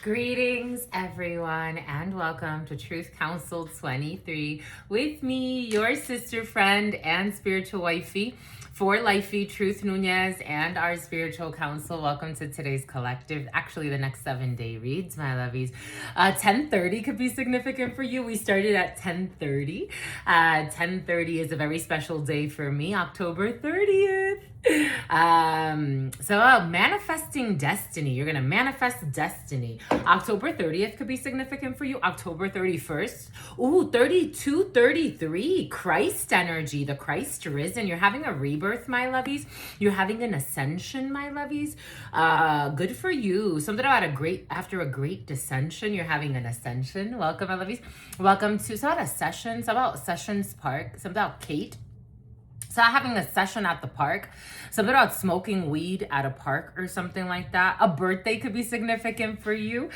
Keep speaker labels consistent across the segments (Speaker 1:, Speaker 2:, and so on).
Speaker 1: Greetings, everyone, and welcome to Truth Council 23 with me, your sister, friend, and spiritual wifey for Lifey, Truth Nuñez, and our spiritual council. Welcome to today's collective, actually the next 7-day reads, my lovies. 10:30 could be significant for you. We started at 10:30. 10:30 is a very special day for me, October 30th. Manifesting destiny. You're gonna manifest destiny. October 30th could be significant for you. October 31st. Ooh, 32, 33. Christ energy, the Christ risen. You're having a rebirth, my lovies. You're having an ascension, my lovies. Good for you. Something about after a great descension, you're having an ascension. Welcome, my lovies. Welcome to, a session. It's about Sessions Park. Something about Kate. So having a session at the park, something about smoking weed at a park or something like that. A birthday could be significant for you.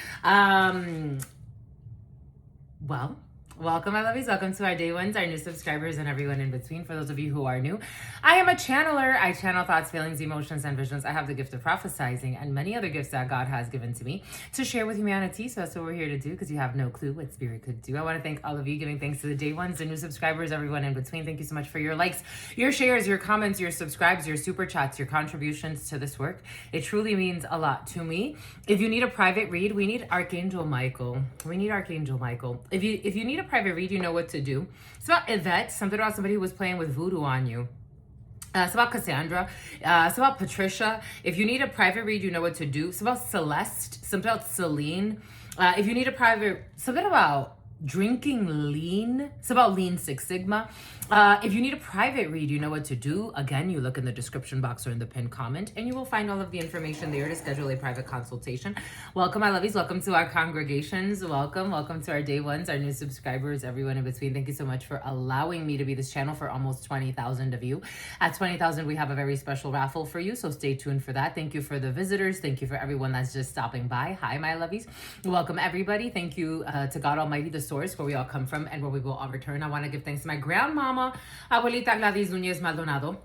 Speaker 1: Welcome, my lovies. Welcome to our day ones, our new subscribers, and everyone in between. For those of you who are new, I am a channeler. I channel thoughts, feelings, emotions, and visions. I have the gift of prophesizing and many other gifts that God has given to me to share with humanity. So that's what we're here to do, because you have no clue what spirit could do. I want to thank all of you, giving thanks to the day ones, the new subscribers, everyone in between. Thank you so much for your likes, your shares, your comments, your subscribes, your super chats, your contributions to this work. It truly means a lot to me. If you need a private read, we need Archangel Michael. If you need a private read, you know what to do. It's about Yvette, something about somebody who was playing with voodoo on you. It's about Cassandra. It's about Patricia. If you need a private read, you know what to do. It's about Celeste, something about Celine. If you need a private, something about drinking lean. It's about Lean Six Sigma. If you need a private read, you know what to do. Again, you look in the description box or in the pinned comment, and you will find all of the information there to schedule a private consultation. Welcome, my lovies. Welcome to our congregations. Welcome to our day ones, our new subscribers, everyone in between. Thank you so much for allowing me to be this channel for almost 20,000 of you. At 20,000, we have a very special raffle for you, so stay tuned for that. Thank you for the visitors. Thank you for everyone that's just stopping by. Hi, my lovies. Welcome, everybody. Thank you to God Almighty, the source where we all come from and where we will all return. I want to give thanks to my grandmama, Abuelita Gladys Nuñez Maldonado.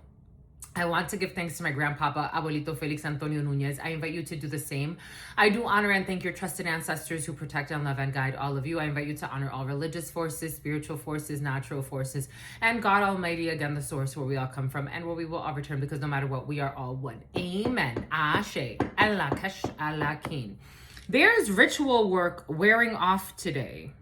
Speaker 1: I want to give thanks to my grandpapa, Abuelito Felix Antonio Nuñez. I invite you to do the same. I do honor and thank your trusted ancestors who protect and love and guide all of you. I invite you to honor all religious forces, spiritual forces, natural forces, and God Almighty, again, the source where we all come from and where we will all return, because no matter what, we are all one. Amen. Ashe. Allah Kash Allah Kin. There's ritual work wearing off today.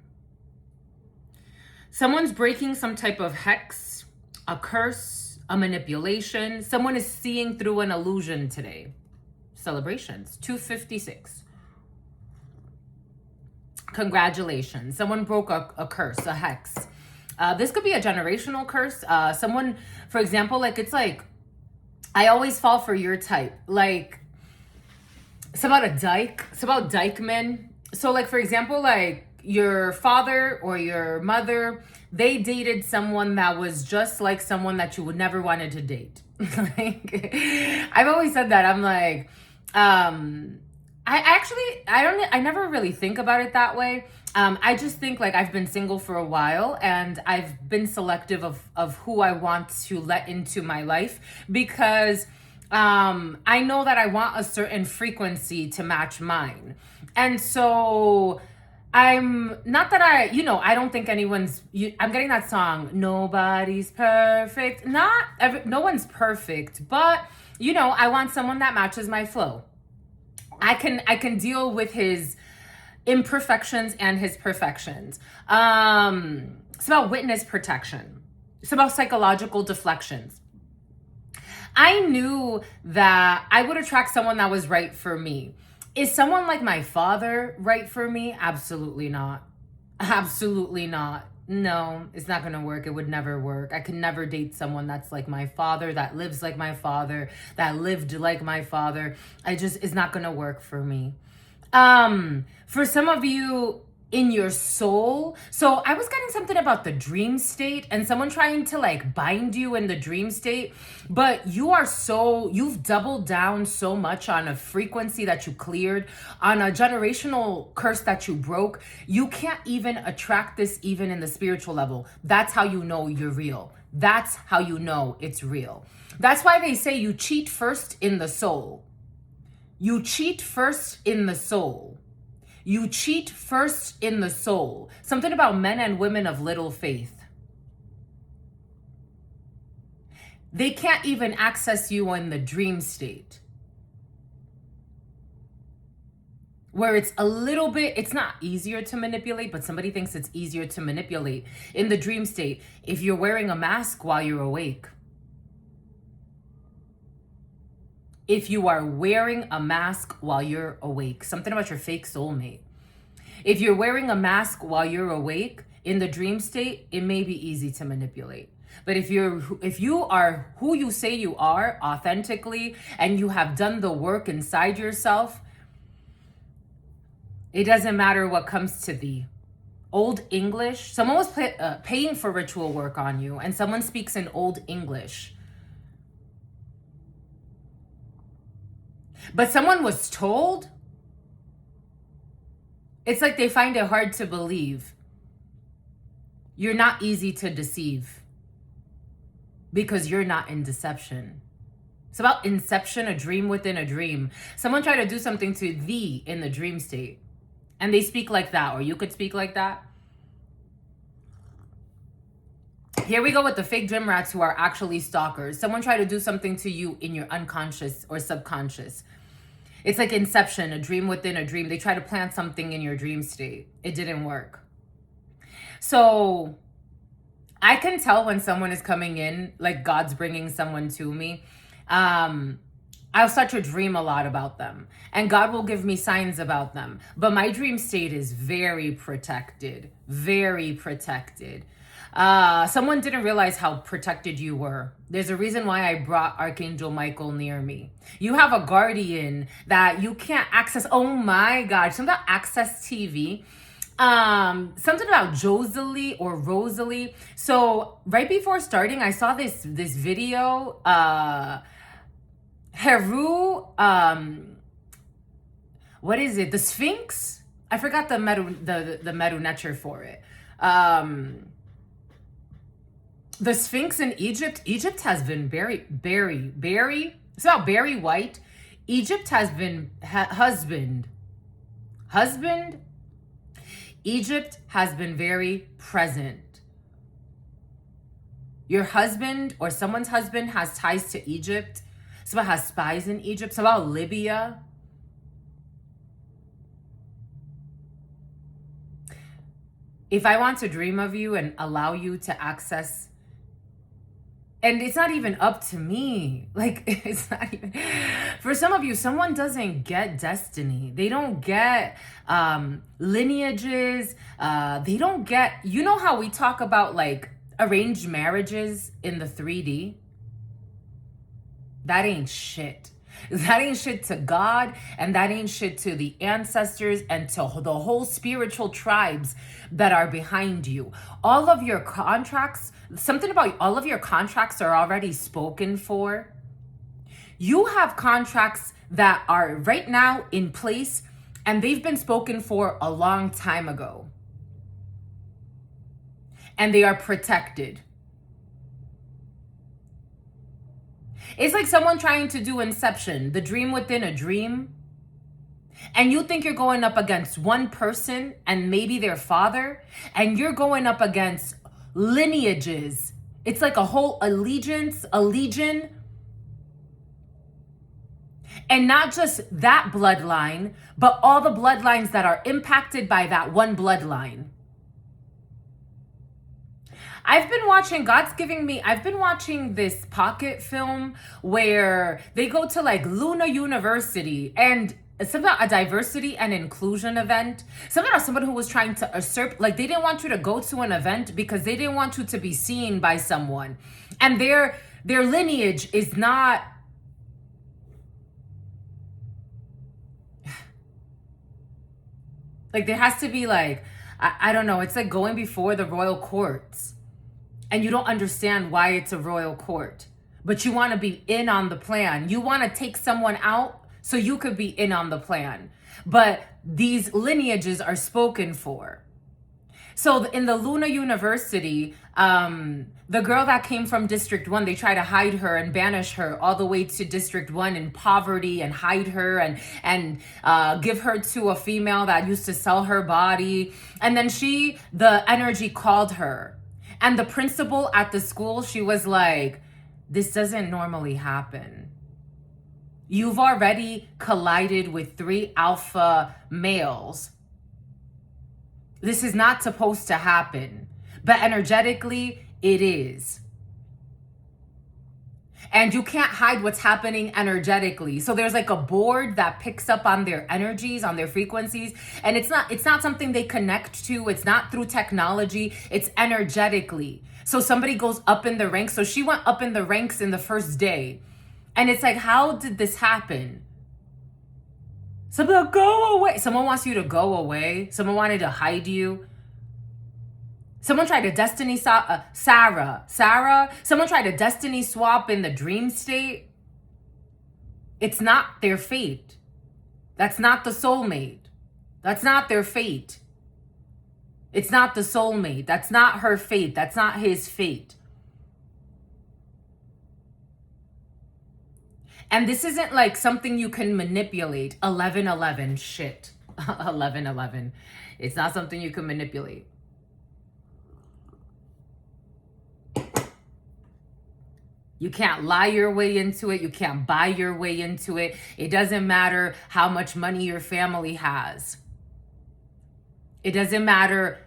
Speaker 1: Someone's breaking some type of hex, a curse, a manipulation. Someone is seeing through an illusion today. Celebrations. 256. Congratulations. Someone broke a curse, a hex. This could be a generational curse. Someone, for example, I always fall for your type. It's about a dyke. It's about dykemen. So for example, your father or your mother, they dated someone that was just like someone that you would never wanted to date. I've always said that. I'm I never really think about it that way. I just think I've been single for a while, and I've been selective of who I want to let into my life, because I know that I want a certain frequency to match mine. And so I'm don't think I'm getting that song, nobody's perfect. No one's perfect, but I want someone that matches my flow. I can deal with his imperfections and his perfections. It's about witness protection. It's about psychological deflections. I knew that I would attract someone that was right for me. Is someone like my father right for me? Absolutely not. Absolutely not. No, it's not going to work. It would never work. I can never date someone that's like my father, that lives like my father, that lived like my father. It's not going to work for me. For some of you, in your soul. So I was getting something about the dream state and someone trying to bind you in the dream state, but you've doubled down so much on a frequency that you cleared, on a generational curse that you broke. You can't even attract this even in the spiritual level. That's how you know you're real. That's how you know it's real. That's why they say you cheat first in the soul. You cheat first in the soul. You cheat first in the soul. Something about men and women of little faith. They can't even access you in the dream state. Where it's a little bit, it's not easier to manipulate, but somebody thinks it's easier to manipulate in the dream state if you're wearing a mask while you're awake. If you are wearing a mask while you're awake, something about your fake soulmate. If you're wearing a mask while you're awake in the dream state, it may be easy to manipulate. But if you are who you say you are authentically, and you have done the work inside yourself, it doesn't matter what comes to thee. Old English, someone was paying for ritual work on you, and someone speaks in Old English. But someone was told, it's like they find it hard to believe. You're not easy to deceive because you're not in deception. It's about inception, a dream within a dream. Someone tried to do something to thee in the dream state, and they speak like that, or you could speak like that. Here we go with the fake gym rats who are actually stalkers. Someone tried to do something to you in your unconscious or subconscious. It's like inception, a dream within a dream. They try to plant something in your dream state. It didn't work. So I can tell when someone is coming in, like God's bringing someone to me. I'll start to dream a lot about them, and God will give me signs about them. But my dream state is very protected, very protected. Someone didn't realize how protected you were. There's a reason why I brought Archangel Michael near me. You have a guardian that you can't access. Oh my God, something about Access TV. Something about Josalie or Rosalie. So right before starting, I saw this video. Heru, what is it? The Sphinx? I forgot the Meru nature for it. The Sphinx in Egypt. Egypt has been very, it's about Barry White. Egypt has been husband. Egypt has been very present. Your husband or someone's husband has ties to Egypt. Someone has spies in Egypt. It's about Libya. If I want to dream of you and allow you to access, and it's not even up to me. Like, it's not even, for some of you, someone doesn't get destiny. They don't get lineages. They don't get, you know how we talk about like arranged marriages in the 3D? That ain't shit. That ain't shit to God, and that ain't shit to the ancestors and to the whole spiritual tribes that are behind you. All of your contracts, something about all of your contracts are already spoken for. You have contracts that are right now in place, and they've been spoken for a long time ago. And they are protected. It's like someone trying to do Inception, the dream within a dream. And you think you're going up against one person and maybe their father, and you're going up against lineages. It's like a whole allegiance, a legion. And not just that bloodline, but all the bloodlines that are impacted by that one bloodline. I've been watching this pocket film where they go to like Luna University, and it's about a diversity and inclusion event. Something about someone who was trying to usurp, like they didn't want you to go to an event because they didn't want you to be seen by someone. And their lineage is not, like there has to be like, I don't know, it's like going before the royal courts. And you don't understand why it's a royal court, but you want to be in on the plan. You want to take someone out so you could be in on the plan. But these lineages are spoken for. So in the Luna University, the girl that came from District 1, they try to hide her and banish her all the way to District 1 in poverty and hide her and give her to a female that used to sell her body. And then the energy called her. And the principal at the school, she was like, this doesn't normally happen. You've already collided with 3 alpha males. This is not supposed to happen, but energetically, it is. And you can't hide what's happening energetically. So there's like a board that picks up on their energies, on their frequencies. And it's not something they connect to. It's not through technology. It's energetically. So somebody goes up in the ranks. So she went up in the ranks in the first day. And it's like, how did this happen? Someone go away. Someone wants you to go away. Someone wanted to hide you. Someone tried to destiny Sarah. Someone tried to destiny swap in the dream state. It's not their fate. That's not the soulmate. That's not their fate. It's not the soulmate. That's not her fate. That's not his fate. And this isn't like something you can manipulate. 1111, shit. 1111. It's not something you can manipulate. You can't lie your way into it. You can't buy your way into it. It doesn't matter how much money your family has. It doesn't matter.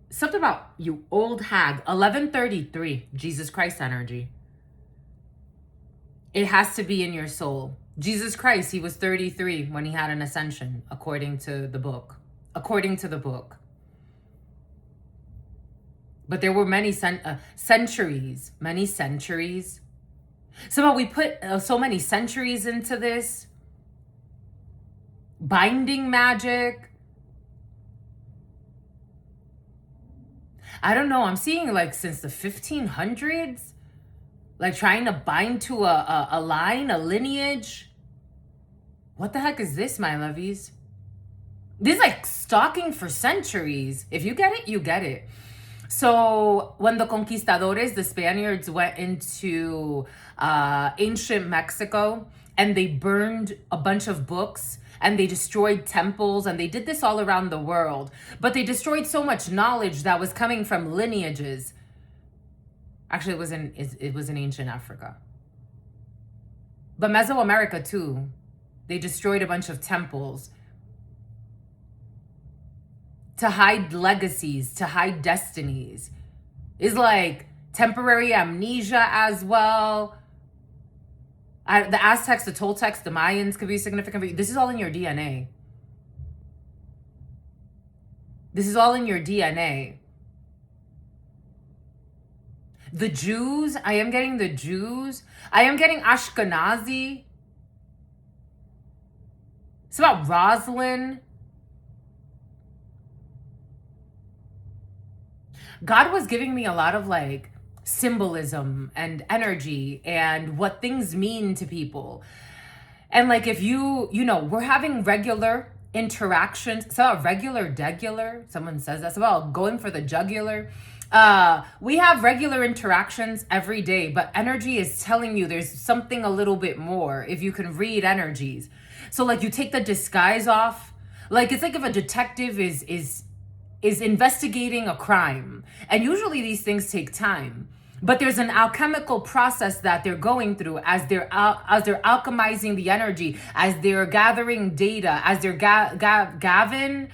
Speaker 1: Something about you old hag. 1133, Jesus Christ energy. It has to be in your soul. Jesus Christ, he was 33 when he had an ascension, according to the book. According to the book. But there were many centuries. Many centuries. Somehow we put so many centuries into this. Binding magic. I don't know. I'm seeing like since the 1500s. Like trying to bind to a line, a lineage. What the heck is this, my lovies? This is like stalking for centuries. If you get it, you get it. So when the conquistadores, the Spaniards, went into ancient Mexico and they burned a bunch of books and they destroyed temples and they did this all around the world. But they destroyed so much knowledge that was coming from lineages. Actually, it was in ancient Africa. But Mesoamerica too. They destroyed a bunch of temples to hide legacies, to hide destinies. It's like temporary amnesia as well. The Aztecs, the Toltecs, the Mayans could be significant. This is all in your DNA. This is all in your DNA. The Jews, I am getting the Jews. I am getting Ashkenazi. It's about Rosalind. God was giving me a lot of like symbolism and energy and what things mean to people. And like if you know, we're having regular interactions. It's about regular degular. Someone says that's about going for the jugular. We have regular interactions every day, but energy is telling you there's something a little bit more if you can read energies. So like you take the disguise off. Like it's like if a detective is investigating a crime. And usually these things take time. But there's an alchemical process that they're going through as they're alchemizing the energy, as they're gathering data, as they're gathering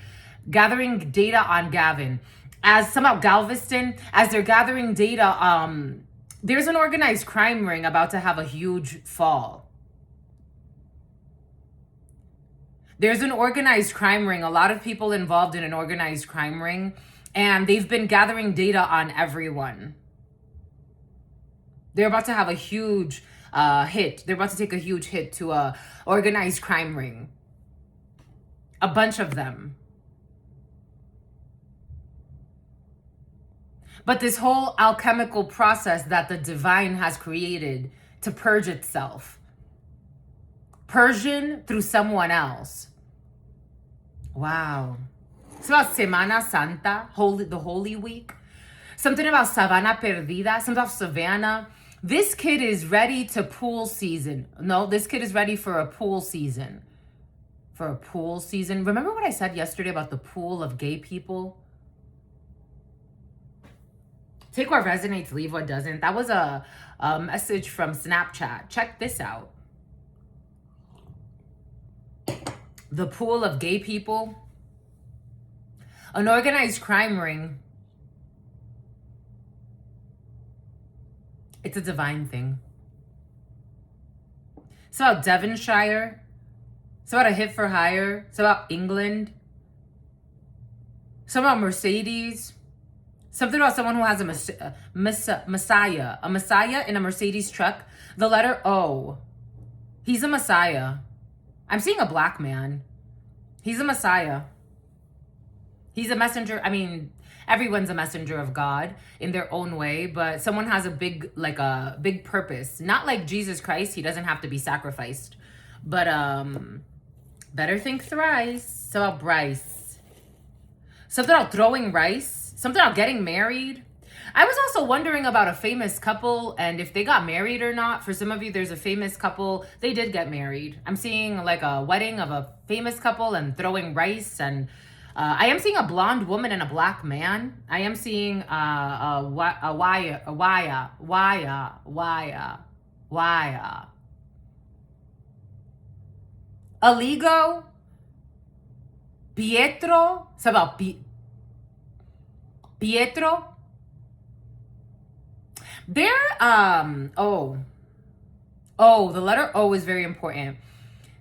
Speaker 1: data on Gavin. As somehow Galveston, as they're gathering data, there's an organized crime ring about to have a huge fall. There's an organized crime ring, a lot of people involved in an organized crime ring, and they've been gathering data on everyone. They're about to have a huge hit. They're about to take a huge hit to a organized crime ring. A bunch of them. But this whole alchemical process that the divine has created to purge itself. Purging through someone else. Wow. It's about Semana Santa, the Holy Week. Something about Sabana Perdida, something about Savannah. This kid is ready to pool season. No, this kid is ready for a pool season. For a pool season. Remember what I said yesterday about the pool of gay people? Take what resonates, leave what doesn't. That was a message from Snapchat. Check this out. The pool of gay people. An organized crime ring. It's a divine thing. It's about Devonshire. It's about a hit for hire. It's about England. It's about Mercedes. Something about someone who has a messiah. A messiah in a Mercedes truck. The letter O. He's a messiah. I'm seeing a black man. He's a messiah. He's a messenger. I mean, everyone's a messenger of God in their own way, but someone has a big purpose. Not like Jesus Christ. He doesn't have to be sacrificed. But better think thrice. So about Bryce. Something about throwing rice. Something about getting married. I was also wondering about a famous couple and if they got married or not. For some of you, there's a famous couple. They did get married. I'm seeing like a wedding of a famous couple and throwing rice. And I am seeing a blonde woman and a black man. I am seeing Aligo, Pietro. It's about Pietro. They're the letter O is very important.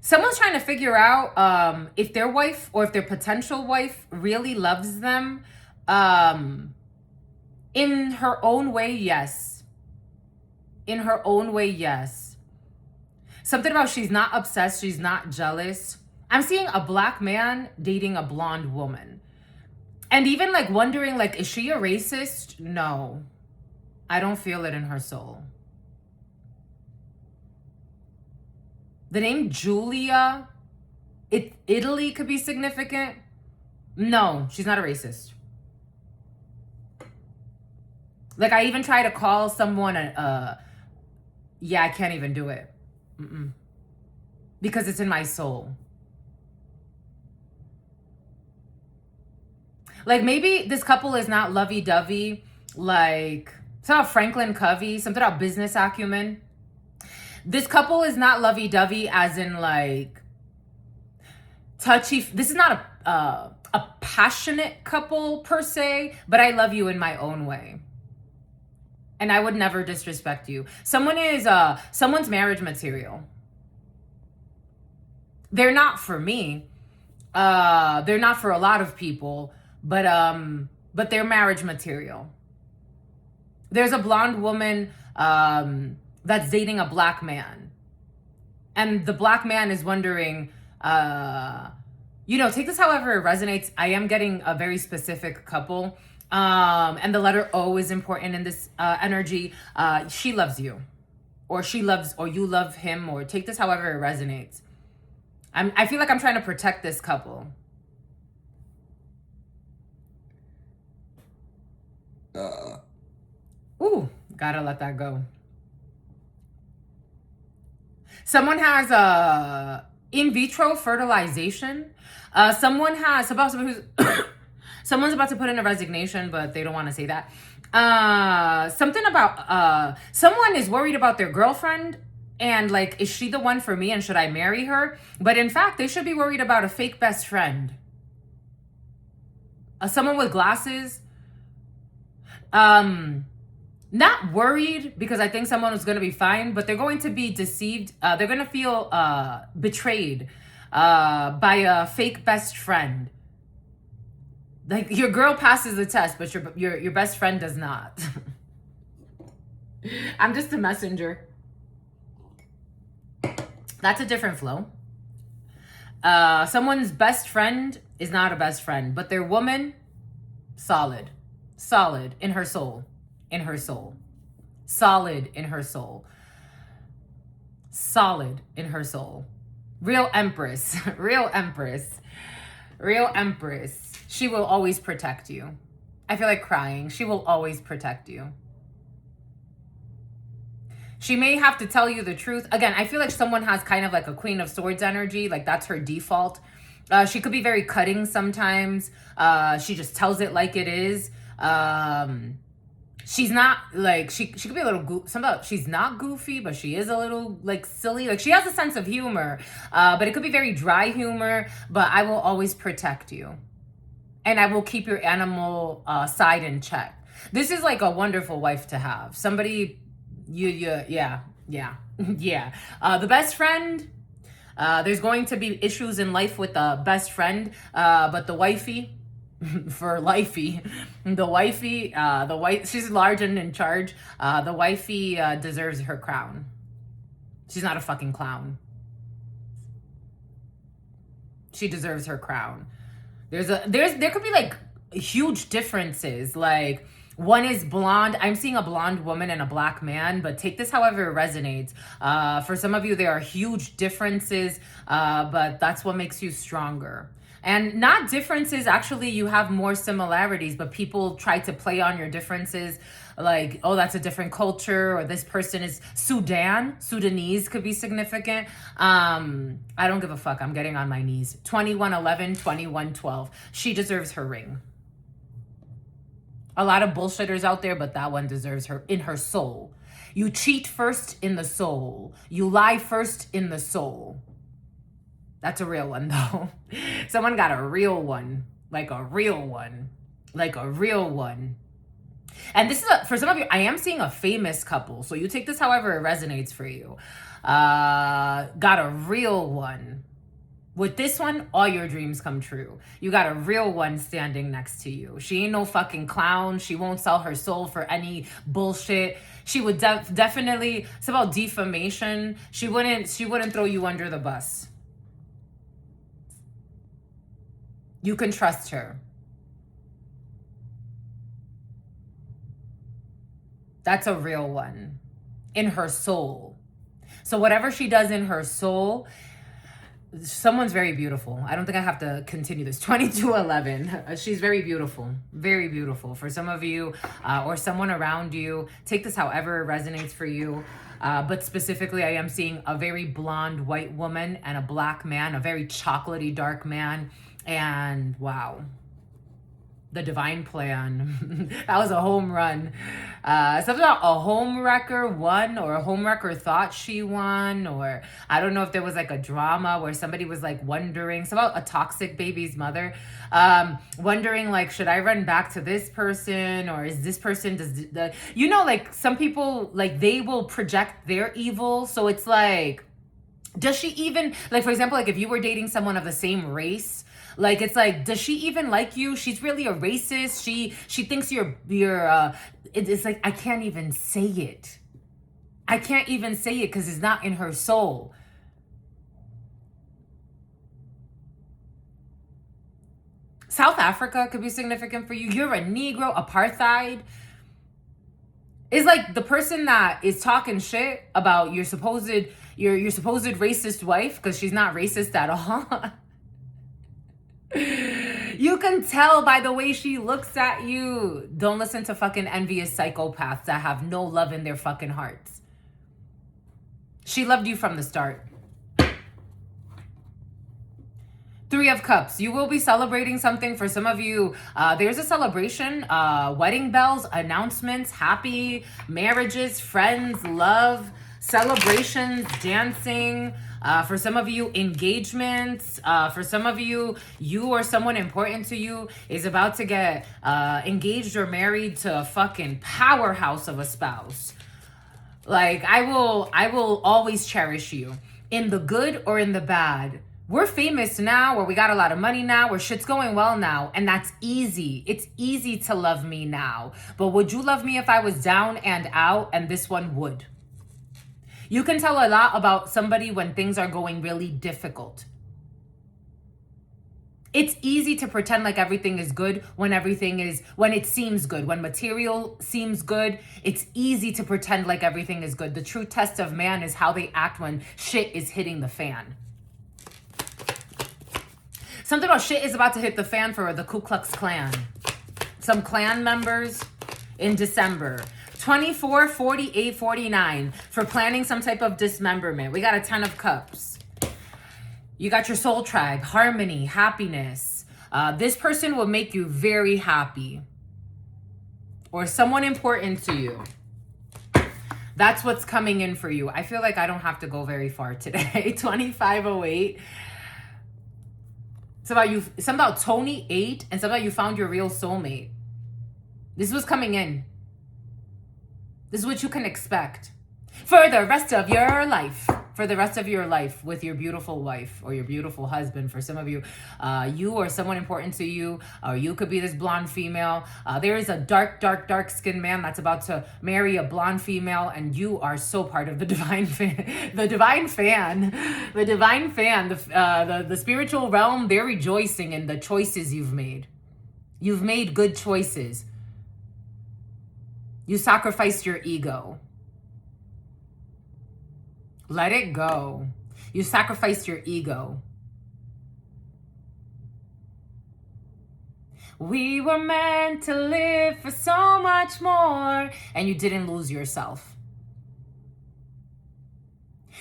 Speaker 1: Someone's trying to figure out if their wife or if their potential wife really loves them. In her own way, yes. In her own way, yes. Something about she's not obsessed, she's not jealous. I'm seeing a black man dating a blonde woman. And even like wondering, like, is she a racist? No. I don't feel it in her soul. The name Julia, Italy could be significant. No, she's not a racist. Like, I even try to call someone I can't even do it. Because it's in my soul. Like, maybe this couple is not lovey-dovey. Like, it's about Franklin Covey, something about business acumen. This couple is not lovey-dovey as in, like, touchy. This is not a passionate couple, per se, but I love you in my own way. And I would never disrespect you. Someone is, someone's marriage material. They're not for me. They're not for a lot of people. But they're marriage material. There's a blonde woman that's dating a black man. And the black man is wondering, take this however it resonates. I am getting a very specific couple. And the letter O is important in this energy. She loves you. Or you love him. Or take this however it resonates. I feel like I'm trying to protect this couple. Ooh, gotta let that go. Someone has in vitro fertilization. Someone's about to put in a resignation, but they don't want to say that. Something about someone is worried about their girlfriend and like, is she the one for me and should I marry her? But in fact, they should be worried about a fake best friend. Someone with glasses. Not worried because I think someone is going to be fine, but they're going to be deceived. They're going to feel betrayed by a fake best friend. Like, your girl passes the test, but your best friend does not. I'm just a messenger. That's a different flow. Someone's best friend is not a best friend, but their woman, solid in her soul. Solid in her soul. Real empress. She will always protect you. I feel like crying. She will always protect you. She may have to tell you the truth. Again, I feel like someone has kind of like a Queen of Swords energy. Like that's her default. She could be very cutting sometimes. She just tells it like it is. She's not like, she could be a little, she's not goofy, but she is a little like silly. Like she has a sense of humor, but it could be very dry humor, but I will always protect you. And I will keep your animal side in check. This is like a wonderful wife to have. Somebody, yeah. The best friend, there's going to be issues in life with the best friend, but the wifey, for lifey, the wife, she's large and in charge. The wifey deserves her crown. She's not a fucking clown. She deserves her crown. There could be like huge differences. Like one is blonde. I'm seeing a blonde woman and a black man, but take this however it resonates. For some of you, there are huge differences, but that's what makes you stronger. And not differences, actually, you have more similarities, but people try to play on your differences. Like, oh, that's a different culture, or this person is Sudanese could be significant. I don't give a fuck. I'm getting on my knees. 2111, 2112. She deserves her ring. A lot of bullshitters out there, but that one deserves her in her soul. You cheat first in the soul. You lie first in the soul. That's a real one, though. Someone got a real one. Like a real one. Like a real one. And this is, for some of you, I am seeing a famous couple. So you take this however it resonates for you. Got a real one. With this one, all your dreams come true. You got a real one standing next to you. She ain't no fucking clown. She won't sell her soul for any bullshit. She would definitely, it's about defamation. She wouldn't throw you under the bus. You can trust her. That's a real one. In her soul. So whatever she does in her soul, someone's very beautiful. I don't think I have to continue this. 2211. She's very beautiful. Very beautiful. For some of you or someone around you, take this however it resonates for you. But specifically, I am seeing a very blonde white woman and a black man, a very chocolatey dark man. And wow. The divine plan. That was a home run. Something about a home wrecker won, or a home wrecker thought she won, or I don't know if there was like a drama where somebody was like wondering, it's about a toxic baby's mother, wondering like, should I run back to this person, or is this person, like some people, like they will project their evil. So it's like, does she even, like for example, like if you were dating someone of the same race, like, it's like, does she even like you? She's really a racist. She thinks you're it's like, I can't even say it. I can't even say it because it's not in her soul. South Africa could be significant for you. You're a Negro, apartheid. It's like the person that is talking shit about your supposed racist wife, because she's not racist at all. You can tell by the way she looks at you. Don't listen to fucking envious psychopaths that have no love in their fucking hearts. She loved you from the start. 3 of Cups. You will be celebrating something. For some of you, there's a celebration, wedding bells, announcements, happy marriages, friends, love, celebrations, dancing. For some of you, engagements. For some of you, you or someone important to you is about to get engaged or married to a fucking powerhouse of a spouse. Like, I will always cherish you in the good or in the bad. We're famous now, or we got a lot of money now, or shit's going well now, and that's easy. It's easy to love me now. But would you love me if I was down and out? And this one would. You can tell a lot about somebody when things are going really difficult. It's easy to pretend like everything is good when it seems good. When material seems good, it's easy to pretend like everything is good. The true test of man is how they act when shit is hitting the fan. Something about shit is about to hit the fan for the Ku Klux Klan. Some Klan members in December. 24, 48, 49 for planning some type of dismemberment. We got a 10 of cups. You got your soul tribe, harmony, happiness. This person will make you very happy. Or someone important to you. That's what's coming in for you. I feel like I don't have to go very far today. 2508. It's about you. Something about Tony 8 and something about you found your real soulmate. This was coming in. This is what you can expect for the rest of your life. For the rest of your life with your beautiful wife or your beautiful husband. For some of you, you or someone important to you, or you could be this blonde female. There is a dark skinned man that's about to marry a blonde female, and you are so part of the divine fan. The divine fan. The divine fan. The spiritual realm, they're rejoicing in the choices you've made. You've made good choices. You sacrificed your ego. Let it go. You sacrificed your ego. We were meant to live for so much more, and you didn't lose yourself.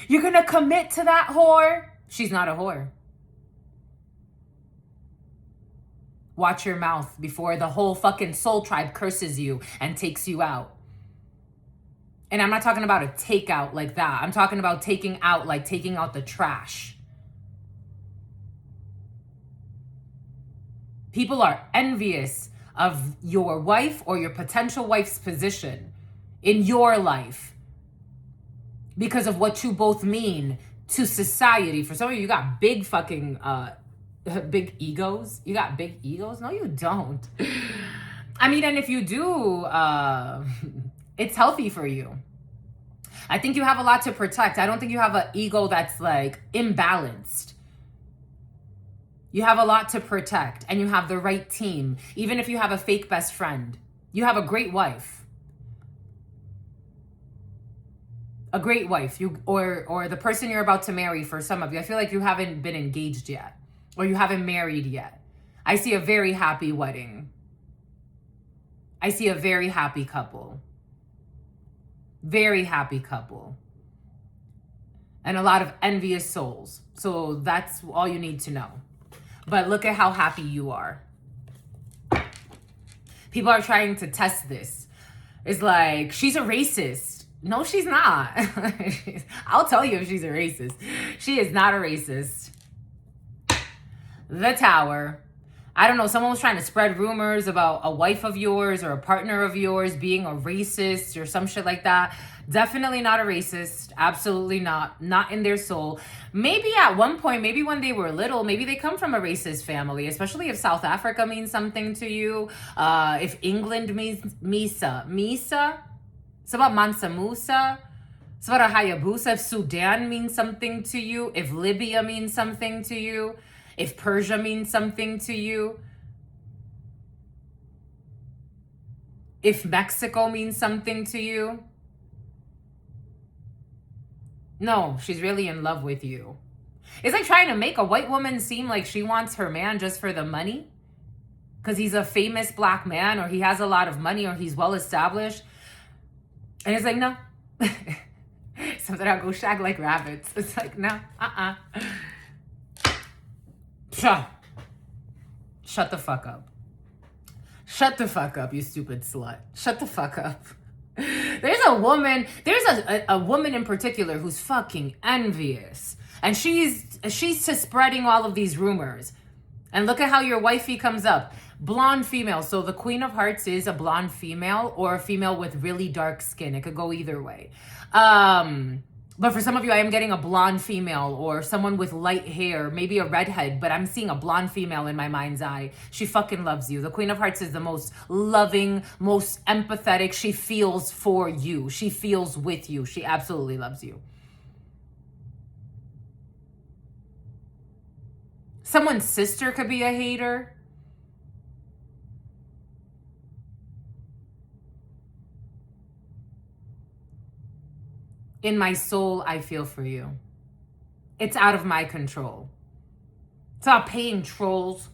Speaker 1: You're gonna commit to that whore? She's not a whore. Watch your mouth before the whole fucking soul tribe curses you and takes you out. And I'm not talking about a takeout like that. I'm talking about taking out, like taking out the trash. People are envious of your wife or your potential wife's position in your life because of what you both mean to society. For some of you, you got big fucking, big egos. You got big egos? No, you don't. I mean, and if you do, it's healthy for you. I think you have a lot to protect. I don't think you have an ego that's like imbalanced. You have a lot to protect, and you have the right team. Even if you have a fake best friend, you have a great wife. A great wife, or the person you're about to marry. For some of you, I feel like you haven't been engaged yet, or you haven't married yet. I see a very happy wedding. I see a very happy couple. Very happy couple. And a lot of envious souls. So that's all you need to know. But look at how happy you are. People are trying to test this. It's like, she's a racist. No, she's not. I'll tell you if she's a racist. She is not a racist. The Tower. I don't know, someone was trying to spread rumors about a wife of yours or a partner of yours being a racist or some shit like that. Definitely not a racist. Absolutely not. Not in their soul. Maybe at one point, maybe when they were little, maybe they come from a racist family, especially if South Africa means something to you. If England means Misa. Misa? It's about Mansa Musa. It's about a Hayabusa. If Sudan means something to you. If Libya means something to you. If Persia means something to you, if Mexico means something to you, no, she's really in love with you. It's like trying to make a white woman seem like she wants her man just for the money because he's a famous black man or he has a lot of money or he's well established. And it's like, no. Something I'll go shag like rabbits. It's like, no, Shut the fuck up. Shut the fuck up, you stupid slut. Shut the fuck up. There's a woman in particular who's fucking envious. And she's just spreading all of these rumors. And look at how your wifey comes up. Blonde female. So the Queen of Hearts is a blonde female or a female with really dark skin. It could go either way. But for some of you, I am getting a blonde female or someone with light hair, maybe a redhead, but I'm seeing a blonde female in my mind's eye. She fucking loves you. The Queen of Hearts is the most loving, most empathetic. She feels for you. She feels with you. She absolutely loves you. Someone's sister could be a hater. In my soul, I feel for you. It's out of my control. Stop paying trolls.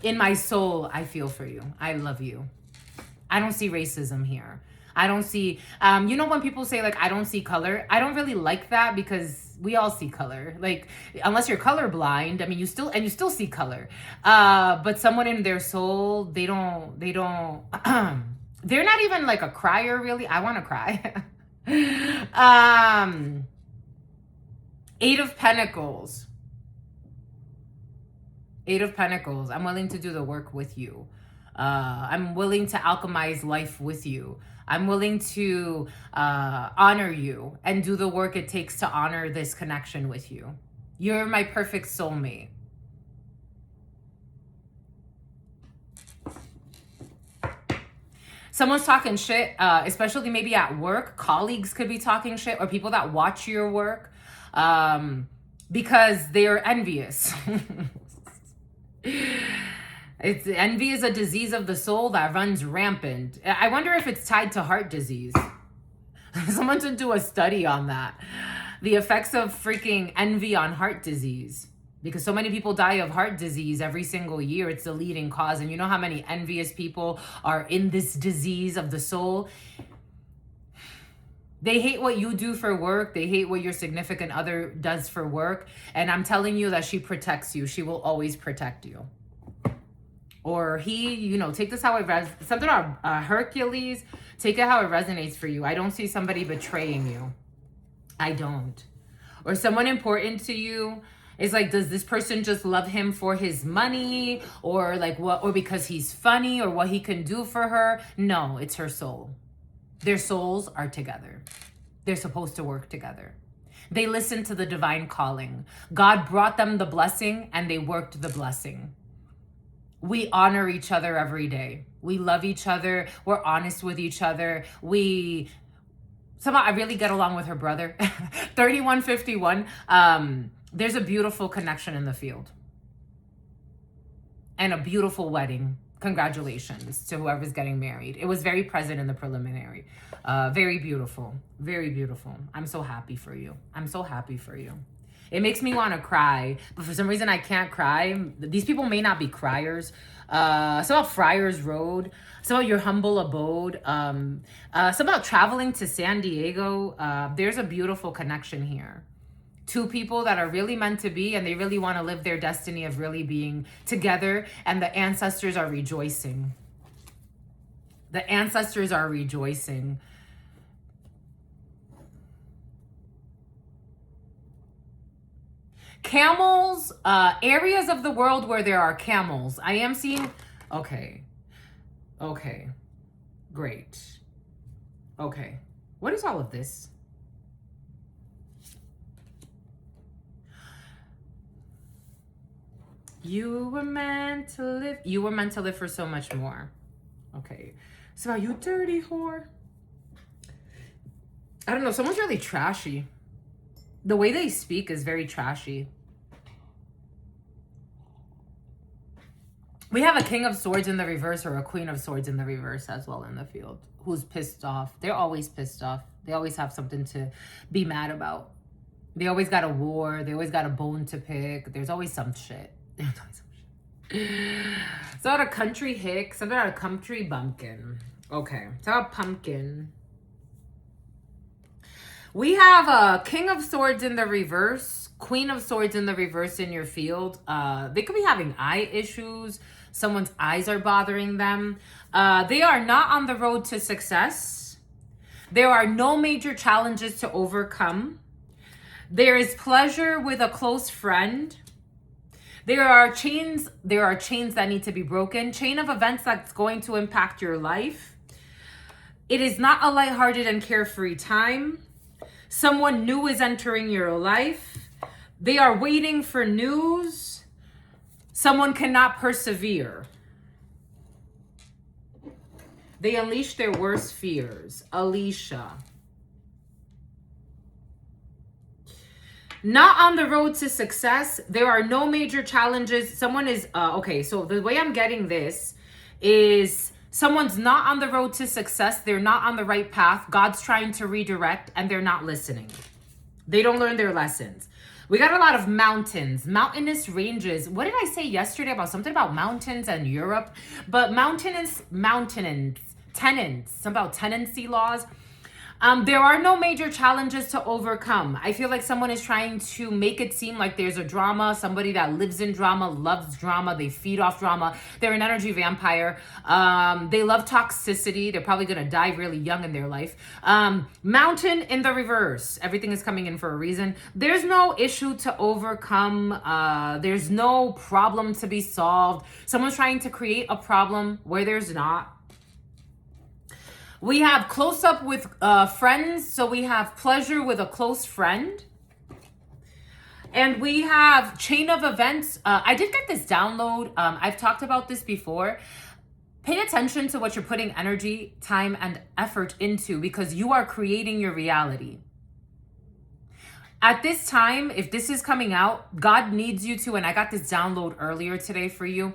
Speaker 1: In my soul, I feel for you. I love you. I don't see racism here. I don't see, you know, when people say like, I don't see color, I don't really like that because we all see color. Like, unless you're colorblind, I mean, you still see color. But someone in their soul, they don't, they're not even like a crier really. I want to cry. 8 of Pentacles. 8 of Pentacles. I'm willing to do the work with you. I'm willing to alchemize life with you. I'm willing to honor you and do the work it takes to honor this connection with you. You're my perfect soulmate. Someone's talking shit, especially maybe at work. Colleagues could be talking shit, or people that watch your work because they're envious. Envy is a disease of the soul that runs rampant. I wonder if it's tied to heart disease. Someone should do a study on that. The effects of freaking envy on heart disease. Because so many people die of heart disease every single year. It's the leading cause. And you know how many envious people are in this disease of the soul? They hate what you do for work. They hate what your significant other does for work. And I'm telling you that she protects you. She will always protect you. Or he, you know, take this how it resonates. Something about Hercules, take it how it resonates for you. I don't see somebody betraying you. I don't. Or someone important to you is like, does this person just love him for his money? Or like what, or because he's funny, or what he can do for her? No, it's her soul. Their souls are together. They're supposed to work together. They listened to the divine calling. God brought them the blessing and they worked the blessing. We honor each other every day. We love each other. We're honest with each other. Somehow I really get along with her brother. 3151. There's a beautiful connection in the field. And a beautiful wedding. Congratulations to whoever's getting married. It was very present in the preliminary. Very beautiful. Very beautiful. I'm so happy for you. I'm so happy for you. It makes me want to cry, but for some reason I can't cry. These people may not be criers. It's about Friars Road. It's about your humble abode. It's about traveling to San Diego. There's a beautiful connection here. 2 people that are really meant to be, and they really want to live their destiny of really being together, and the ancestors are rejoicing. The ancestors are rejoicing. Camels, areas of the world where there are camels. I am seeing, okay, great. Okay, what is all of this? You were meant to live. You were meant to live for so much more. Okay, so you dirty whore. I don't know, someone's really trashy. The way they speak is very trashy. We have a King of Swords in the reverse, or a Queen of Swords in the reverse as well in the field, who's pissed off. They're always pissed off. They always have something to be mad about. They always got a war. They always got a bone to pick. There's always some shit. There's always some shit. So about a country hick, something about a country bumpkin. Okay, so about pumpkin. We have a King of Swords in the reverse, Queen of Swords in the reverse in your field. They could be having eye issues. Someone's eyes are bothering them. They are not on the road to success. There are no major challenges to overcome. There is pleasure with a close friend. There are chains that need to be broken. Chain of events that's going to impact your life. It is not a lighthearted and carefree time. Someone new is entering your life. They are waiting for news. Someone cannot persevere. They unleash their worst fears. Alicia. Not on the road to success. There are no major challenges. Someone is, okay, so the way I'm getting this is someone's not on the road to success. They're not on the right path. God's trying to redirect and they're not listening. They don't learn their lessons. We got a lot of mountains, mountainous ranges. What did I say yesterday about something about mountains and Europe? But mountainous, tenants, something about tenancy laws. There are no major challenges to overcome. I feel like someone is trying to make it seem like there's a drama, somebody that lives in drama, loves drama, they feed off drama. They're an energy vampire. They love toxicity. They're probably going to die really young in their life. Mountain in the reverse. Everything is coming in for a reason. There's no issue to overcome. There's no problem to be solved. Someone's trying to create a problem where there's not. We have close up with friends. So we have pleasure with a close friend. And we have chain of events. I did get this download. I've talked about this before. Pay attention to what you're putting energy, time, and effort into, because you are creating your reality. At this time, if this is coming out, God needs you to, and I got this download earlier today for you.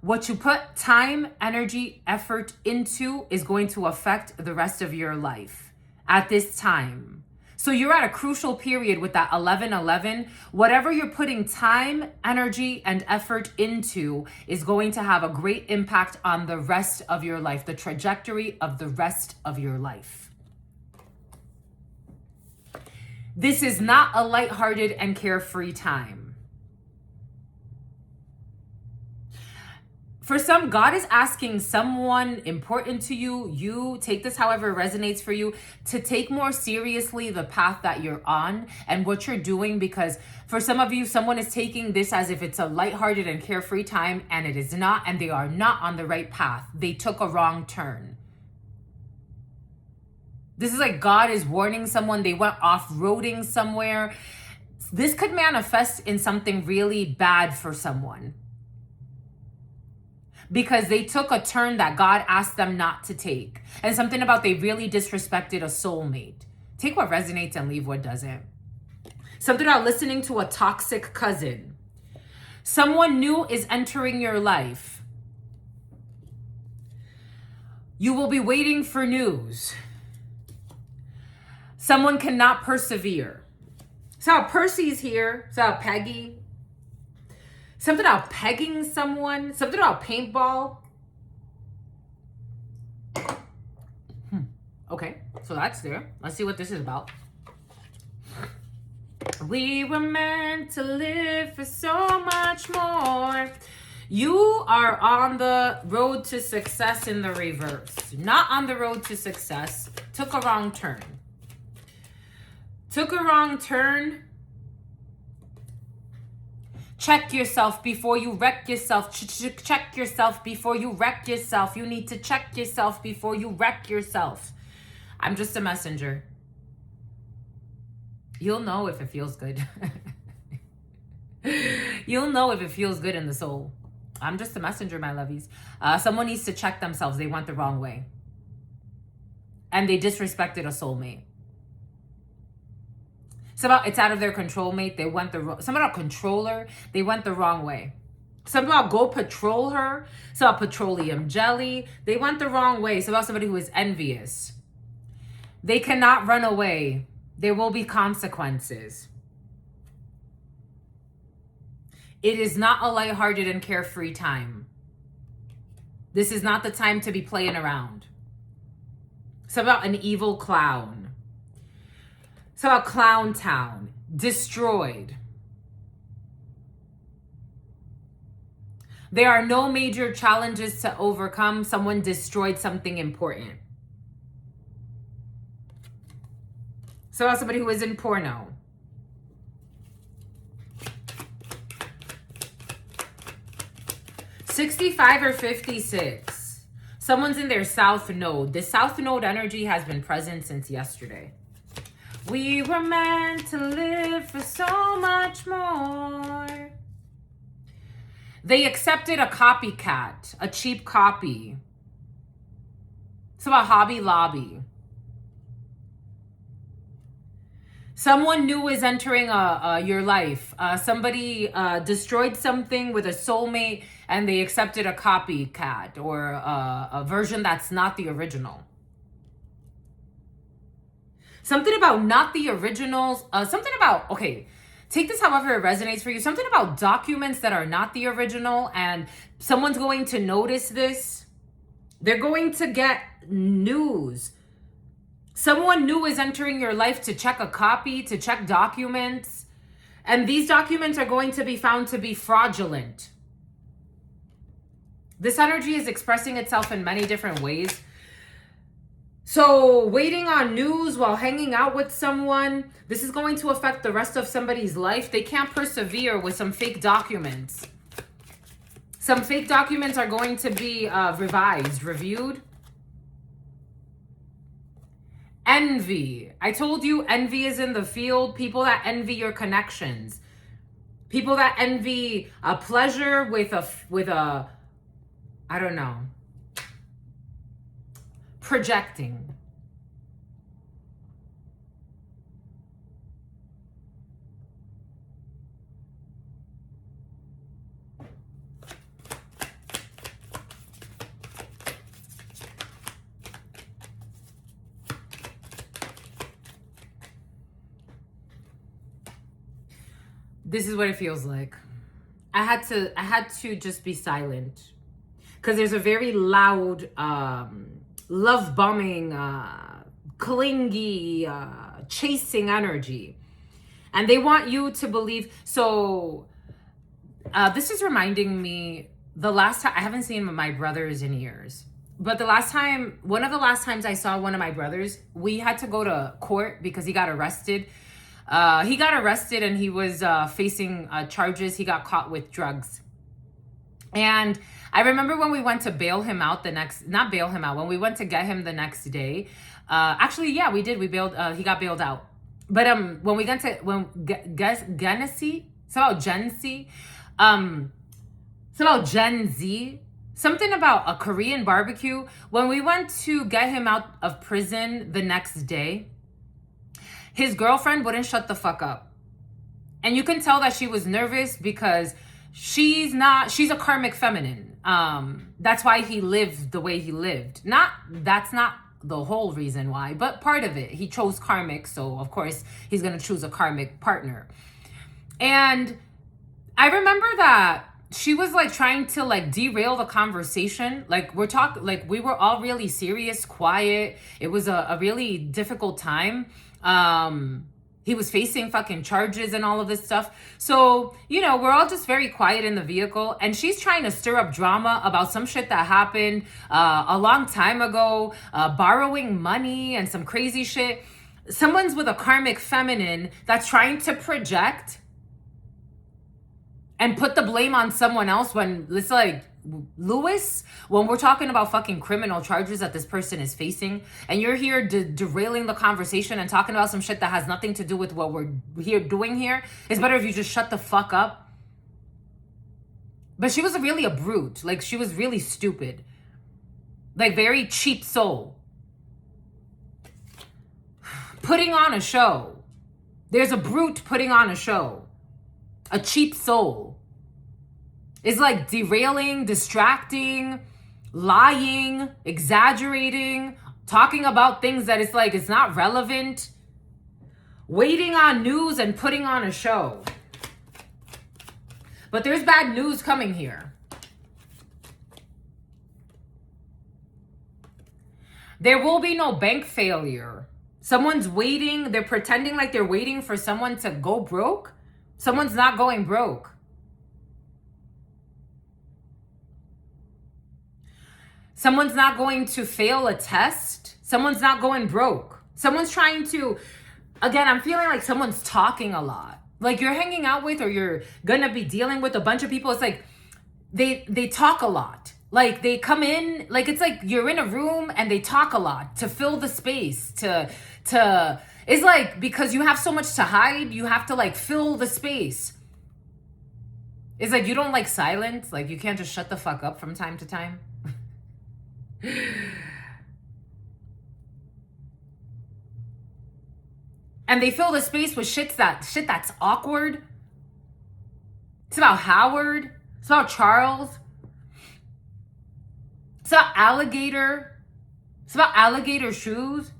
Speaker 1: What you put time, energy, effort into is going to affect the rest of your life at this time. So you're at a crucial period with that 11-11. Whatever you're putting time, energy, and effort into is going to have a great impact on the rest of your life, the trajectory of the rest of your life. This is not a lighthearted and carefree time. For some, God is asking someone important to you, you take this however it resonates for you, to take more seriously the path that you're on and what you're doing, because for some of you, someone is taking this as if it's a lighthearted and carefree time, and it is not, and they are not on the right path. They took a wrong turn. This is like God is warning someone. They went off-roading somewhere. This could manifest in something really bad for someone, because they took a turn that God asked them not to take. And something about they really disrespected a soulmate. Take what resonates and leave what doesn't. Something about listening to a toxic cousin. Someone new is entering your life. You will be waiting for news. Someone cannot persevere. So Percy's here. So Peggy. Something about pegging someone. Something about paintball. Okay, so that's there. Let's see what this is about. We were meant to live for so much more. You are on the road to success in the reverse. Not on the road to success. Took a wrong turn. Took a wrong turn. Check yourself before you wreck yourself. Check yourself before you wreck yourself. You need to check yourself before you wreck yourself. I'm just a messenger. You'll know if it feels good. You'll know if it feels good in the soul. I'm just a messenger, my lovies. Someone needs to check themselves. They went the wrong way. And they disrespected a soulmate. It's out of their control, mate. They went the wrong. Some about controller. They went the wrong way. Some about go patrol her. Some about petroleum jelly. They went the wrong way. Some about somebody who is envious. They cannot run away. There will be consequences. It is not a lighthearted and carefree time. This is not the time to be playing around. It's about an evil clown. It's about Clown Town. Destroyed. There are no major challenges to overcome. Someone destroyed something important. So about somebody who is in porno. $65 or $56. Someone's in their south node. The south node energy has been present since yesterday. We were meant to live for so much more. They accepted a copycat, a cheap copy. It's about Hobby Lobby. Someone new is entering your life. Somebody destroyed something with a soulmate and they accepted a copycat or a version that's not the original. Something about not the originals. Something about, okay, take this however it resonates for you. Something about documents that are not the original, and someone's going to notice this. They're going to get news. Someone new is entering your life to check a copy, to check documents. And these documents are going to be found to be fraudulent. This energy is expressing itself in many different ways. So waiting on news while hanging out with someone, this is going to affect the rest of somebody's life. They can't persevere with some fake documents. Some fake documents are going to be revised, reviewed. Envy. I told you envy is in the field. People that envy your connections. People that envy a pleasure with a I don't know. Projecting. This is what it feels like. I had to just be silent because there's a very loud love bombing, clingy, chasing energy, and they want you to believe. So this is reminding me the last time I haven't seen my brothers in years, but one of the last times I saw one of my brothers, we had to go to court because he got arrested. He got arrested and he was facing charges. He got caught with drugs. And I remember when we went to bail him out when we went to get him the next day. Actually, yeah, we did. We bailed, he got bailed out. But when we got to, Genesee, it's about Gen Z. It's about Gen Z. Something about a Korean barbecue. When we went to get him out of prison the next day, his girlfriend wouldn't shut the fuck up. And you can tell that she was nervous because she's a karmic feminine. That's why he lived the way he lived. That's not the whole reason why, but part of it. He chose karmic, so of course he's gonna choose a karmic partner. And I remember that she was like trying to like derail the conversation. Like we were all really serious, quiet. It was a really difficult time. He was facing fucking charges and all of this stuff. So, we're all just very quiet in the vehicle, and she's trying to stir up drama about some shit that happened a long time ago, borrowing money and some crazy shit. Someone's with a karmic feminine that's trying to project and put the blame on someone else when it's like, Lewis, when we're talking about fucking criminal charges that this person is facing, and you're here derailing the conversation and talking about some shit that has nothing to do with what we're doing here, it's better if you just shut the fuck up. But she was really a brute. Like, she was really stupid. Like, very cheap soul. Putting on a show. There's a brute putting on a show. A cheap soul. It's like derailing, distracting, lying, exaggerating, talking about things that it's not relevant, waiting on news and putting on a show. But there's bad news coming here. There will be no bank failure. Someone's waiting. They're pretending like they're waiting for someone to go broke. Someone's not going broke. Someone's not going to fail a test. Someone's not going broke. Someone's trying to, again, I'm feeling like someone's talking a lot. Like you're hanging out with, or you're gonna be dealing with a bunch of people. It's like they talk a lot. Like they come in, like it's like you're in a room and they talk a lot to fill the space, it's like because you have so much to hide, you have to like fill the space. It's like you don't like silence. Like you can't just shut the fuck up from time to time. And they fill the space with shit that's awkward. It's about Howard. It's about Charles. It's about alligator. It's about alligator shoes.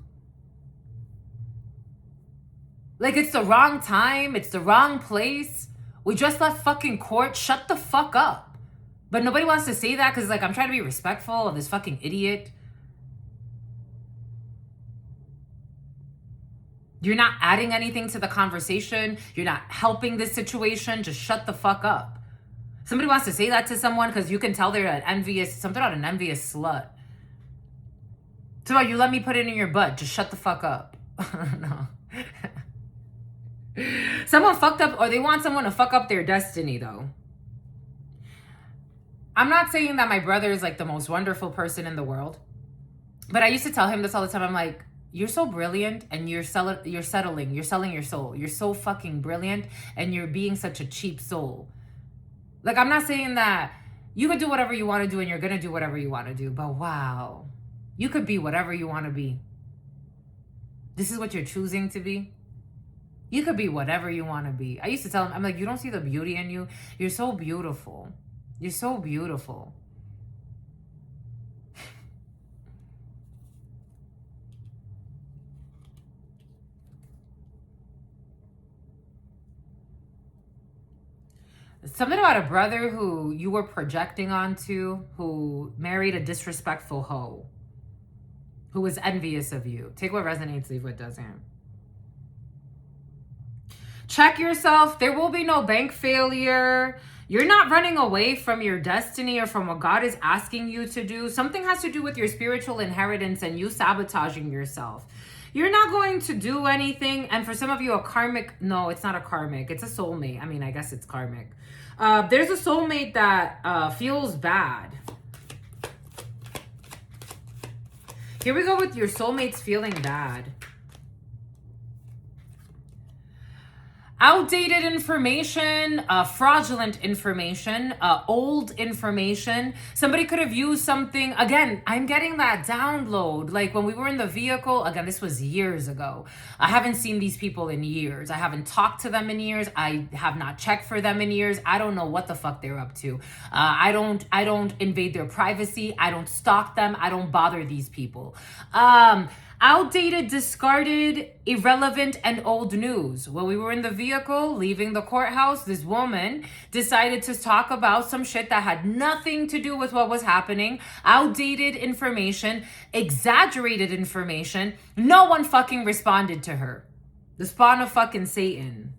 Speaker 1: Like, it's the wrong time. It's the wrong place. We just left fucking court. Shut the fuck up. But nobody wants to say that because, like, I'm trying to be respectful of this fucking idiot. You're not adding anything to the conversation. You're not helping this situation. Just shut the fuck up. Somebody wants to say that to someone because you can tell they're an envious, something about an envious slut. So you let me put it in your butt. Just shut the fuck up. No. Someone fucked up, or they want someone to fuck up their destiny, though. I'm not saying that my brother is like the most wonderful person in the world, but I used to tell him this all the time. I'm like, you're so brilliant and you're selling your soul. You're so fucking brilliant and you're being such a cheap soul. Like, I'm not saying that you could do whatever you want to do and you're going to do whatever you want to do, but wow, you could be whatever you want to be. This is what you're choosing to be. You could be whatever you want to be. I used to tell him, I'm like, you don't see the beauty in you. You're so beautiful. You're so beautiful. Something about a brother who you were projecting onto, who married a disrespectful hoe, who was envious of you. Take what resonates, leave what doesn't. Check yourself. There will be no bank failure. You're not running away from your destiny or from what God is asking you to do. Something has to do with your spiritual inheritance and you sabotaging yourself. You're not going to do anything. And for some of you, a karmic, no, it's not a karmic. It's a soulmate. I mean, I guess it's karmic. There's a soulmate that feels bad. Here we go with your soulmates feeling bad. Outdated information, fraudulent information, old information. Somebody could have used something. Again, I'm getting that download. Like when we were in the vehicle, again, this was years ago. I haven't seen these people in years. I haven't talked to them in years. I have not checked for them in years. I don't know what the fuck they're up to. I don't invade their privacy. I don't stalk them. I don't bother these people. Outdated, discarded, irrelevant, and old news. When we were in the vehicle leaving the courthouse, this woman decided to talk about some shit that had nothing to do with what was happening. Outdated information, exaggerated information. No one fucking responded to her. The spawn of fucking Satan.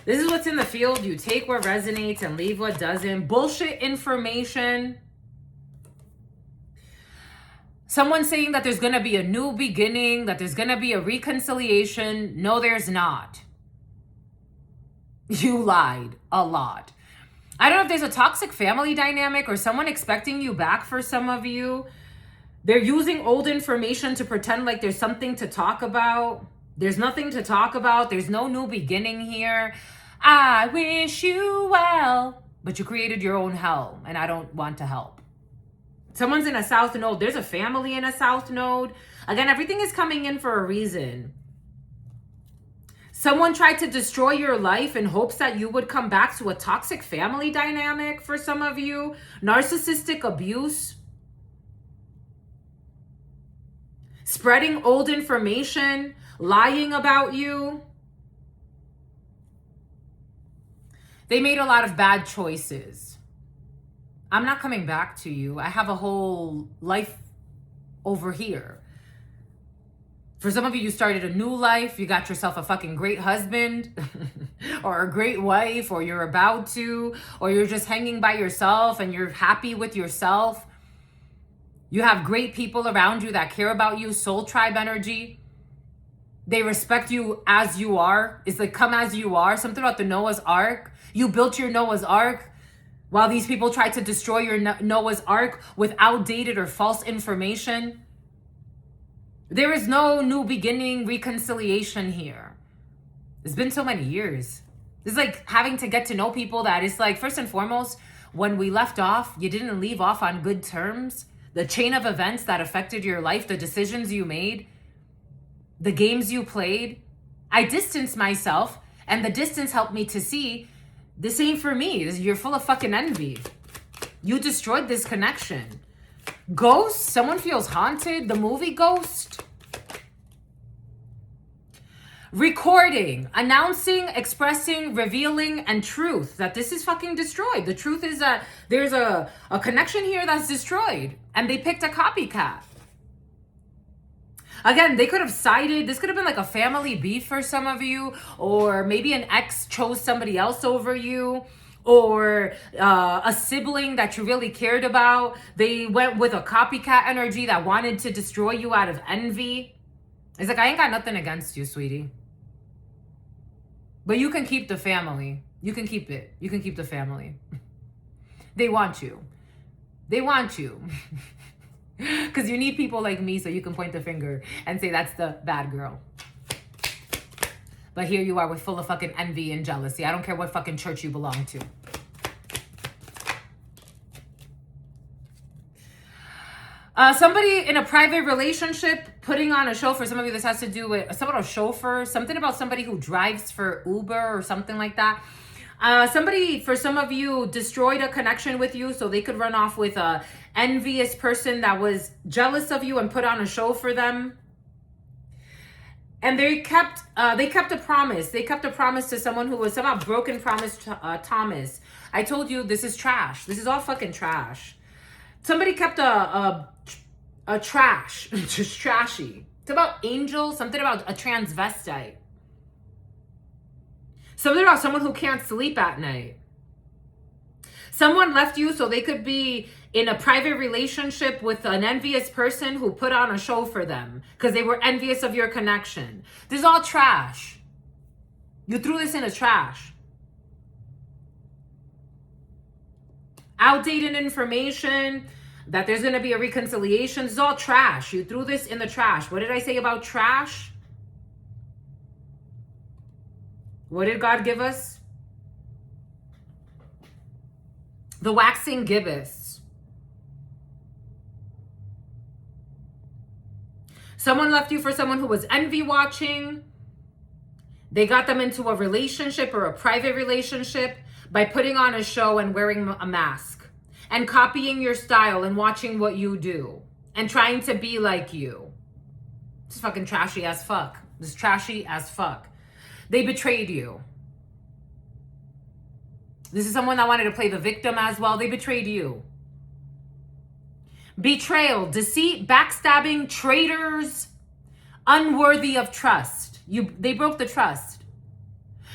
Speaker 1: This is what's in the field. You take what resonates and leave what doesn't. Bullshit information. Someone saying that there's going to be a new beginning, that there's going to be a reconciliation. No, there's not. You lied a lot. I don't know if there's a toxic family dynamic or someone expecting you back for some of you. They're using old information to pretend like there's something to talk about. There's nothing to talk about. There's no new beginning here. I wish you well. But you created your own hell, and I don't want to help. Someone's in a south node. There's a family in a south node. Again, everything is coming in for a reason. Someone tried to destroy your life in hopes that you would come back to a toxic family dynamic for some of you. Narcissistic abuse. Spreading old information. Lying about you. They made a lot of bad choices. I'm not coming back to you. I have a whole life over here. For some of you, you started a new life. You got yourself a fucking great husband or a great wife, or you're about to, or you're just hanging by yourself and you're happy with yourself. You have great people around you that care about you, soul tribe energy. They respect you as you are. It's like, come as you are. Something about the Noah's Ark. You built your Noah's Ark. While these people try to destroy your Noah's Ark with outdated or false information. There is no new beginning, reconciliation here. It's been so many years. It's like having to get to know people that it's like, first and foremost, when we left off, you didn't leave off on good terms. The chain of events that affected your life, the decisions you made, the games you played. I distanced myself, and the distance helped me to see this ain't for me. You're full of fucking envy. You destroyed this connection. Ghost, someone feels haunted. The movie Ghost. recording, announcing, expressing, revealing, and truth that this is fucking destroyed. The truth is that there's a connection here that's destroyed, and they picked a copycat. Again, they could have sided. This could have been like a family beef for some of you, or maybe an ex chose somebody else over you, or a sibling that you really cared about. They went with a copycat energy that wanted to destroy you out of envy. It's like, I ain't got nothing against you, sweetie. But you can keep the family. You can keep it. You can keep the family. They want you. They want you. Because you need people like me so you can point the finger and say that's the bad girl. But here you are with full of fucking envy and jealousy. I don't care what fucking church you belong to. Somebody in a private relationship putting on a show. For some of you, this has to do with a chauffeur, something about somebody who drives for Uber or something like that. Somebody, for some of you, destroyed a connection with you so they could run off with a envious person that was jealous of you and put on a show for them. And they kept a promise. They kept a promise to someone who was somehow broken promise to Thomas. I told you this is trash. This is all fucking trash. Somebody kept a trash, just trashy. It's about angels, something about a transvestite. Something about someone who can't sleep at night. Someone left you so they could be in a private relationship with an envious person who put on a show for them because they were envious of your connection. This is all trash. You threw this in the trash. Outdated information, that there's going to be a reconciliation. This is all trash. You threw this in the trash. What did I say about trash? What did God give us? The waxing gibbous. Someone left you for someone who was envy watching. They got them into a relationship or a private relationship by putting on a show and wearing a mask and copying your style and watching what you do and trying to be like you. This is fucking trashy as fuck. This is trashy as fuck. They betrayed you. This is someone that wanted to play the victim as well. They betrayed you. Betrayal, deceit, backstabbing, traitors, unworthy of trust. They broke the trust.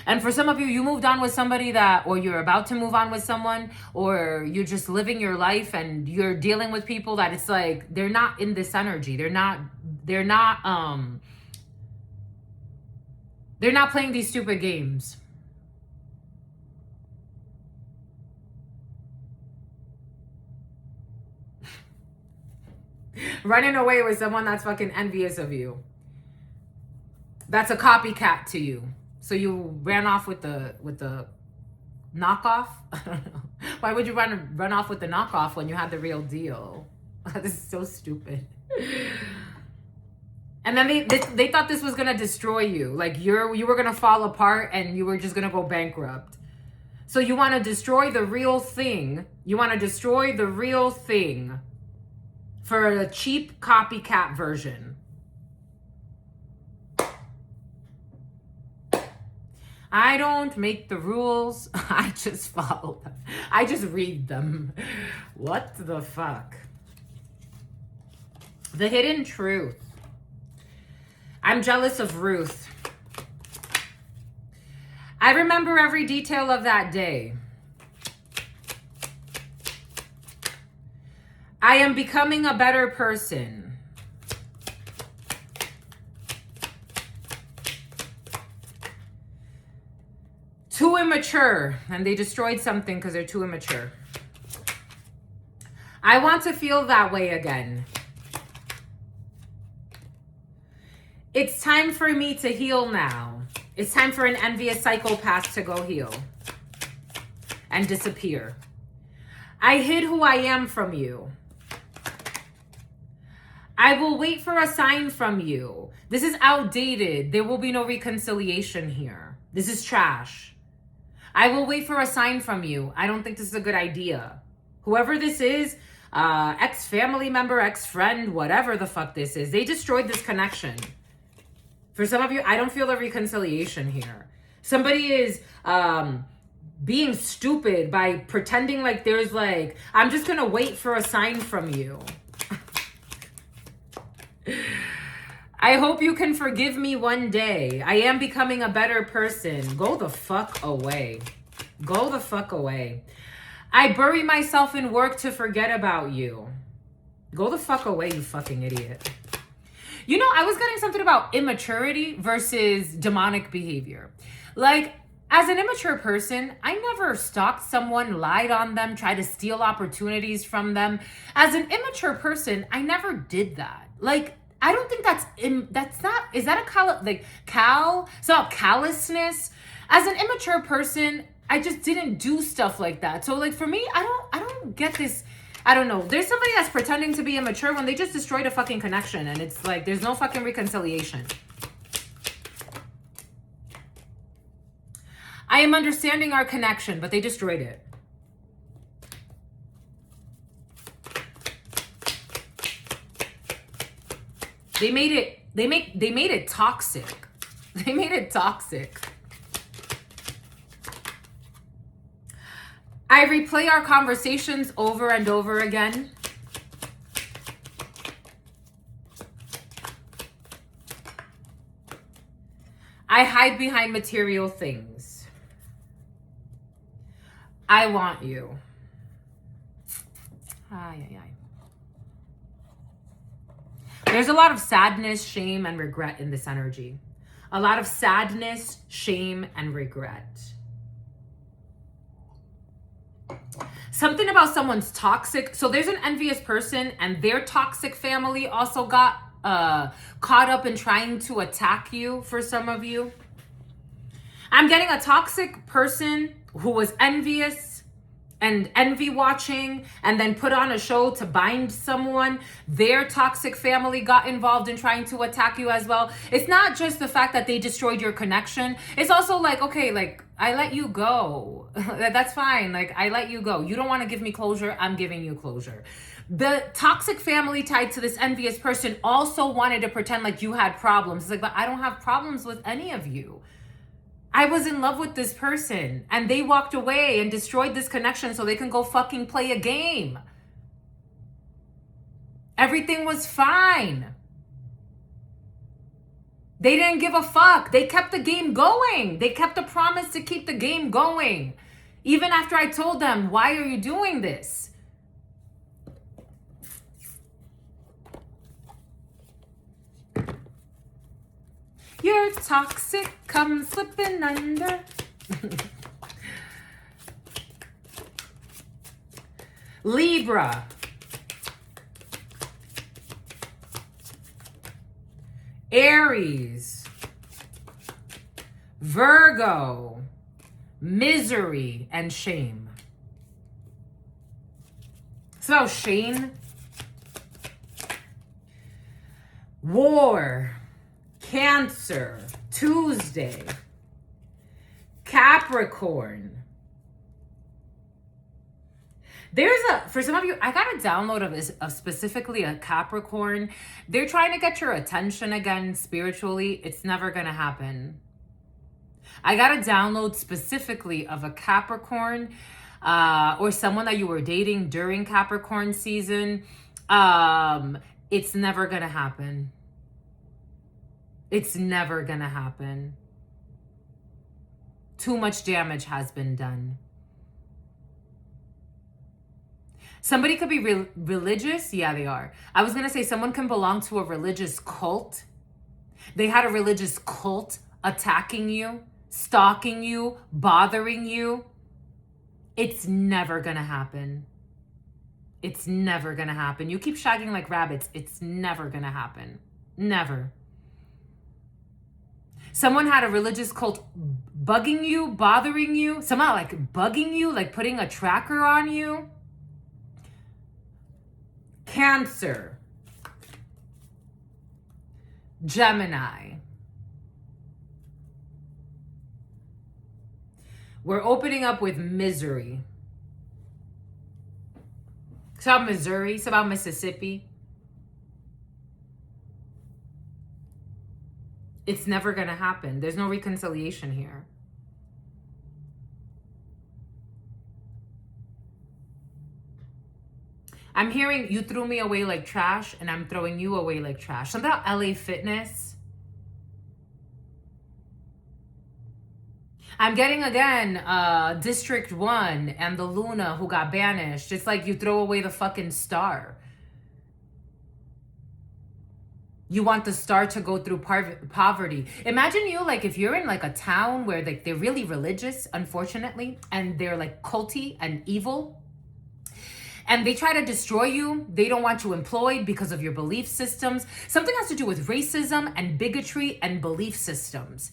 Speaker 1: And for some of you, you moved on with somebody that, or you're about to move on with someone, or you're just living your life and you're dealing with people that it's like, they're not in this energy. They're not playing these stupid games. Running away with someone that's fucking envious of you. That's a copycat to you. So you ran off with the knockoff? I don't know. Why would you run off with the knockoff when you had the real deal? This is so stupid. And then they thought this was gonna destroy you. Like you were gonna fall apart and you were just gonna go bankrupt. So you want to destroy the real thing. You want to destroy the real thing for a cheap copycat version. I don't make the rules. I just follow them. I just read them. What the fuck? The hidden truth. I'm jealous of Ruth. I remember every detail of that day. I am becoming a better person. Too immature, and they destroyed something because they're too immature. I want to feel that way again. It's time for me to heal now. It's time for an envious psychopath to go heal and disappear. I hid who I am from you. I will wait for a sign from you. This is outdated. There will be no reconciliation here. This is trash. I will wait for a sign from you. I don't think this is a good idea. Whoever this is, ex-family member, ex-friend, whatever the fuck this is, they destroyed this connection. For some of you, I don't feel the reconciliation here. Somebody is being stupid by pretending like there's like, I'm just going to wait for a sign from you. I hope you can forgive me one day. I am becoming a better person. Go the fuck away. Go the fuck away. I bury myself in work to forget about you. Go the fuck away, you fucking idiot. You know, I was getting something about immaturity versus demonic behavior. Like, as an immature person, I never stalked someone, lied on them, tried to steal opportunities from them. As an immature person, I never did that. Like, I don't think that's not, is that it's not callousness. As an immature person, I just didn't do stuff like that. So like for me, I don't get this. I don't know. There's somebody that's pretending to be immature when they just destroyed a fucking connection, and it's like there's no fucking reconciliation. I am understanding our connection, but they destroyed it. They made it toxic. They made it toxic. I replay our conversations over and over again. I hide behind material things. I want you. Ay, ay, ay. There's a lot of sadness, shame, and regret in this energy. A lot of sadness, shame, and regret. Something about someone's toxic. So there's an envious person and their toxic family also got caught up in trying to attack you for some of you. I'm getting a toxic person who was envious and envy watching and then put on a show to bind someone. Their toxic family got involved in trying to attack you as well. It's not just the fact that they destroyed your connection. It's also like, okay, like I let you go. That's fine. Like I let you go. You don't want to give me closure. I'm giving you closure. The toxic family tied to this envious person also wanted to pretend like you had problems. It's like, but I don't have problems with any of you. I was in love with this person and they walked away and destroyed this connection so they can go fucking play a game. Everything was fine. They didn't give a fuck. They kept the game going. They kept the promise to keep the game going. Even after I told them, why are you doing this? You're toxic, come slipping under. Libra. Aries. Virgo. Misery and shame. So Shane. War. Cancer, Tuesday, Capricorn. For some of you, I got a download of specifically a Capricorn. They're trying to get your attention again spiritually. It's never going to happen. I got a download specifically of a Capricorn or someone that you were dating during Capricorn season. It's never going to happen. It's never gonna happen. Too much damage has been done. Somebody could be religious. Yeah, they are. I was gonna say someone can belong to a religious cult. They had a religious cult attacking you, stalking you, bothering you. It's never gonna happen. It's never gonna happen. You keep shagging like rabbits. It's never gonna happen. Never. Someone had a religious cult bugging you, bothering you, somehow like bugging you, like putting a tracker on you. Cancer. Gemini. We're opening up with misery. It's about Missouri. It's about Mississippi. It's never going to happen. There's no reconciliation here. I'm hearing you threw me away like trash and I'm throwing you away like trash. Something about LA Fitness. I'm getting again District 1 and the Luna who got banished. It's like you throw away the fucking star. You want the star to go through poverty. Imagine you, like, if you're in like a town where like they're really religious, unfortunately, and they're like culty and evil, and they try to destroy you. They don't want you employed because of your belief systems. Something has to do with racism and bigotry and belief systems.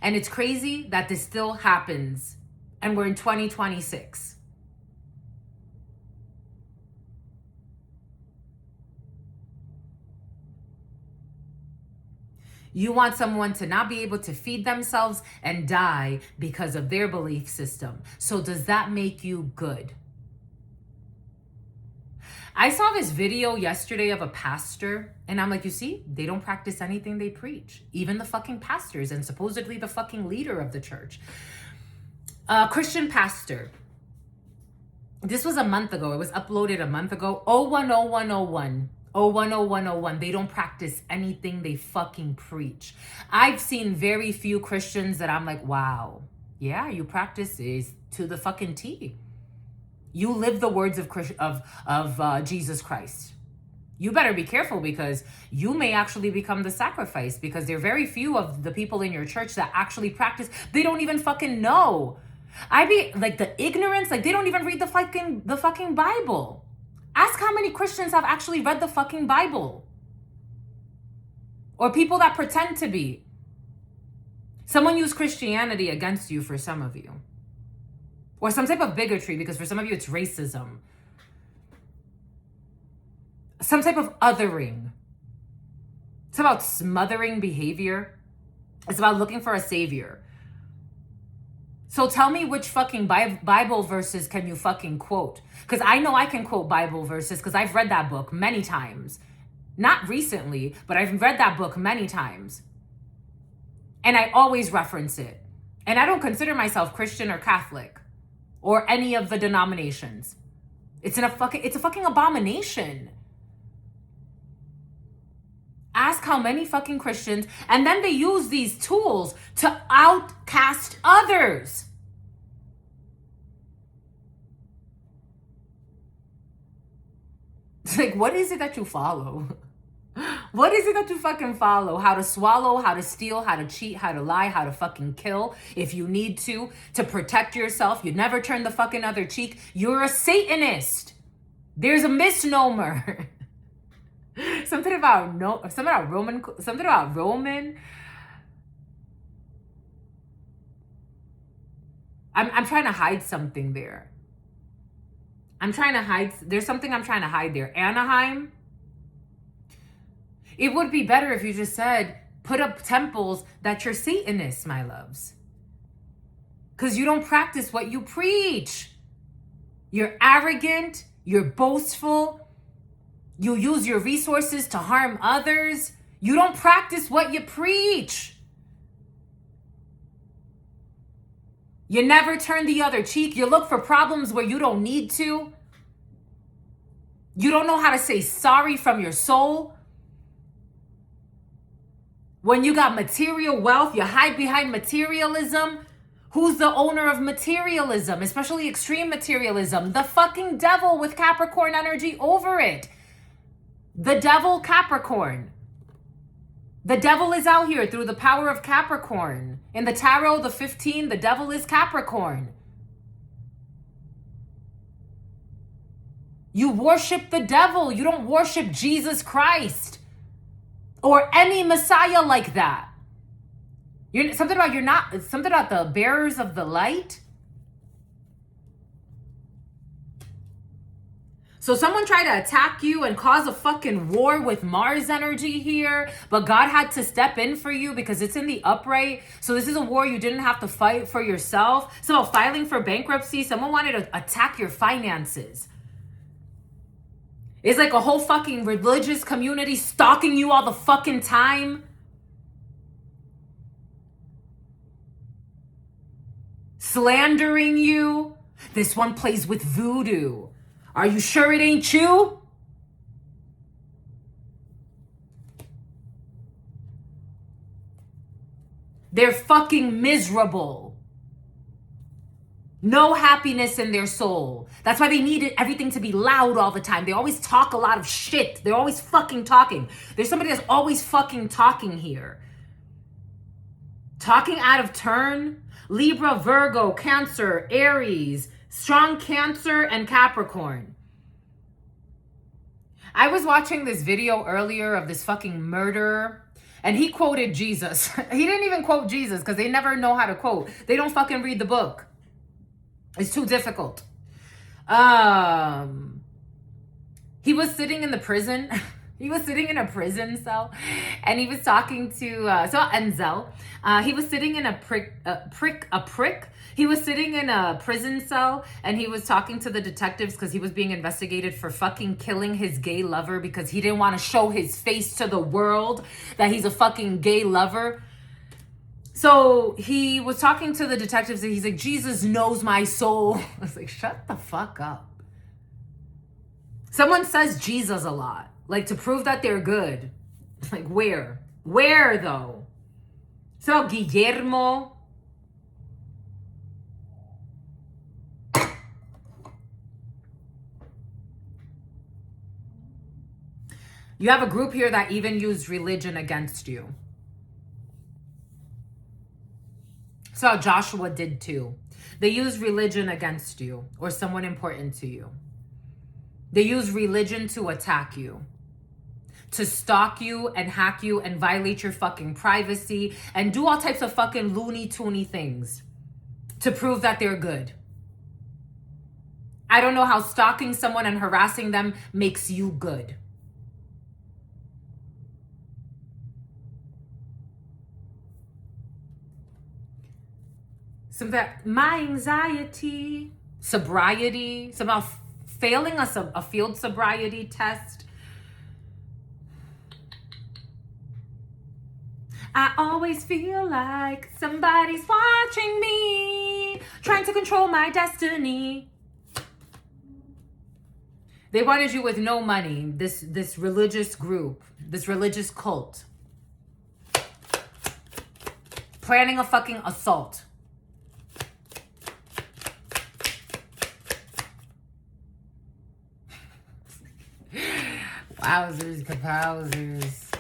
Speaker 1: And it's crazy that this still happens, and we're in 2026. You want someone to not be able to feed themselves and die because of their belief system. So does that make you good? I saw this video yesterday of a pastor, and I'm like, you see, they don't practice anything they preach. Even the fucking pastors and supposedly the fucking leader of the church. Christian pastor. This was a month ago. It was uploaded a month ago. 010101. 010101. They don't practice anything they fucking preach. I've seen very few Christians that I'm like, wow, yeah, you practice is to the fucking T. You live the words of Jesus Christ. You better be careful because you may actually become the sacrifice, because there are very few of the people in your church that actually practice. They don't even fucking know. I be like the ignorance, like they don't even read the fucking Bible. Ask how many Christians have actually read the fucking Bible. Or people that pretend to be. Someone used Christianity against you for some of you. Or some type of bigotry, because for some of you it's racism. Some type of othering. It's about smothering behavior. It's about looking for a savior. So tell me which fucking Bible verses can you fucking quote? Because I know I can quote Bible verses because I've read that book many times. Not recently, but I've read that book many times. And I always reference it. And I don't consider myself Christian or Catholic or any of the denominations. It's a fucking abomination. Ask how many fucking Christians, and then they use these tools to outcast others. It's like, what is it that you follow? What is it that you fucking follow? How to swallow, how to steal, how to cheat, how to lie, how to fucking kill if you need to protect yourself. You never turn the fucking other cheek. You're a Satanist. There's a misnomer. Something about Roman. I'm trying to hide something there. There's something I'm trying to hide there. Anaheim. It would be better if you just said, put up temples that you're Satanists, my loves. Because you don't practice what you preach. You're arrogant. You're boastful. You use your resources to harm others. You don't practice what you preach. You never turn the other cheek. You look for problems where you don't need to. You don't know how to say sorry from your soul. When you got material wealth, you hide behind materialism. Who's the owner of materialism, especially extreme materialism? The fucking devil with Capricorn energy over it. The devil, Capricorn. The devil is out here through the power of Capricorn. In the tarot, the 15, the devil is Capricorn. You worship the devil. You don't worship Jesus Christ or any Messiah like that. Something about the bearers of the light. So someone tried to attack you and cause a fucking war with Mars energy here, but God had to step in for you because it's in the upright. So this is a war you didn't have to fight for yourself. So filing for bankruptcy, someone wanted to attack your finances. It's like a whole fucking religious community stalking you all the fucking time. Slandering you. This one plays with voodoo. Are you sure it ain't you? They're fucking miserable. No happiness in their soul. That's why they needed everything to be loud all the time. They always talk a lot of shit. They're always fucking talking. There's somebody that's always fucking talking here. Talking out of turn. Libra, Virgo, Cancer, Aries, strong Cancer, and Capricorn. I was watching this video earlier of this fucking murderer, and he quoted Jesus. He didn't even quote Jesus because they never know how to quote. They don't fucking read the book. It's too difficult. He was sitting in the prison. He was sitting in a prison cell, and he was talking to Enzel. He was sitting in a prick. He was sitting in a prison cell, and he was talking to the detectives because he was being investigated for fucking killing his gay lover because he didn't want to show his face to the world that he's a fucking gay lover. So he was talking to the detectives, and he's like, Jesus knows my soul. I was like, shut the fuck up. Someone says Jesus a lot, like to prove that they're good. Like where? Where though? So Guillermo. You have a group here that even used religion against you. So Joshua did too. They used religion against you or someone important to you. They use religion to attack you, to stalk you and hack you and violate your fucking privacy and do all types of fucking loony-toony things to prove that they're good. I don't know how stalking someone and harassing them makes you good. So that my anxiety, sobriety, somehow failing a field sobriety test. I always feel like somebody's watching me, trying to control my destiny. They wanted you with no money, this religious group, this religious cult. Planning a fucking assault. Wowzers, kapowzers.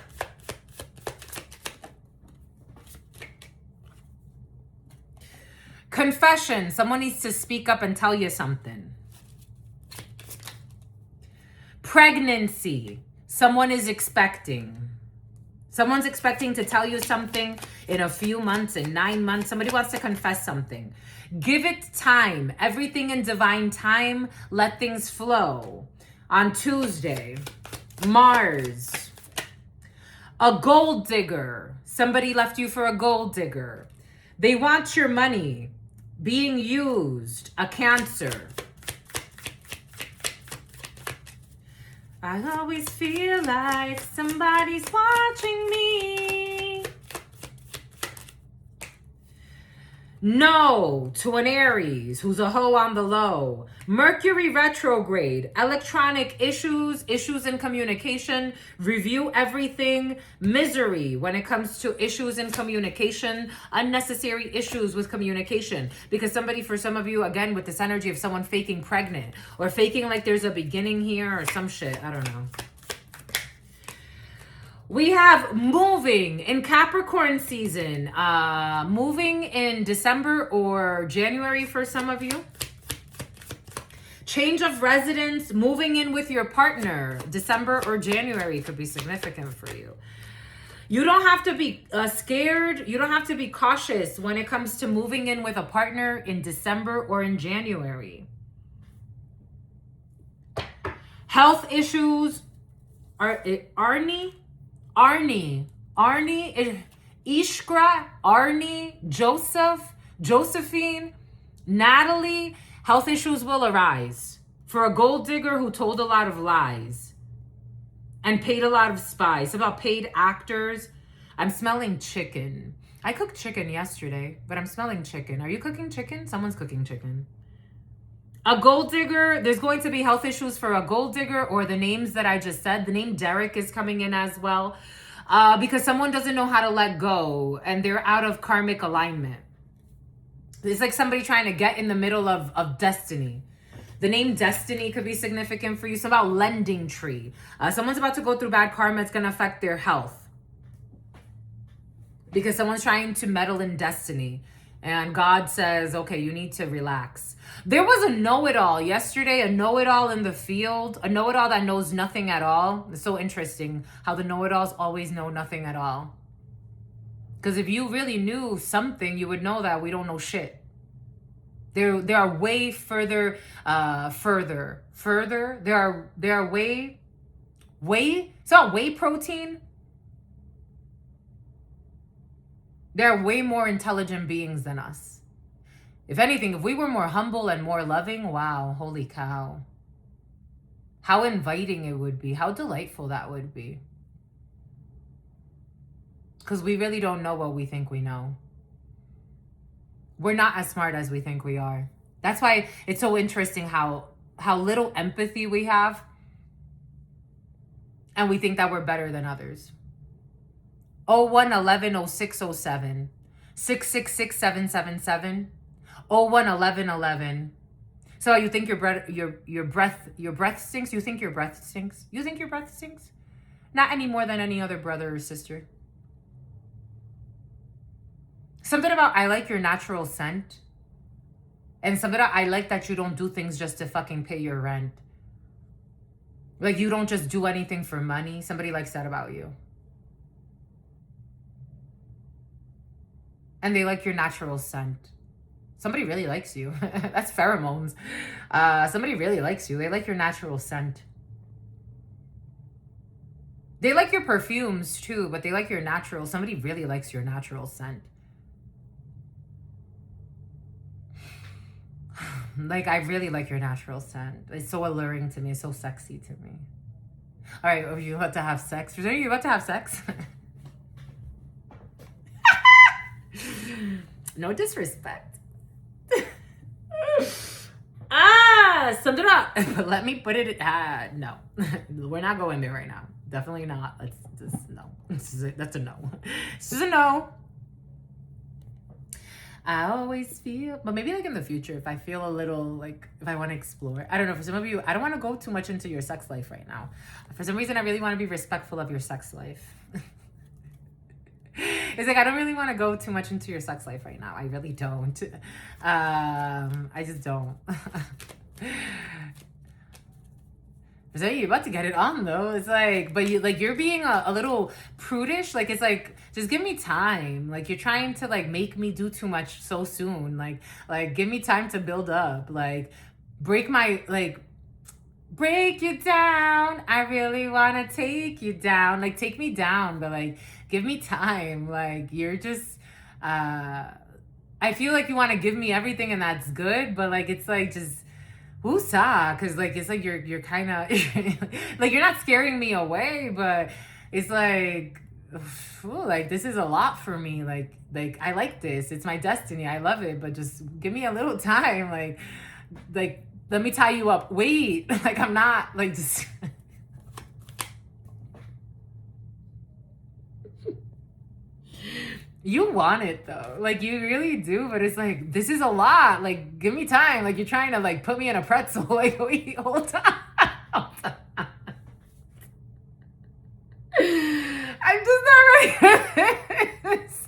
Speaker 1: Confession. Someone needs to speak up and tell you something. Pregnancy. Someone is expecting. Someone's expecting to tell you something in a few months, in 9 months. Somebody wants to confess something. Give it time. Everything in divine time. Let things flow. On Tuesday, Mars. A gold digger. Somebody left you for a gold digger. They want your money. Being used. A Cancer. I always feel like somebody's watching me. No to an Aries who's a hoe on the low. Mercury retrograde, electronic issues in communication, review everything. Misery when it comes to issues in communication, unnecessary issues with communication. Because for some of you, again, with this energy of someone faking pregnant or faking like there's a beginning here or some shit, I don't know. We have moving in Capricorn season, moving in December or January for some of you. Change of residence, moving in with your partner, December or January could be significant for you. You don't have to be scared. You don't have to be cautious when it comes to moving in with a partner in December or in January. Health issues, Arnie, Ishkra, Arnie, Joseph, Josephine, Natalie, health issues will arise. For a gold digger who told a lot of lies. and paid a lot of spies. It's about paid actors. I'm smelling chicken. I cooked chicken yesterday, but I'm smelling chicken. Are you cooking chicken? Someone's cooking chicken. A gold digger. There's going to be health issues for a gold digger, or the names that I just said. The name Derek is coming in as well, because someone doesn't know how to let go and they're out of karmic alignment. It's like somebody trying to get in the middle of destiny. The name Destiny could be significant for you. It's about lending tree. Someone's about to go through bad karma. It's going to affect their health, because someone's trying to meddle in destiny. And God says, okay, you need to relax. There was a know-it-all yesterday, a know-it-all in the field, a know-it-all that knows nothing at all. It's so interesting how the know-it-alls always know nothing at all. Because if you really knew something, you would know that we don't know shit. There are way further. There are way. It's not whey protein. There are way more intelligent beings than us. If anything, if we were more humble and more loving, wow, holy cow. How inviting it would be. How delightful that would be. Because we really don't know what we think we know. We're not as smart as we think we are. That's why it's so interesting how little empathy we have. And we think that we're better than others. 0111 0607 666 777 011111. So you think your breath stinks? You think your breath stinks? You think your breath stinks? Not any more than any other brother or sister. Something about I like your natural scent. And something about I like that you don't do things just to fucking pay your rent. Like you don't just do anything for money. Somebody likes that about you. And they like your natural scent. Somebody really likes you. That's pheromones. Somebody really likes you. They like your natural scent. They like your perfumes too, but they like your natural. Somebody really likes your natural scent. Like, I really like your natural scent. It's so alluring to me. It's so sexy to me. All right, are you about to have sex? Are you about to have sex? No disrespect. Something about, but let me put it, no. We're not going there right now. Definitely not. Let's just, no. That's a no. This is a no. I always feel, but maybe like in the future, if I feel a little like, if I want to explore, I don't know, for some of you, I don't want to go too much into your sex life right now. For some reason, I really want to be respectful of your sex life. It's like, I don't really want to go too much into your sex life right now. I really don't. I just don't. So you're about to get it on though. It's like, but you're being a little prudish. Like, it's like, just give me time. Like, you're trying to like make me do too much so soon. Like give me time to build up. Like, break you down. I really want to take you down. Like, take me down, but like, give me time. Like, you're just, I feel like you want to give me everything and that's good, but like, it's like, just, woosah, because like, it's like you're kind of, like, you're not scaring me away, but it's like, ooh, like, this is a lot for me. Like, I like this. It's my destiny. I love it, but just give me a little time. Like, let me tie you up. Wait, like, I'm not, like, just... You want it though. Like, you really do, but it's like, this is a lot. Like, give me time. Like, you're trying to like put me in a pretzel. Like, wait, hold on. I'm just not ready for this.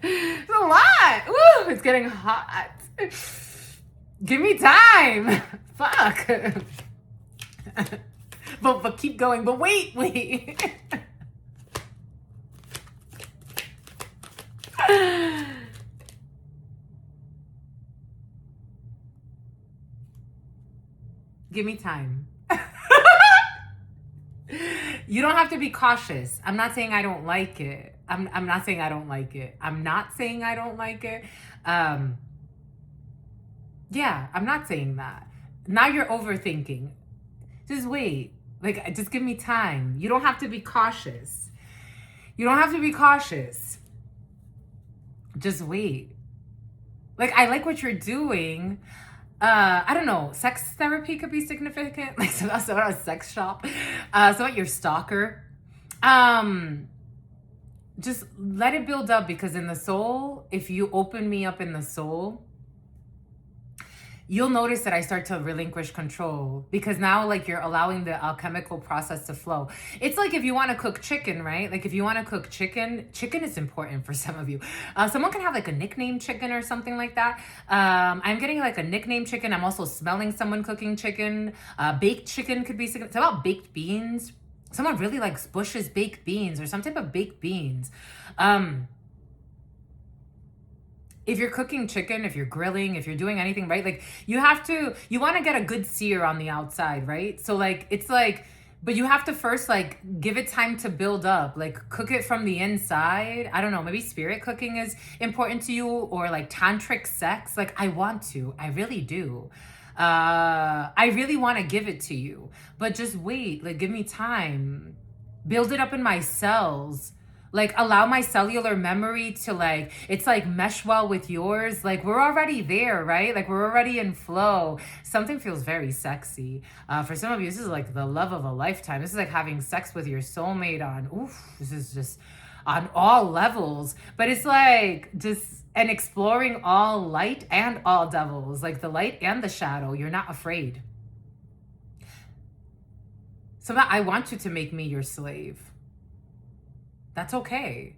Speaker 1: It's a lot. Woo, it's getting hot. Give me time. Fuck. But keep going. But wait. Give me time. You don't have to be cautious. I'm not saying I don't like it. I'm not saying I don't like it. I'm not saying I don't like it. Yeah, I'm not saying that. Now you're overthinking. Just wait. Like, just give me time. You don't have to be cautious. You don't have to be cautious. Just wait. Like, I like what you're doing. I don't know. Sex therapy could be significant. Like, so about a sex shop. So about your stalker. Just let it build up, because in the soul, if you open me up in the soul, you'll notice that I start to relinquish control, because now, like, you're allowing the alchemical process to flow. It's like if you want to cook chicken, right? Like, if you want to cook chicken is important for some of you. Someone can have like a nickname chicken or something like that. I'm getting like a nickname chicken. I'm also smelling someone cooking chicken. Baked chicken could be significant. It's about baked beans. Someone really likes Bush's baked beans or some type of baked beans. If you're cooking chicken, if you're grilling, if you're doing anything, right? Like, you want to get a good sear on the outside, right? So like, it's like, but you have to first like give it time to build up, like cook it from the inside. I don't know, maybe spirit cooking is important to you, or like tantric sex. Like, I really do. I really want to give it to you, but just wait, like, give me time, build it up in my cells. Like, allow my cellular memory to, like, it's like mesh well with yours. Like, we're already there, right? Like, we're already in flow. Something feels very sexy. For some of you, this is like the love of a lifetime. This is like having sex with your soulmate this is just on all levels. But it's like and exploring all light and all devils, like the light and the shadow. You're not afraid. So that I want you to make me your slave. That's okay.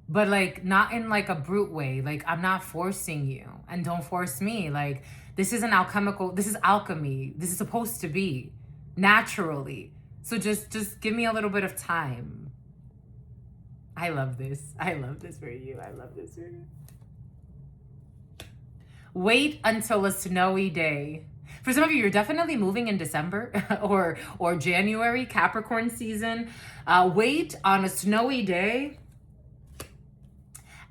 Speaker 1: But like, not in like a brute way. Like, I'm not forcing you, and don't force me. Like, this is alchemy. This is supposed to be naturally. So just give me a little bit of time. I love this. I love this for you. I love this for you. Wait until a snowy day. For some of you, you're definitely moving in December or January, Capricorn season. Wait on a snowy day.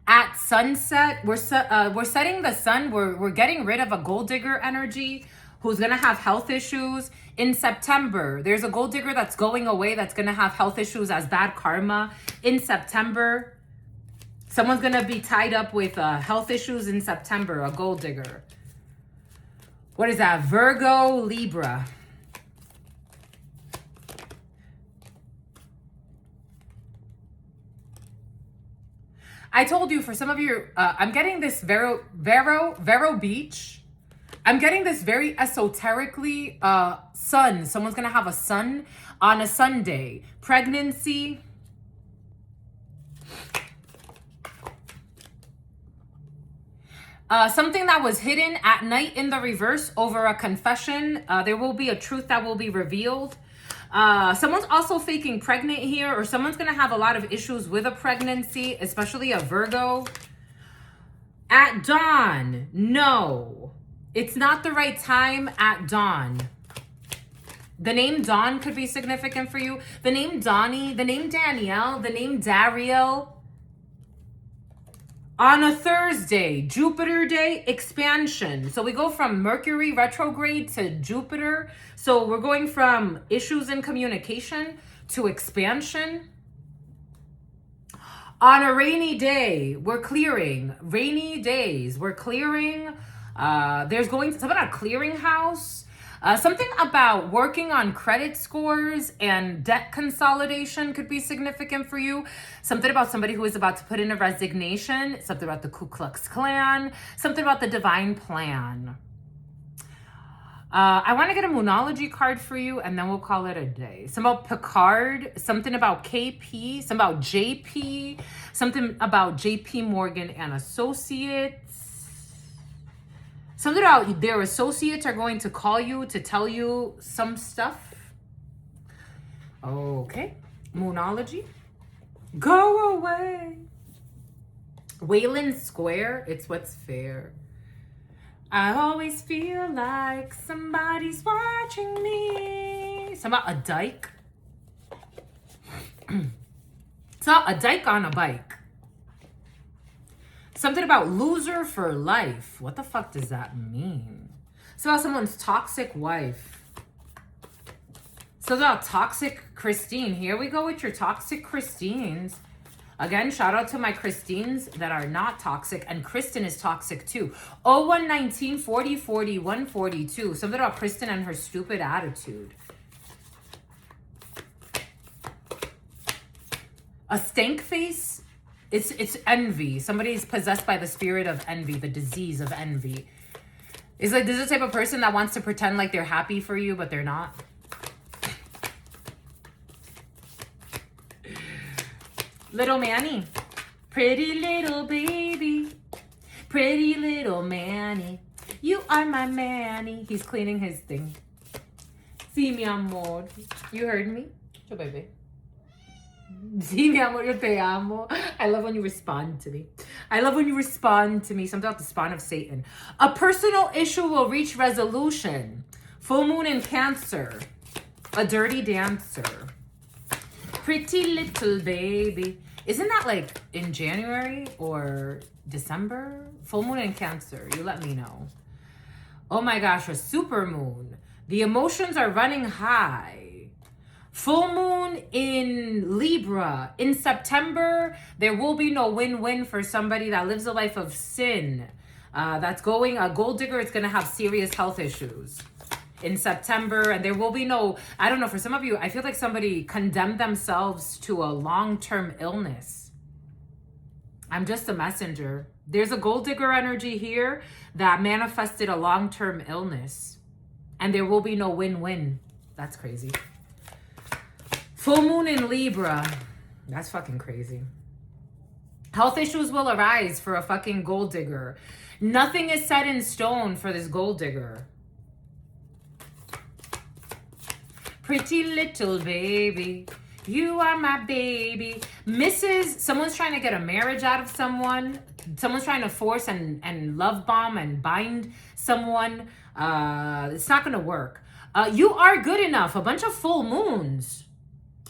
Speaker 1: At sunset, we're setting the sun. We're getting rid of a gold digger energy who's gonna have health issues. In September, there's a gold digger that's going away that's gonna have health issues as bad karma. In September, someone's gonna be tied up with health issues in September, a gold digger. What is that? Virgo, Libra. I told you, for some of you, I'm getting this Vero Beach. I'm getting this very esoterically sun. Someone's going to have a son on a Sunday. Pregnancy. Something that was hidden at night in the reverse over a confession. There will be a truth that will be revealed. Someone's also faking pregnant here, or someone's going to have a lot of issues with a pregnancy, especially a Virgo. At dawn, no. It's not the right time at dawn. The name Dawn could be significant for you. The name Donnie, the name Danielle, the name Dariel. On a Thursday, Jupiter day, expansion. So we go from Mercury retrograde to Jupiter. So we're going from issues in communication to expansion. On a rainy day, we're clearing. Rainy days, we're clearing. There's something about a clearinghouse. Something about working on credit scores and debt consolidation could be significant for you. Something about somebody who is about to put in a resignation. Something about the Ku Klux Klan. Something about the divine plan. I want to get a Moonology card for you, and then we'll call it a day. Something about Picard. Something about KP. Something about JP. Something about JP Morgan and Associates. Something about their associates are going to call you to tell you some stuff. Okay. Moonology. Go away. Wayland Square. It's what's fair. I always feel like somebody's watching me. Something about a dyke. So a dyke on a bike. Something about loser for life. What the fuck does that mean? It's about someone's toxic wife. So the toxic Christine. Here we go with your toxic Christines. Again, shout out to my Christines that are not toxic. And Kristen is toxic too. 0119 40 40 142. Something about Kristen and her stupid attitude. A stank face. It's envy. Somebody's possessed by the spirit of envy. The disease of envy. It's like, this is the type of person that wants to pretend like they're happy for you, but they're not. Little Manny. Pretty little baby. Pretty little Manny. You are my Manny. He's cleaning his thing. Sí, mi amor. You heard me? Yo, baby. Sí, mi amor, yo te amo. I love when you respond to me. I love when you respond to me. Something about the spawn of Satan. A personal issue will reach resolution. Full moon in Cancer. A dirty dancer. Pretty little baby. Isn't that like in January or December? Full moon in Cancer. You let me know. Oh my gosh, a super moon. The emotions are running high. Full moon in Libra. In September, there will be no win-win for somebody that lives a life of sin. That's going, a gold digger is going to have serious health issues in September. And there will be no, I don't know, for some of you, I feel like somebody condemned themselves to a long-term illness. I'm just a messenger. There's a gold digger energy here that manifested a long-term illness. And there will be no win-win. That's crazy. Full moon in Libra. That's fucking crazy. Health issues will arise for a fucking gold digger. Nothing is set in stone for this gold digger. Pretty little baby. You are my baby. Someone's trying to get a marriage out of someone. Someone's trying to force and love bomb and bind someone. It's not going to work. You are good enough. A bunch of full moons.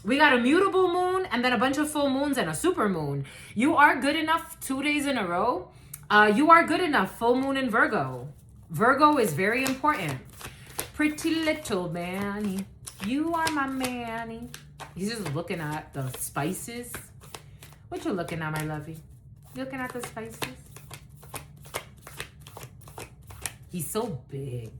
Speaker 1: We got a mutable moon and then a bunch of full moons and a super moon. You are good enough 2 days in a row. You are good enough. Full moon in Virgo. Virgo is very important. Pretty little Manny. You are my Manny. He's just looking at the spices. What you looking at, my lovey? Looking at the spices? He's so big.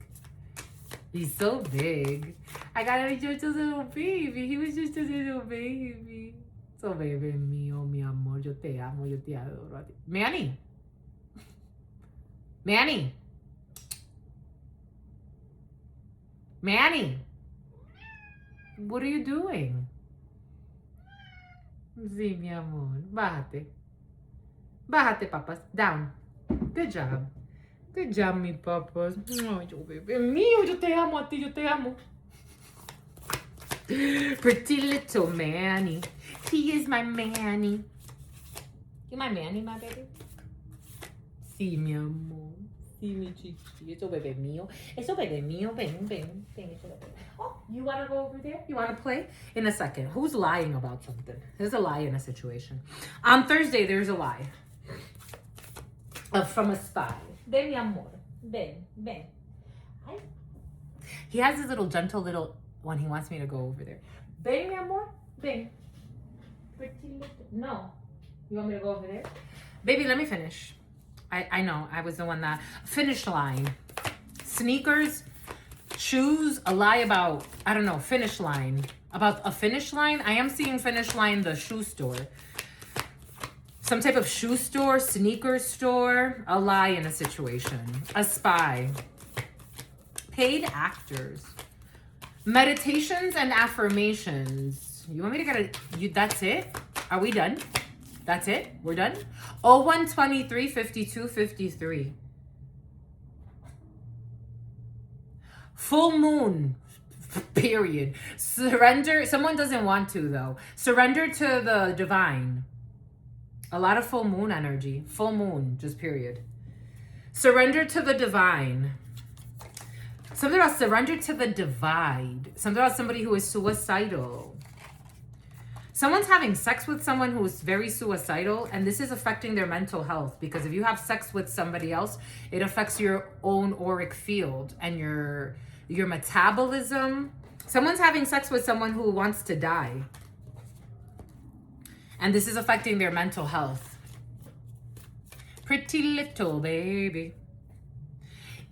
Speaker 1: He's so big. I got him just a little baby. He was just a little baby. So baby mío, mi amor, yo te amo, yo te adoro. Manny. Manny. Manny. What are you doing? Sí, mi amor. Bájate. Bájate, papas. Down. Good job. Good job, mi papas. Oh, yo, bebé mío, yo te amo a ti, yo te amo. Pretty little Manny. He is my Manny. You my Manny, my baby? Sí, mi amor. Sí, mi chichi. Eso bebé mío. Eso bebé mío. Ven, ven, ven. Eso bebé. Oh, you want to go over there? You want to play? In a second. Who's lying about something? There's a lie in a situation. On Thursday, there's a lie. From a spy. Ven, mi amor. Ven, ven. He has his little gentle little one. He wants me to go over there. Ven, mi amor. Ven. Pretty little. No. You want me to go over there? Baby, let me finish. I know. I was the one that... Finish line. Sneakers. Shoes. A lie about... I don't know. Finish line. About a finish line? I am seeing finish line, the shoe store. Some type of shoe store, sneaker store. A lie in a situation. A spy. Paid actors. Meditations and affirmations. You want me to get a... that's it? Are we done? That's it? We're done? 0123 52 53. Full moon. Period. Surrender. Someone doesn't want to, though. Surrender to the divine. A lot of full moon energy. Full moon, just period. Surrender to the divine. Something about surrender to the divide. Something about somebody who is suicidal. Someone's having sex with someone who is very suicidal, and this is affecting their mental health, because if you have sex with somebody else, it affects your own auric field and your metabolism. Someone's having sex with someone who wants to die. And this is affecting their mental health. Pretty little baby.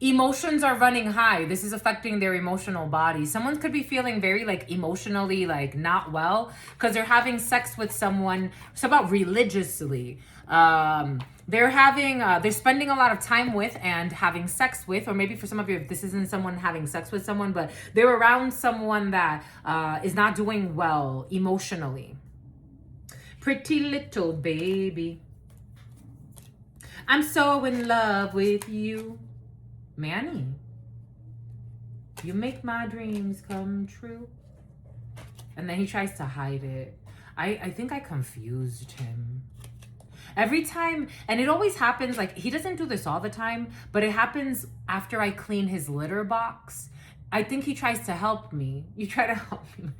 Speaker 1: Emotions are running high. This is affecting their emotional body. Someone could be feeling very like emotionally like not well because they're having sex with someone. It's about religiously. They're spending a lot of time with and having sex with, or maybe for some of you, if this isn't someone having sex with someone, but they're around someone that is not doing well emotionally. Pretty little baby. I'm so in love with you. Manny, you make my dreams come true. And then he tries to hide it. I think I confused him. Every time, and it always happens, like, he doesn't do this all the time, but it happens after I clean his litter box. I think he tries to help me. You try to help me.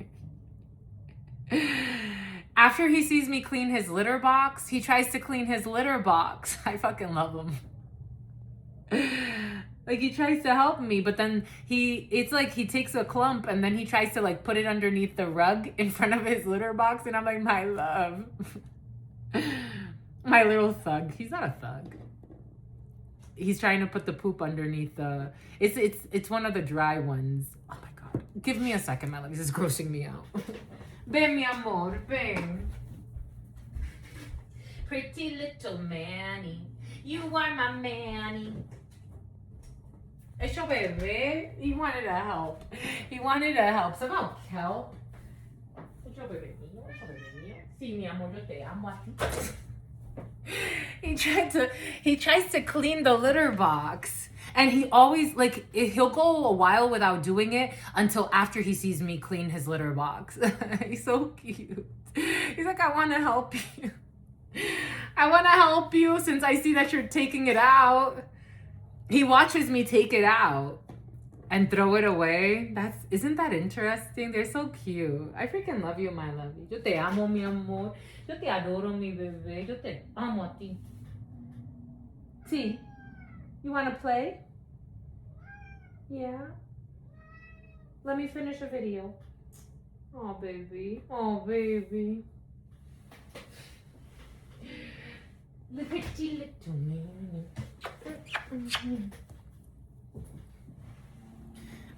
Speaker 1: After he sees me clean his litter box, he tries to clean his litter box. I fucking love him. Like, he tries to help me, but then it's like he takes a clump and then he tries to like put it underneath the rug in front of his litter box. And I'm like, my love. My little thug. He's not a thug. He's trying to put the poop underneath the, it's one of the dry ones. Oh my God. Give me a second, my love. This is grossing me out. Ven, mi amor, ven. Pretty little Manny. You are my Manny. It's your baby. He wanted to help. He wanted to help. Somehow help. It's your baby. Sí, mi amor, yo te amo a ti. He tries to clean the litter box, and he always like he'll go a while without doing it until after he sees me clean his litter box. He's so cute. He's like, I want to help you. I want to help you since I see that you're taking it out. He watches me take it out and throw it away. Isn't that interesting? They're so cute. I freaking love you, my lovey. Yo te amo, mi amor. Yo te adoro, mi bebé. Yo te amo a ti. T, you want to play? Yeah. Let me finish a video. Oh, baby. Oh, baby. The pretty little man.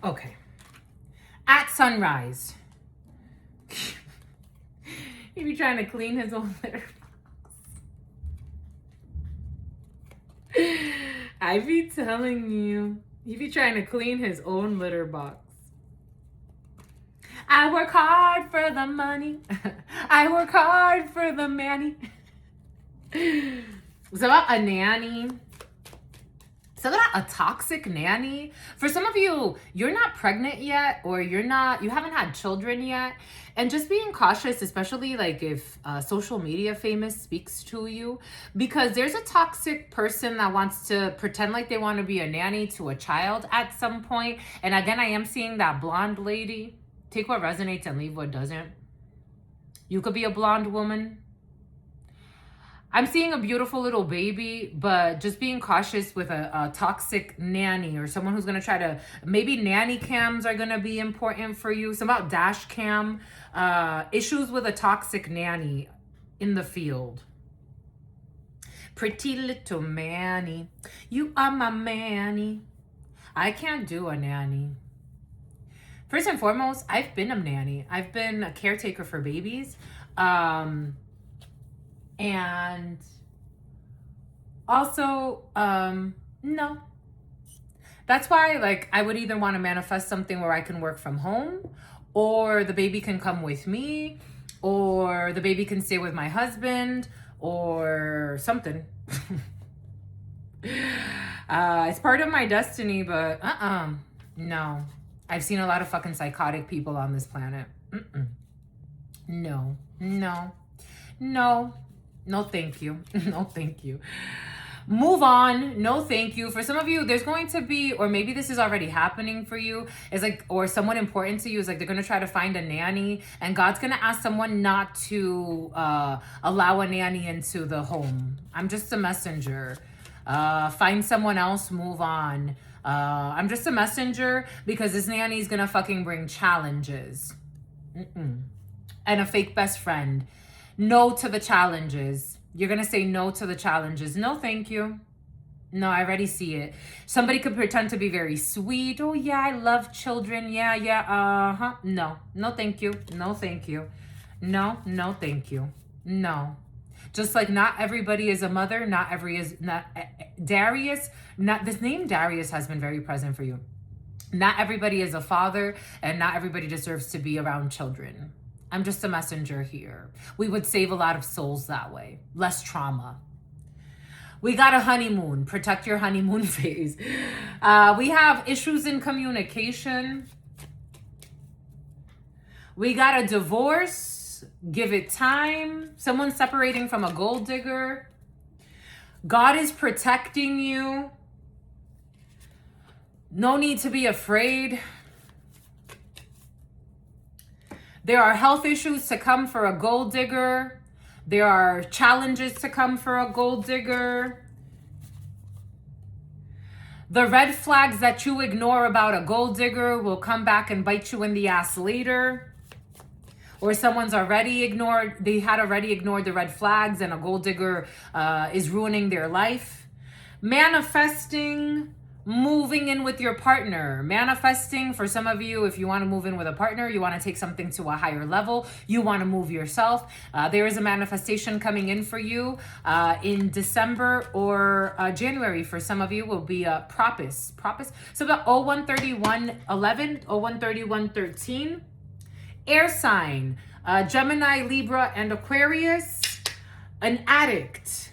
Speaker 1: Okay. At sunrise. He be trying to clean his own litter box. I be telling you. He be trying to clean his own litter box. I work hard for the money. I work hard for the manny. It's about a nanny. It's about a toxic nanny. For some of you, you're not pregnant yet, or you haven't had children yet. And just being cautious, especially like if social media famous speaks to you, because there's a toxic person that wants to pretend like they want to be a nanny to a child at some point. And again, I am seeing that blonde lady. Take what resonates and leave what doesn't. You could be a blonde woman. I'm seeing a beautiful little baby, but just being cautious with a toxic nanny or someone who's going to try to, maybe nanny cams are going to be important for you. Some about dash cam, issues with a toxic nanny in the field. Pretty little Manny, you are my Manny. I can't do a nanny. First and foremost, I've been a nanny. I've been a caretaker for babies. And also, no. That's why, like, I would either want to manifest something where I can work from home, or the baby can come with me, or the baby can stay with my husband, or something. It's part of my destiny, but no. I've seen a lot of fucking psychotic people on this planet. No. No, thank you. No, thank you. Move on. No, thank you. For some of you, there's going to be, or maybe this is already happening for you, is like, or someone important to you is like, they're going to try to find a nanny, and God's going to ask someone not to allow a nanny into the home. I'm just a messenger. Find someone else, move on. I'm just a messenger because this nanny's gonna fucking bring challenges. And a fake best friend. No to the challenges. You're gonna say no to the challenges. No, thank you. No, I already see it. Somebody could pretend to be very sweet. Oh yeah, I love children. Yeah, yeah. Uh-huh. No. No, thank you. No, thank you. No, no, thank you. No. Just like not everybody is a mother, not every is not Darius, not this name Darius has been very present for you. Not everybody is a father, and not everybody deserves to be around children. I'm just a messenger here. We would save a lot of souls that way. Less trauma. We got a honeymoon. Protect your honeymoon phase. We have issues in communication. We got a divorce. Give it time. Someone separating from a gold digger. God is protecting you. No need to be afraid. There are health issues to come for a gold digger. There are challenges to come for a gold digger. The red flags that you ignore about a gold digger will come back and bite you in the ass later. Or someone's already ignored, they had already ignored the red flags and a gold digger is ruining their life. Manifesting, moving in with your partner. Manifesting, for some of you, if you want to move in with a partner, you want to take something to a higher level, you want to move yourself. There is a manifestation coming in for you in December or January. For some of you will be a propis. So about 013111, 013113. Air sign, Gemini, Libra, and Aquarius. An addict.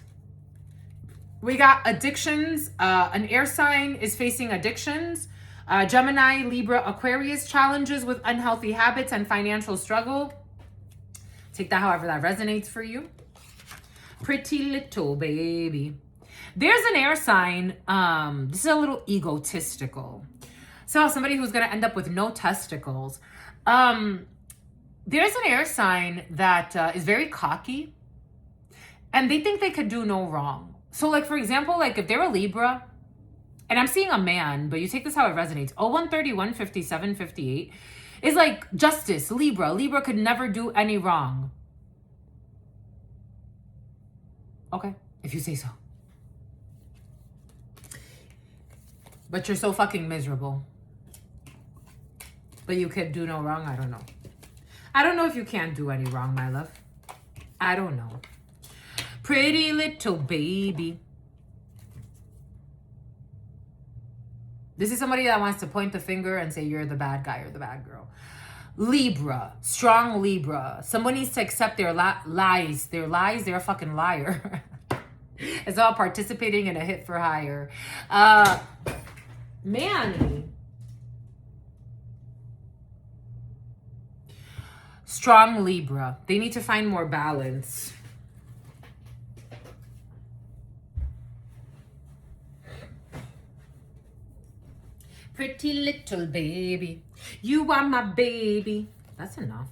Speaker 1: We got addictions. An air sign is facing addictions. Gemini, Libra, Aquarius, challenges with unhealthy habits and financial struggle. Take that however that resonates for you. Pretty little baby. There's an air sign. This is a little egotistical. So somebody who's going to end up with no testicles. There's an air sign that is very cocky. And they think they could do no wrong. So like, for example, like if they're a Libra, and I'm seeing a man, but you take this how it resonates. 0131 57 58 is like justice, Libra. Libra could never do any wrong. Okay, if you say so. But you're so fucking miserable. But you could do no wrong, I don't know. I don't know if you can't do any wrong, my love. I don't know. Pretty little baby. This is somebody that wants to point the finger and say you're the bad guy or the bad girl. Libra, strong Libra. Someone needs to accept their lies. Their lies, they're a fucking liar. It's all participating in a hit for hire. Man. Strong Libra. They need to find more balance. Pretty little baby, you are my baby. That's enough.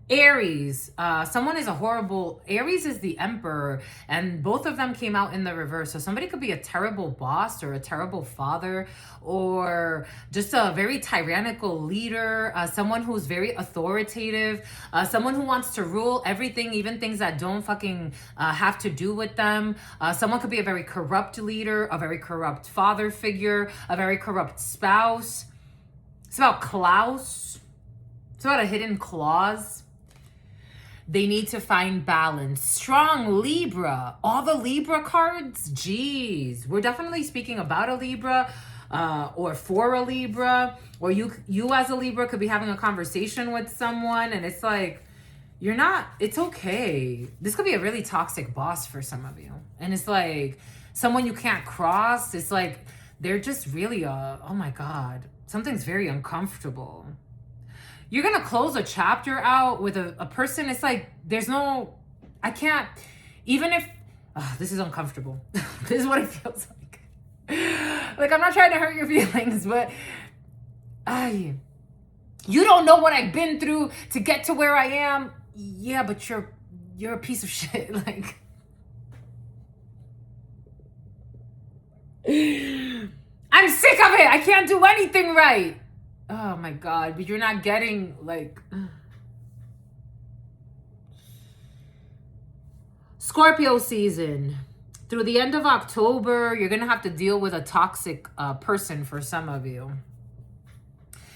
Speaker 1: Aries, someone is a horrible, Aries is the emperor, and both of them came out in the reverse. So somebody could be a terrible boss or a terrible father or just a very tyrannical leader, someone who's very authoritative, someone who wants to rule everything, even things that don't fucking have to do with them. Someone could be a very corrupt leader, a very corrupt father figure, a very corrupt spouse. It's about Klaus. It's about a hidden clause. They need to find balance. Strong Libra. All the Libra cards? Jeez. We're definitely speaking about a Libra or for a Libra. Or you as a Libra could be having a conversation with someone and it's like, you're not, it's okay. This could be a really toxic boss for some of you. And it's like someone you can't cross. It's like they're just really, oh my God, something's very uncomfortable. You're going to close a chapter out with a person. It's like, there's no, I can't, even if, this is uncomfortable. This is what it feels like. Like, I'm not trying to hurt your feelings, but you don't know what I've been through to get to where I am. Yeah, but you're a piece of shit. Like, I'm sick of it. I can't do anything right. Oh my God. But you're not getting like... Scorpio season. Through the end of October, you're going to have to deal with a toxic person for some of you.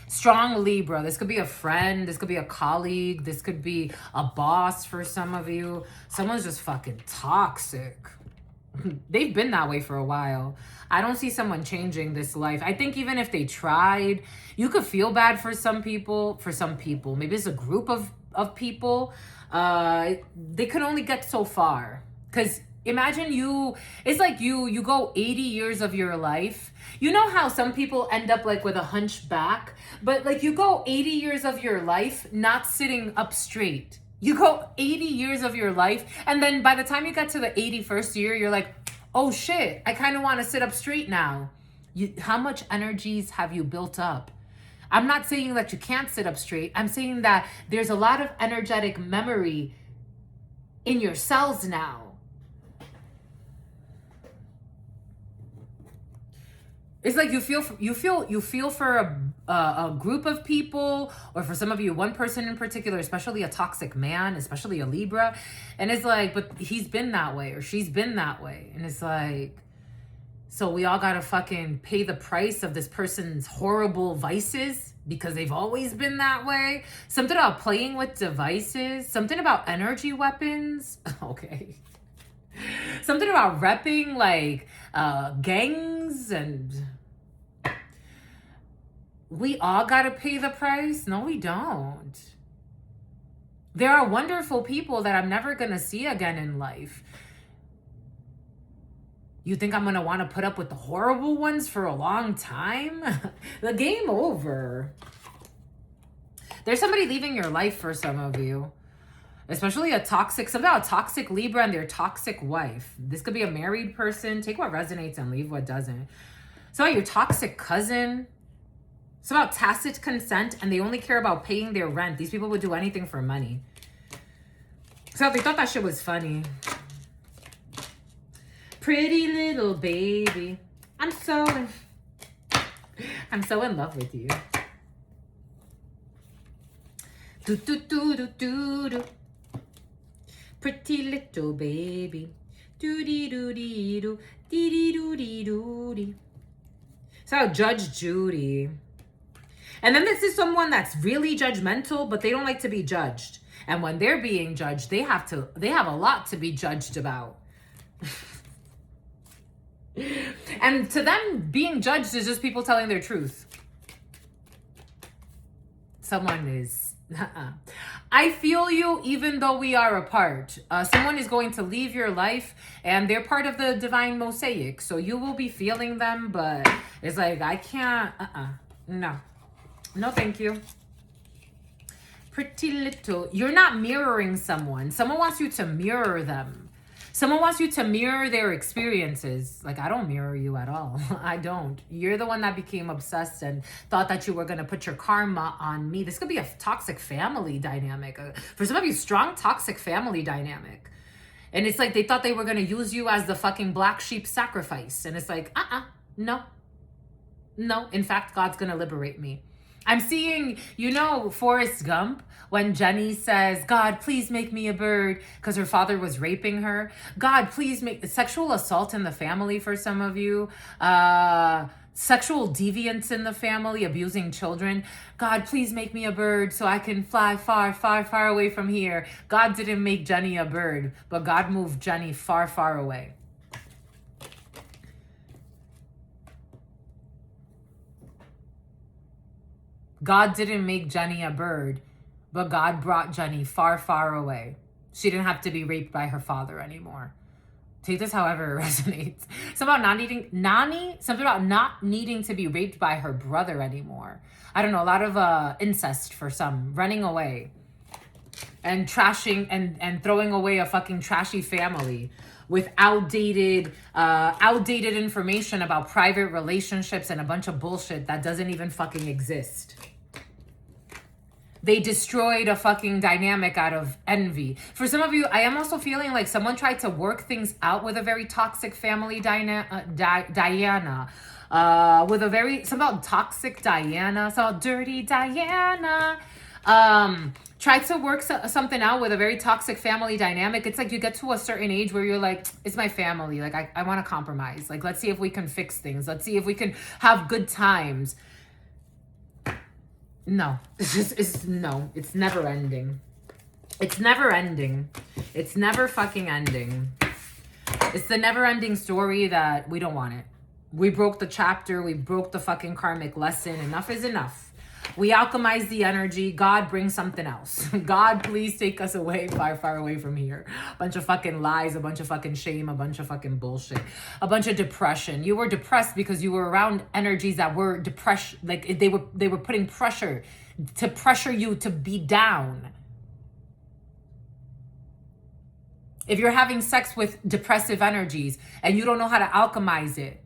Speaker 1: Strong Libra. This could be a friend. This could be a colleague. This could be a boss for some of you. Someone's just fucking toxic. They've been that way for a while. I don't see someone changing this life. I think even if they tried, you could feel bad for some people. Maybe it's a group of people. They could only get so far. Because imagine it's like you go 80 years of your life. You know how some people end up like with a hunchback, but like you go 80 years of your life not sitting up straight. You go 80 years of your life, and then by the time you get to the 81st year, you're like, oh shit, I kind of want to sit up straight now. How much energies have you built up? I'm not saying that you can't sit up straight. I'm saying that there's a lot of energetic memory in your cells now. It's like you feel for a group of people, or for some of you, one person in particular, especially a toxic man, especially a Libra. And it's like, but he's been that way or she's been that way. And it's like, so we all got to fucking pay the price of this person's horrible vices because they've always been that way. Something about playing with devices, something about energy weapons. Okay. Something about repping like gangs, and we all gotta pay the price. No, we don't. There are wonderful people that I'm never gonna see again in life. You think I'm gonna want to put up with the horrible ones for a long time? The game over. There's somebody leaving your life for some of you. Especially something about a toxic Libra and their toxic wife. This could be a married person. Take what resonates and leave what doesn't. It's about your toxic cousin. It's about tacit consent, and they only care about paying their rent. These people would do anything for money. So they thought that shit was funny. Pretty little baby. I'm so in love with you. Do do do do do do. Pretty little baby. Do-dee-doo-dee-doo. Dee-dee-doo-dee-doo-dee. So Judge Judy. And then this is someone that's really judgmental, but they don't like to be judged. And when they're being judged, they have a lot to be judged about. And to them, being judged is just people telling their truth. Someone is... I feel you even though we are apart. Someone is going to leave your life and they're part of the divine mosaic. So you will be feeling them, but it's like, I can't, no. No, thank you. Pretty little, you're not mirroring someone. Someone wants you to mirror them. Someone wants you to mirror their experiences. Like, I don't mirror you at all. I don't. You're the one that became obsessed and thought that you were going to put your karma on me. This could be a toxic family dynamic. For some of you, strong toxic family dynamic. And it's like they thought they were going to use you as the fucking black sheep sacrifice. And it's like, no. No, in fact, God's going to liberate me. I'm seeing, Forrest Gump, when Jenny says, God, please make me a bird, because her father was raping her. God, please make sexual assault in the family for some of you. Sexual deviance in the family, abusing children. God, please make me a bird so I can fly far, far, far away from here. God didn't make Jenny a bird, but God moved Jenny far, far away. God didn't make Jenny a bird, but God brought Jenny far, far away. She didn't have to be raped by her father anymore. Take this however it resonates. Something about not needing to be raped by her brother anymore. I don't know, a lot of incest for some, running away and trashing and throwing away a fucking trashy family with outdated information about private relationships and a bunch of bullshit that doesn't even fucking exist. They destroyed a fucking dynamic out of envy. For some of you, I am also feeling like someone tried to work things out with a very toxic family, Diana. with a very, something about toxic Diana, so dirty Diana. Tried to work something out with a very toxic family dynamic. It's like you get to a certain age where you're like, it's my family. Like, I want to compromise. Like, let's see if we can fix things. Let's see if we can have good times. No, no, it's never ending. It's never ending. It's never fucking ending. It's the never ending story that we don't want it. We broke the chapter. We broke the fucking karmic lesson. Enough is enough. We alchemize the energy. God, bring something else. God, please take us away, far, far away from here. A bunch of fucking lies, a bunch of fucking shame, a bunch of fucking bullshit, a bunch of depression. You were depressed because you were around energies that were depression. Like they were putting pressure to pressure you to be down. If you're having sex with depressive energies and you don't know how to alchemize it,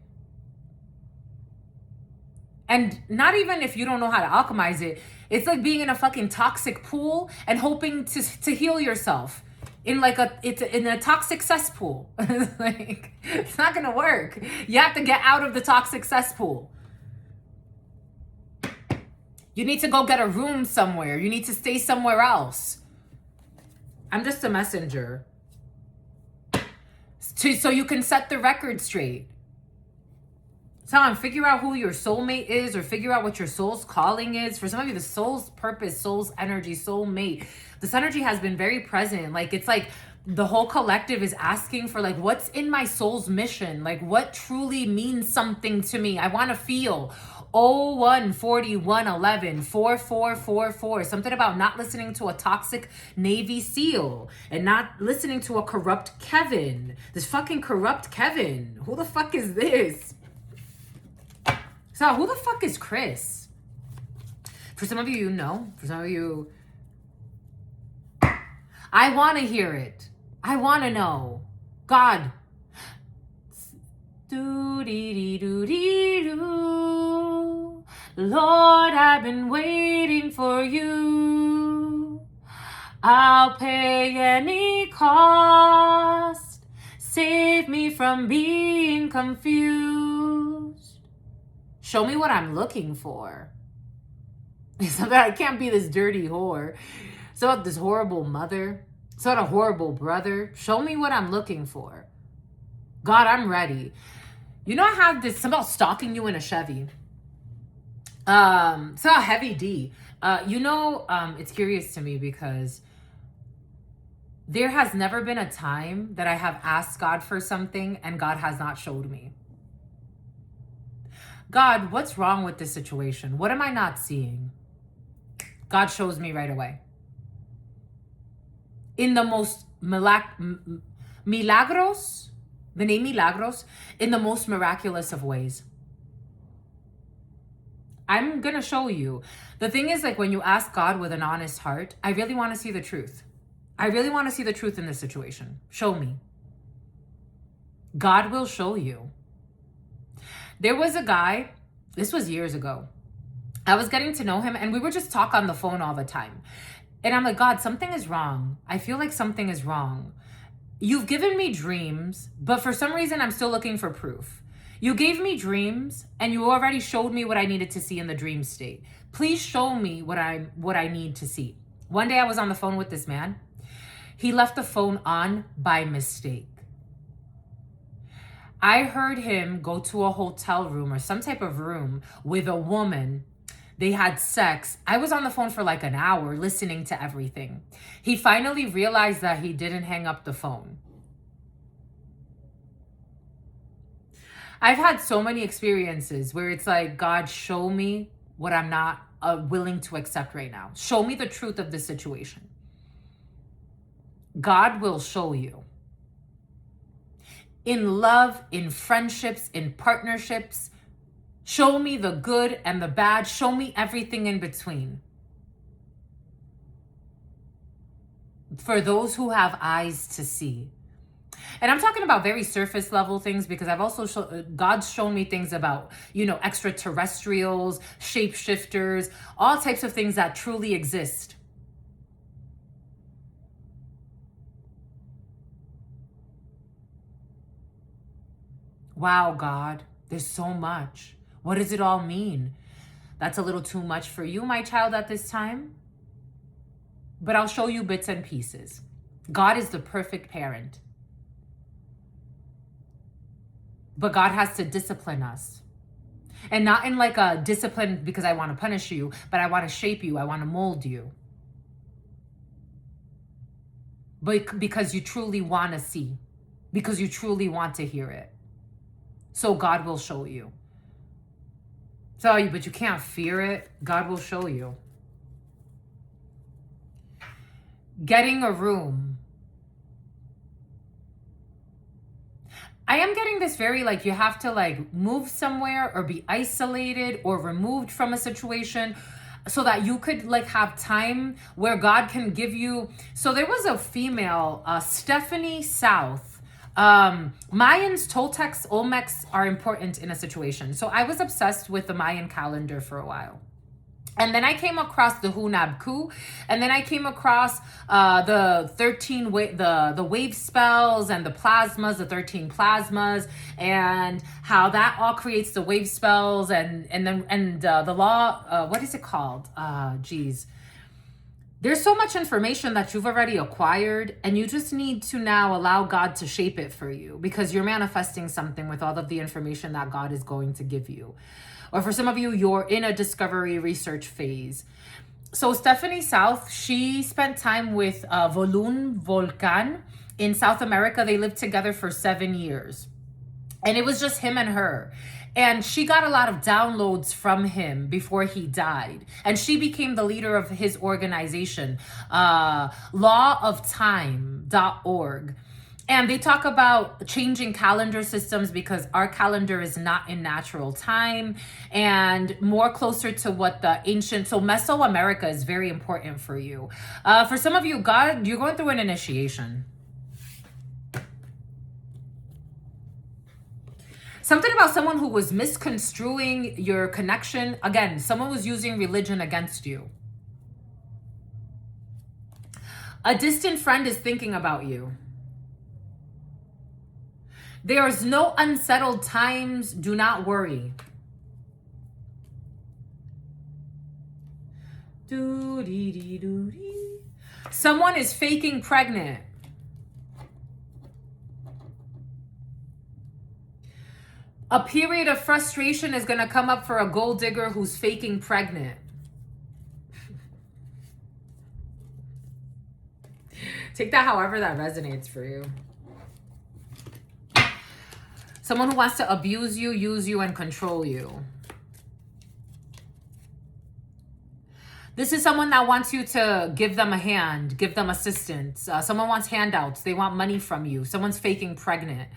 Speaker 1: and not even if you don't know how to alchemize it, it's like being in a fucking toxic pool and hoping to heal yourself in like in a toxic cesspool. Like, it's not gonna work. You have to get out of the toxic cesspool. You need to go get a room somewhere. You need to stay somewhere else. I'm just a messenger. So you can set the record straight. Someone figure out who your soulmate is, or figure out what your soul's calling is. For some of you, the soul's purpose, soul's energy, soulmate. This energy has been very present. Like, it's like the whole collective is asking for, like, what's in my soul's mission? Like, what truly means something to me? I want to feel 014111 4444. Something about not listening to a toxic Navy SEAL and not listening to a corrupt Kevin. This fucking corrupt Kevin. Who the fuck is this? So who the fuck is Chris? For some of you, you know. For some of you, I want to hear it. I want to know. God. Do-dee-dee-doo-dee-doo. Lord, I've been waiting for you. I'll pay any cost. Save me from being confused. Show me what I'm looking for. So that I can't be this dirty whore. So this horrible mother. So a horrible brother. Show me what I'm looking for. God, I'm ready. You know, I have this, something about stalking you in a Chevy. So a heavy D. It's curious to me because there has never been a time that I have asked God for something and God has not showed me. God, what's wrong with this situation? What am I not seeing? God shows me right away. In the most milagros, the name milagros, in the most miraculous of ways. I'm going to show you. The thing is, like, when you ask God with an honest heart, I really want to see the truth. I really want to see the truth in this situation. Show me. God will show you. There was a guy, this was years ago. I was getting to know him and we would just talk on the phone all the time. And I'm like, God, something is wrong. I feel like something is wrong. You've given me dreams, but for some reason I'm still looking for proof. You gave me dreams and you already showed me what I needed to see in the dream state. Please show me what I need to see. One day I was on the phone with this man. He left the phone on by mistake. I heard him go to a hotel room or some type of room with a woman. They had sex. I was on the phone for like an hour listening to everything. He finally realized that he didn't hang up the phone. I've had so many experiences where it's like, God, show me what I'm not willing to accept right now. Show me the truth of the situation. God will show you. In love, in friendships, in partnerships. Show me the good and the bad. Show me everything in between. For those who have eyes to see. And I'm talking about very surface level things because I've also, God's shown me things about, extraterrestrials, shapeshifters, all types of things that truly exist. Wow, God. There's so much. What does it all mean? That's a little too much for you, my child, at this time. But I'll show you bits and pieces. God is the perfect parent. But God has to discipline us. And not in like a discipline because I want to punish you, but I want to shape you. I want to mold you. But because you truly want to see. Because you truly want to hear it. So God will show you. So, but you can't fear it. God will show you. Getting a room. I am getting this very like you have to like move somewhere or be isolated or removed from a situation so that you could like have time where God can give you. So there was a female, Stephanie South. Mayans, Toltecs, Olmecs are important in a situation. So I was obsessed with the Mayan calendar for a while. And then I came across the Hunab Ku, and then I came across the 13 the wave spells and the plasmas, the 13 plasmas, and how that all creates the wave spells, and the law. What is it called? There's so much information that you've already acquired, and you just need to now allow God to shape it for you because you're manifesting something with all of the information that God is going to give you. Or for some of you, you're in a discovery research phase. So Stephanie South, she spent time with Volun Volcan in South America. They lived together for 7 years. And it was just him and her. And she got a lot of downloads from him before he died. And she became the leader of his organization, lawoftime.org. And they talk about changing calendar systems because our calendar is not in natural time and more closer to what the ancient, so Mesoamerica is very important for you. For some of you, God, you're going through an initiation. Something about someone who was misconstruing your connection. Again, someone was using religion against you. A distant friend is thinking about you. There's no unsettled times. Do not worry. Someone is faking pregnant. A period of frustration is going to come up for a gold digger who's faking pregnant. Take that however that resonates for you. Someone who wants to abuse you, use you, and control you. This is someone that wants you to give them a hand, give them assistance. Someone wants handouts. They want money from you. Someone's faking pregnant.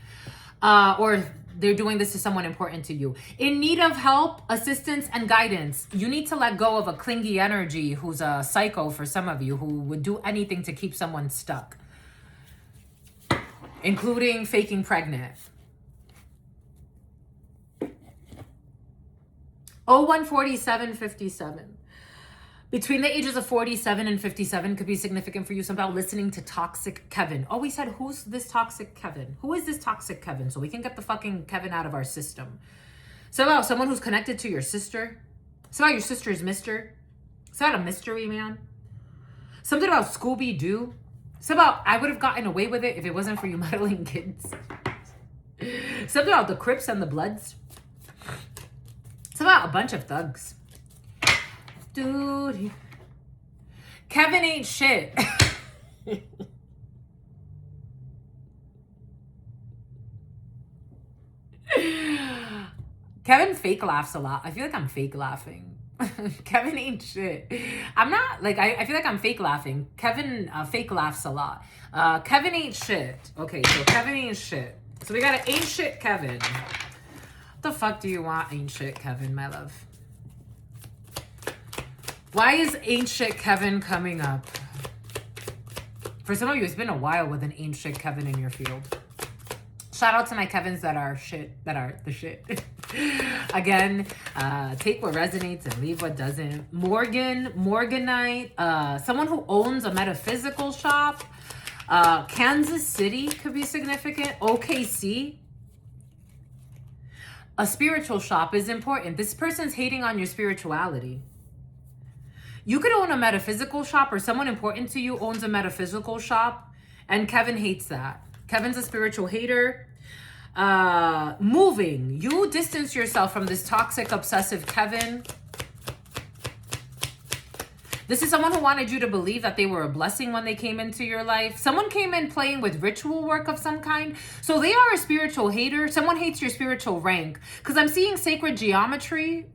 Speaker 1: Or they're doing this to someone important to you. In need of help, assistance, and guidance. You need to let go of a clingy energy who's a psycho for some of you who would do anything to keep someone stuck. Including faking pregnant. 014757. Between the ages of 47 and 57 could be significant for you. Something about listening to toxic Kevin. Oh, we said, who's this toxic Kevin? Who is this toxic Kevin? So we can get the fucking Kevin out of our system. So about someone who's connected to your sister. So about your sister's mister. So about a mystery man. Something about Scooby-Doo. So about I would have gotten away with it if it wasn't for you meddling kids. Something about the Crips and the Bloods. It's about a bunch of thugs. Dude. Kevin ain't shit. Kevin fake laughs a lot. I feel like I'm fake laughing. Kevin ain't shit. I'm not, like, I feel like I'm fake laughing. Kevin fake laughs a lot. Kevin ain't shit. Okay, so Kevin ain't shit. So we got an ain't shit Kevin. What the fuck do you want, ain't shit Kevin, my love? Why is ain't shit Kevin coming up? For some of you, it's been a while with an ain't shit Kevin in your field. Shout out to my Kevins that are shit, that are the shit. Again, take what resonates and leave what doesn't. Morganite, someone who owns a metaphysical shop. Kansas City could be significant. OKC. a spiritual shop is important. This person's hating on your spirituality. You could own a metaphysical shop, or someone important to you owns a metaphysical shop, and Kevin hates that. Kevin's a spiritual hater. Moving. You distance yourself from this toxic, obsessive Kevin. This is someone who wanted you to believe that they were a blessing when they came into your life. Someone came in playing with ritual work of some kind. So they are a spiritual hater. Someone hates your spiritual rank. Because I'm seeing sacred geometry.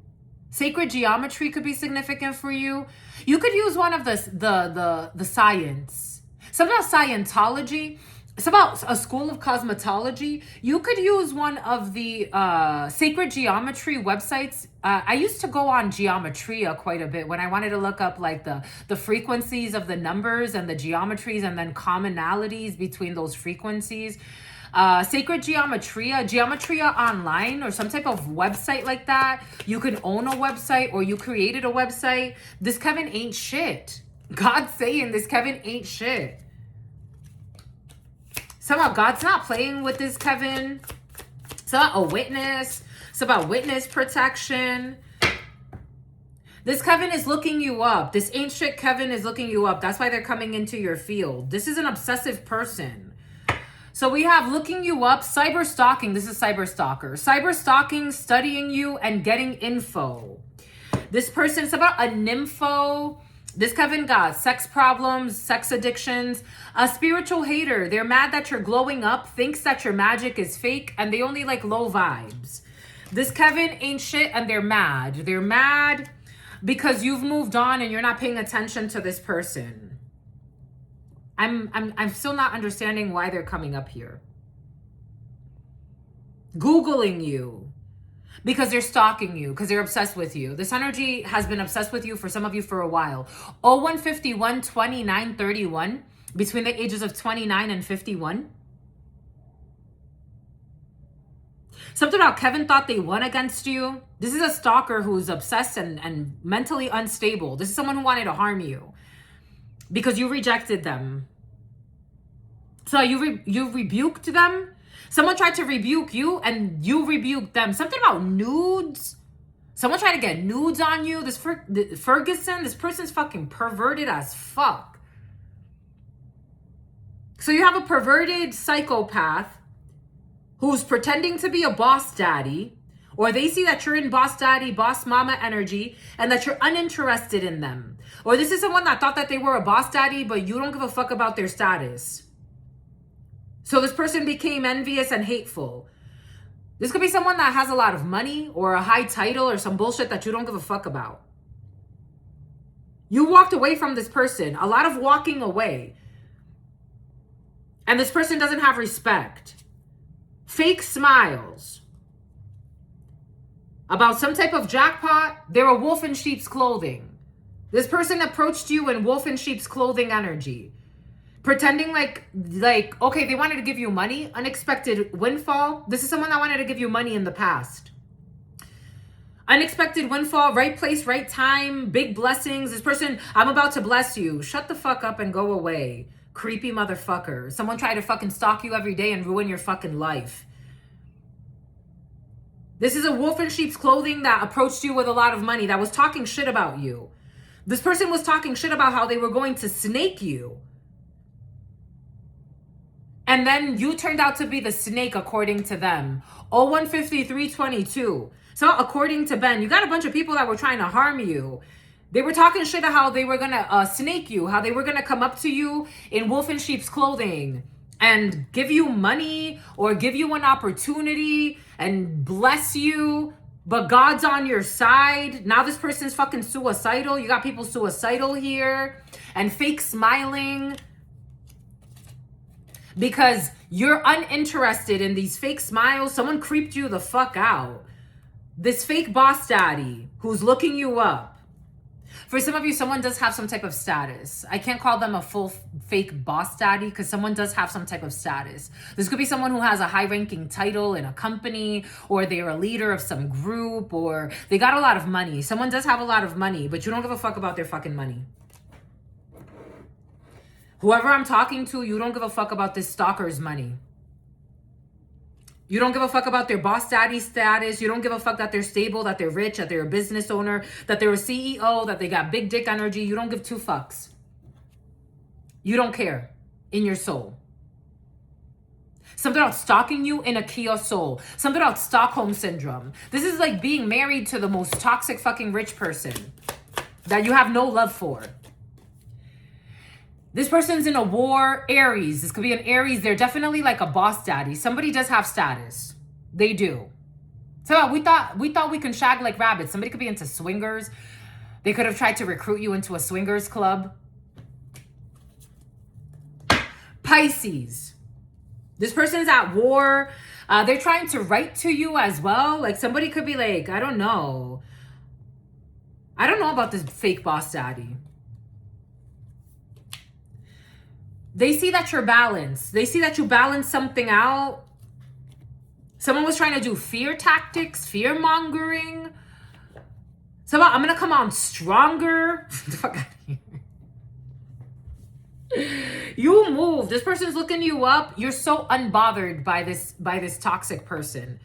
Speaker 1: Sacred geometry could be significant for you. You could use one of the science. Something about Scientology. It's about a school of cosmetology. You could use one of the sacred geometry websites. I used to go on Geometria quite a bit when I wanted to look up like the frequencies of the numbers and the geometries and then commonalities between those frequencies. Sacred Geometria Online, or some type of website like that. You can own a website, or you created a website. This Kevin ain't shit. God's saying this Kevin ain't shit. Somehow God's not playing with this Kevin. It's about a witness. It's about witness protection. This Kevin is looking you up. This ain't shit Kevin is looking you up. That's why they're coming into your field. This is an obsessive person. So we have looking you up, cyber stalking. This is cyber stalker. Cyber stalking, studying you, and getting info. This person, it's about a nympho. This Kevin got sex problems, sex addictions, a spiritual hater. They're mad that you're glowing up, thinks that your magic is fake, and they only like low vibes. This Kevin ain't shit, and they're mad. They're mad because you've moved on and you're not paying attention to this person. I'm still not understanding why they're coming up here. Googling you. Because they're stalking you, because they're obsessed with you. This energy has been obsessed with you for some of you for a while. 0151 29 31, between the ages of 29 and 51. Something about Kevin thought they won against you. This is a stalker who's obsessed and mentally unstable. This is someone who wanted to harm you because you rejected them. So you rebuked them. Someone tried to rebuke you and you rebuked them. Something about nudes. Someone tried to get nudes on you. This Ferguson, this person's fucking perverted as fuck. So you have a perverted psychopath who's pretending to be a boss daddy, or they see that you're in boss daddy, boss mama energy, and that you're uninterested in them. Or this is someone that thought that they were a boss daddy, but you don't give a fuck about their status. So this person became envious and hateful. This could be someone that has a lot of money or a high title or some bullshit that you don't give a fuck about. You walked away from this person. A lot of walking away. And this person doesn't have respect. Fake smiles. About some type of jackpot. They're a wolf in sheep's clothing. This person approached you in wolf in sheep's clothing energy. Pretending like, okay, they wanted to give you money, unexpected windfall. This is someone that wanted to give you money in the past. Unexpected windfall, right place, right time, big blessings. This person, I'm about to bless you. Shut the fuck up and go away. Creepy motherfucker. Someone tried to fucking stalk you every day and ruin your fucking life. This is a wolf in sheep's clothing that approached you with a lot of money, that was talking shit about you. This person was talking shit about how they were going to snake you. And then you turned out to be the snake according to them. 015322. So according to Ben, you got a bunch of people that were trying to harm you. They were talking shit about how they were going to snake you, how they were going to come up to you in wolf in sheep's clothing and give you money or give you an opportunity and bless you. But God's on your side. Now this person's fucking suicidal. You got people suicidal here and fake smiling. Because you're uninterested in these fake smiles. Someone creeped you the fuck out. This fake boss daddy who's looking you up. For some of you, someone does have some type of status. I can't call them a full fake boss daddy because someone does have some type of status. This could be someone who has a high-ranking title in a company, or they're a leader of some group, or they got a lot of money. Someone does have a lot of money, but you don't give a fuck about their fucking money. Whoever I'm talking to, you don't give a fuck about this stalker's money. You don't give a fuck about their boss daddy status. You don't give a fuck that they're stable, that they're rich, that they're a business owner, that they're a CEO, that they got big dick energy. You don't give two fucks. You don't care in your soul. Something about stalking you in a Kia soul. Something about Stockholm syndrome. This is like being married to the most toxic fucking rich person that you have no love for. This person's in a war. Aries. This could be an Aries. They're definitely like a boss daddy. Somebody does have status. They do. So we thought we can shag like rabbits. Somebody could be into swingers. They could have tried to recruit you into a swingers club. Pisces. This person's at war. They're trying to write to you as well. Like somebody could be like, I don't know. I don't know about this fake boss daddy. They see that you're balanced. They see that you balance something out. Someone was trying to do fear tactics, fear mongering. So I'm going to come on stronger. The fuck out of here. You move. This person's looking you up. You're so unbothered by this toxic person.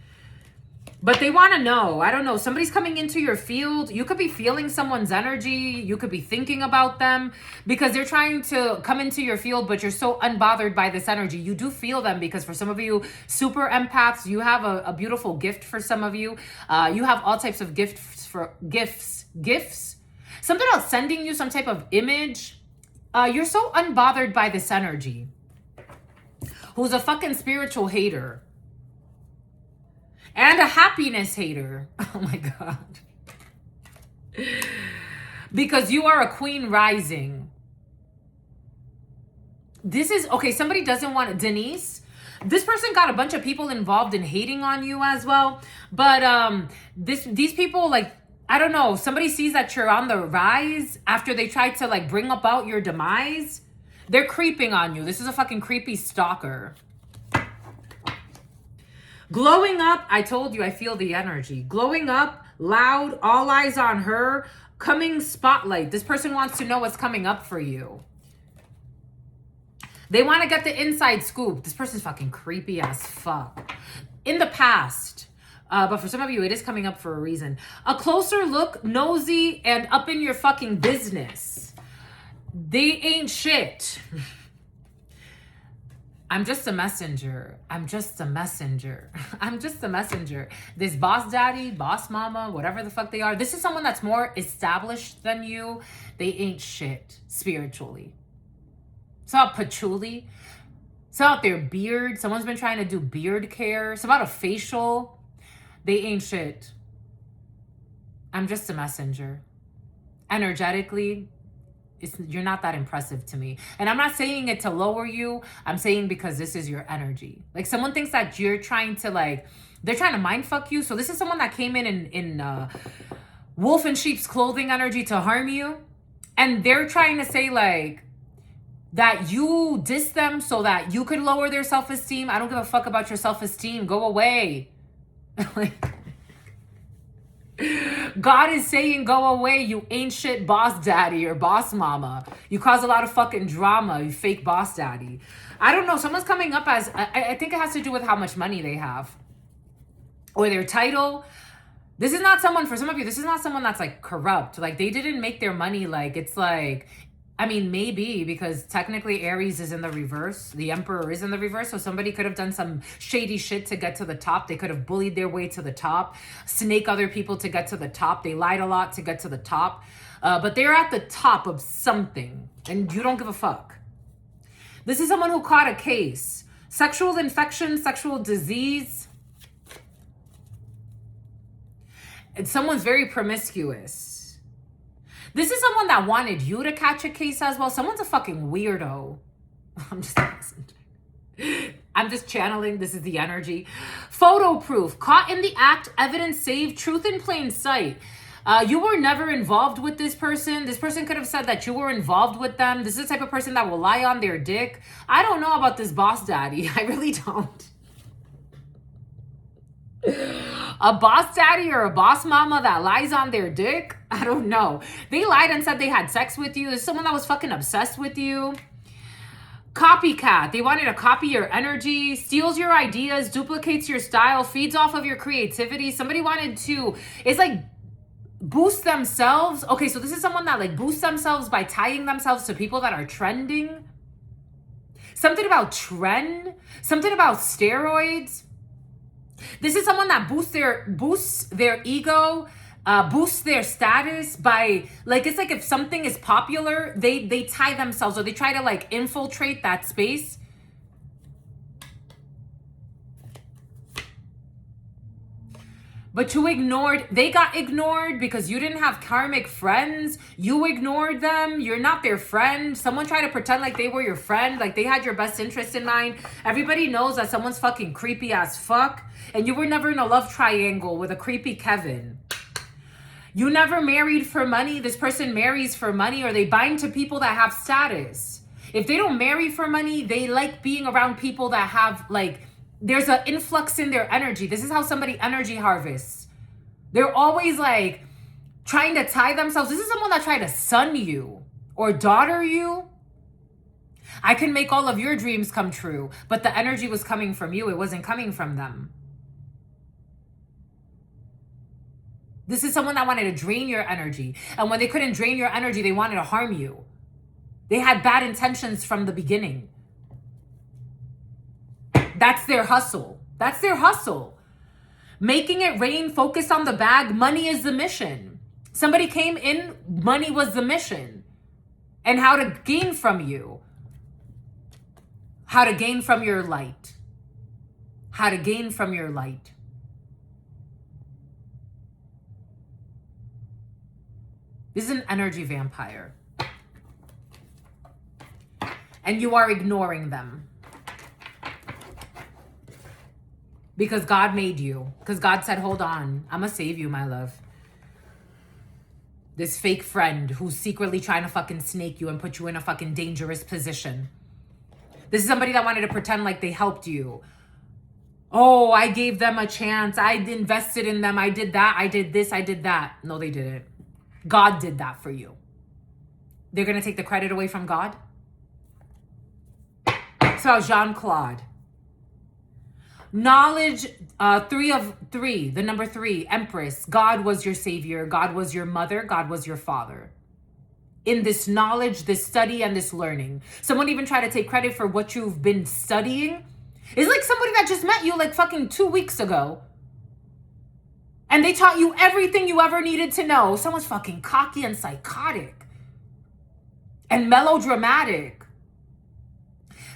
Speaker 1: But they want to know. I don't know. Somebody's coming into your field. You could be feeling someone's energy. You could be thinking about them because they're trying to come into your field, but you're so unbothered by this energy. You do feel them because for some of you, super empaths, you have a beautiful gift for some of you. You have all types of gifts. Something about sending you some type of image. You're so unbothered by this energy. Who's a fucking spiritual hater. And a happiness hater. Oh my God. Because you are a queen rising. This is, okay, somebody doesn't want it. Denise, this person got a bunch of people involved in hating on you as well. But these people, like, I don't know, somebody sees that you're on the rise after they tried to like bring about your demise. They're creeping on you. This is a fucking creepy stalker. Glowing up, I told you, I feel the energy. Glowing up, loud, all eyes on her, coming spotlight. This person wants to know what's coming up for you. They want to get the inside scoop. This person's fucking creepy as fuck. In the past, but for some of you, it is coming up for a reason. A closer look, nosy, and up in your fucking business. They ain't shit. I'm just a messenger. I'm just a messenger. I'm just a messenger. This boss daddy, boss mama, whatever the fuck they are. This is someone that's more established than you. They ain't shit spiritually. It's about patchouli. It's about their beard. Someone's been trying to do beard care. It's about a facial. They ain't shit. I'm just a messenger. Energetically, you're not that impressive to me. And I'm not saying it to lower you. I'm saying because this is your energy. Like someone thinks that you're trying to like, they're trying to mind fuck you. So this is someone that came in wolf in sheep's clothing energy to harm you. And they're trying to say like, that you diss them so that you could lower their self-esteem. I don't give a fuck about your self-esteem. Go away. Like, God is saying go away, you ain't shit boss daddy or boss mama. You cause a lot of fucking drama, you fake boss daddy. I don't know, someone's coming up as, I think it has to do with how much money they have. Or their title. This is not someone, for some of you, this is not someone that's like corrupt. Like they didn't make their money like, it's like, I mean, maybe because technically Aries is in the reverse. The Emperor is in the reverse. So somebody could have done some shady shit to get to the top. They could have bullied their way to the top, snake other people to get to the top. They lied a lot to get to the top. But they're at the top of something and you don't give a fuck. This is someone who caught a case. Sexual infection, sexual disease. And someone's very promiscuous. This is someone that wanted you to catch a case as well. Someone's a fucking weirdo. I'm just channeling. This is the energy. Photo proof. Caught in the act. Evidence saved. Truth in plain sight. You were never involved with this person. This person could have said that you were involved with them. This is the type of person that will lie on their dick. I don't know about this boss daddy. I really don't. A boss daddy or a boss mama that lies on their dick? I don't know. They lied and said they had sex with you. There's someone that was fucking obsessed with you. Copycat. They wanted to copy your energy, steals your ideas, duplicates your style, feeds off of your creativity. Somebody wanted to, it's like boost themselves. Okay, so this is someone that like boosts themselves by tying themselves to people that are trending. Something about trend, something about steroids. This is someone that boosts their ego, boosts their status by, like, it's like if something is popular, they tie themselves, or they try to like infiltrate that space. But they got ignored because you didn't have karmic friends. You ignored them. You're not their friend. Someone tried to pretend like they were your friend, like they had your best interest in mind. Everybody knows that someone's fucking creepy as fuck. And you were never in a love triangle with a creepy Kevin. You never married for money. This person marries for money, or they bind to people that have status. If they don't marry for money, they like being around people that have like, there's an influx in their energy. This is how somebody energy harvests. They're always like trying to tie themselves. This is someone that tried to son you or daughter you. I can make all of your dreams come true, but the energy was coming from you. It wasn't coming from them. This is someone that wanted to drain your energy. And when they couldn't drain your energy, they wanted to harm you. They had bad intentions from the beginning. That's their hustle. That's their hustle. Making it rain, focus on the bag. Money is the mission. Somebody came in, money was the mission. And how to gain from you. How to gain from your light. How to gain from your light. This is an energy vampire. And you are ignoring them. Because God made you. Because God said, hold on, I'm going to save you, my love. This fake friend who's secretly trying to fucking snake you and put you in a fucking dangerous position. This is somebody that wanted to pretend like they helped you. Oh, I gave them a chance. I invested in them. I did that. I did this. I did that. No, they didn't. God did that for you. They're going to take the credit away from God? So Jean-Claude. Knowledge, 3 of 3, the number 3, Empress. God was your savior. God was your mother. God was your father. In this knowledge, this study, and this learning. Someone even tried to take credit for what you've been studying. It's like somebody that just met you like fucking 2 weeks ago. And they taught you everything you ever needed to know. Someone's fucking cocky and psychotic. And melodramatic.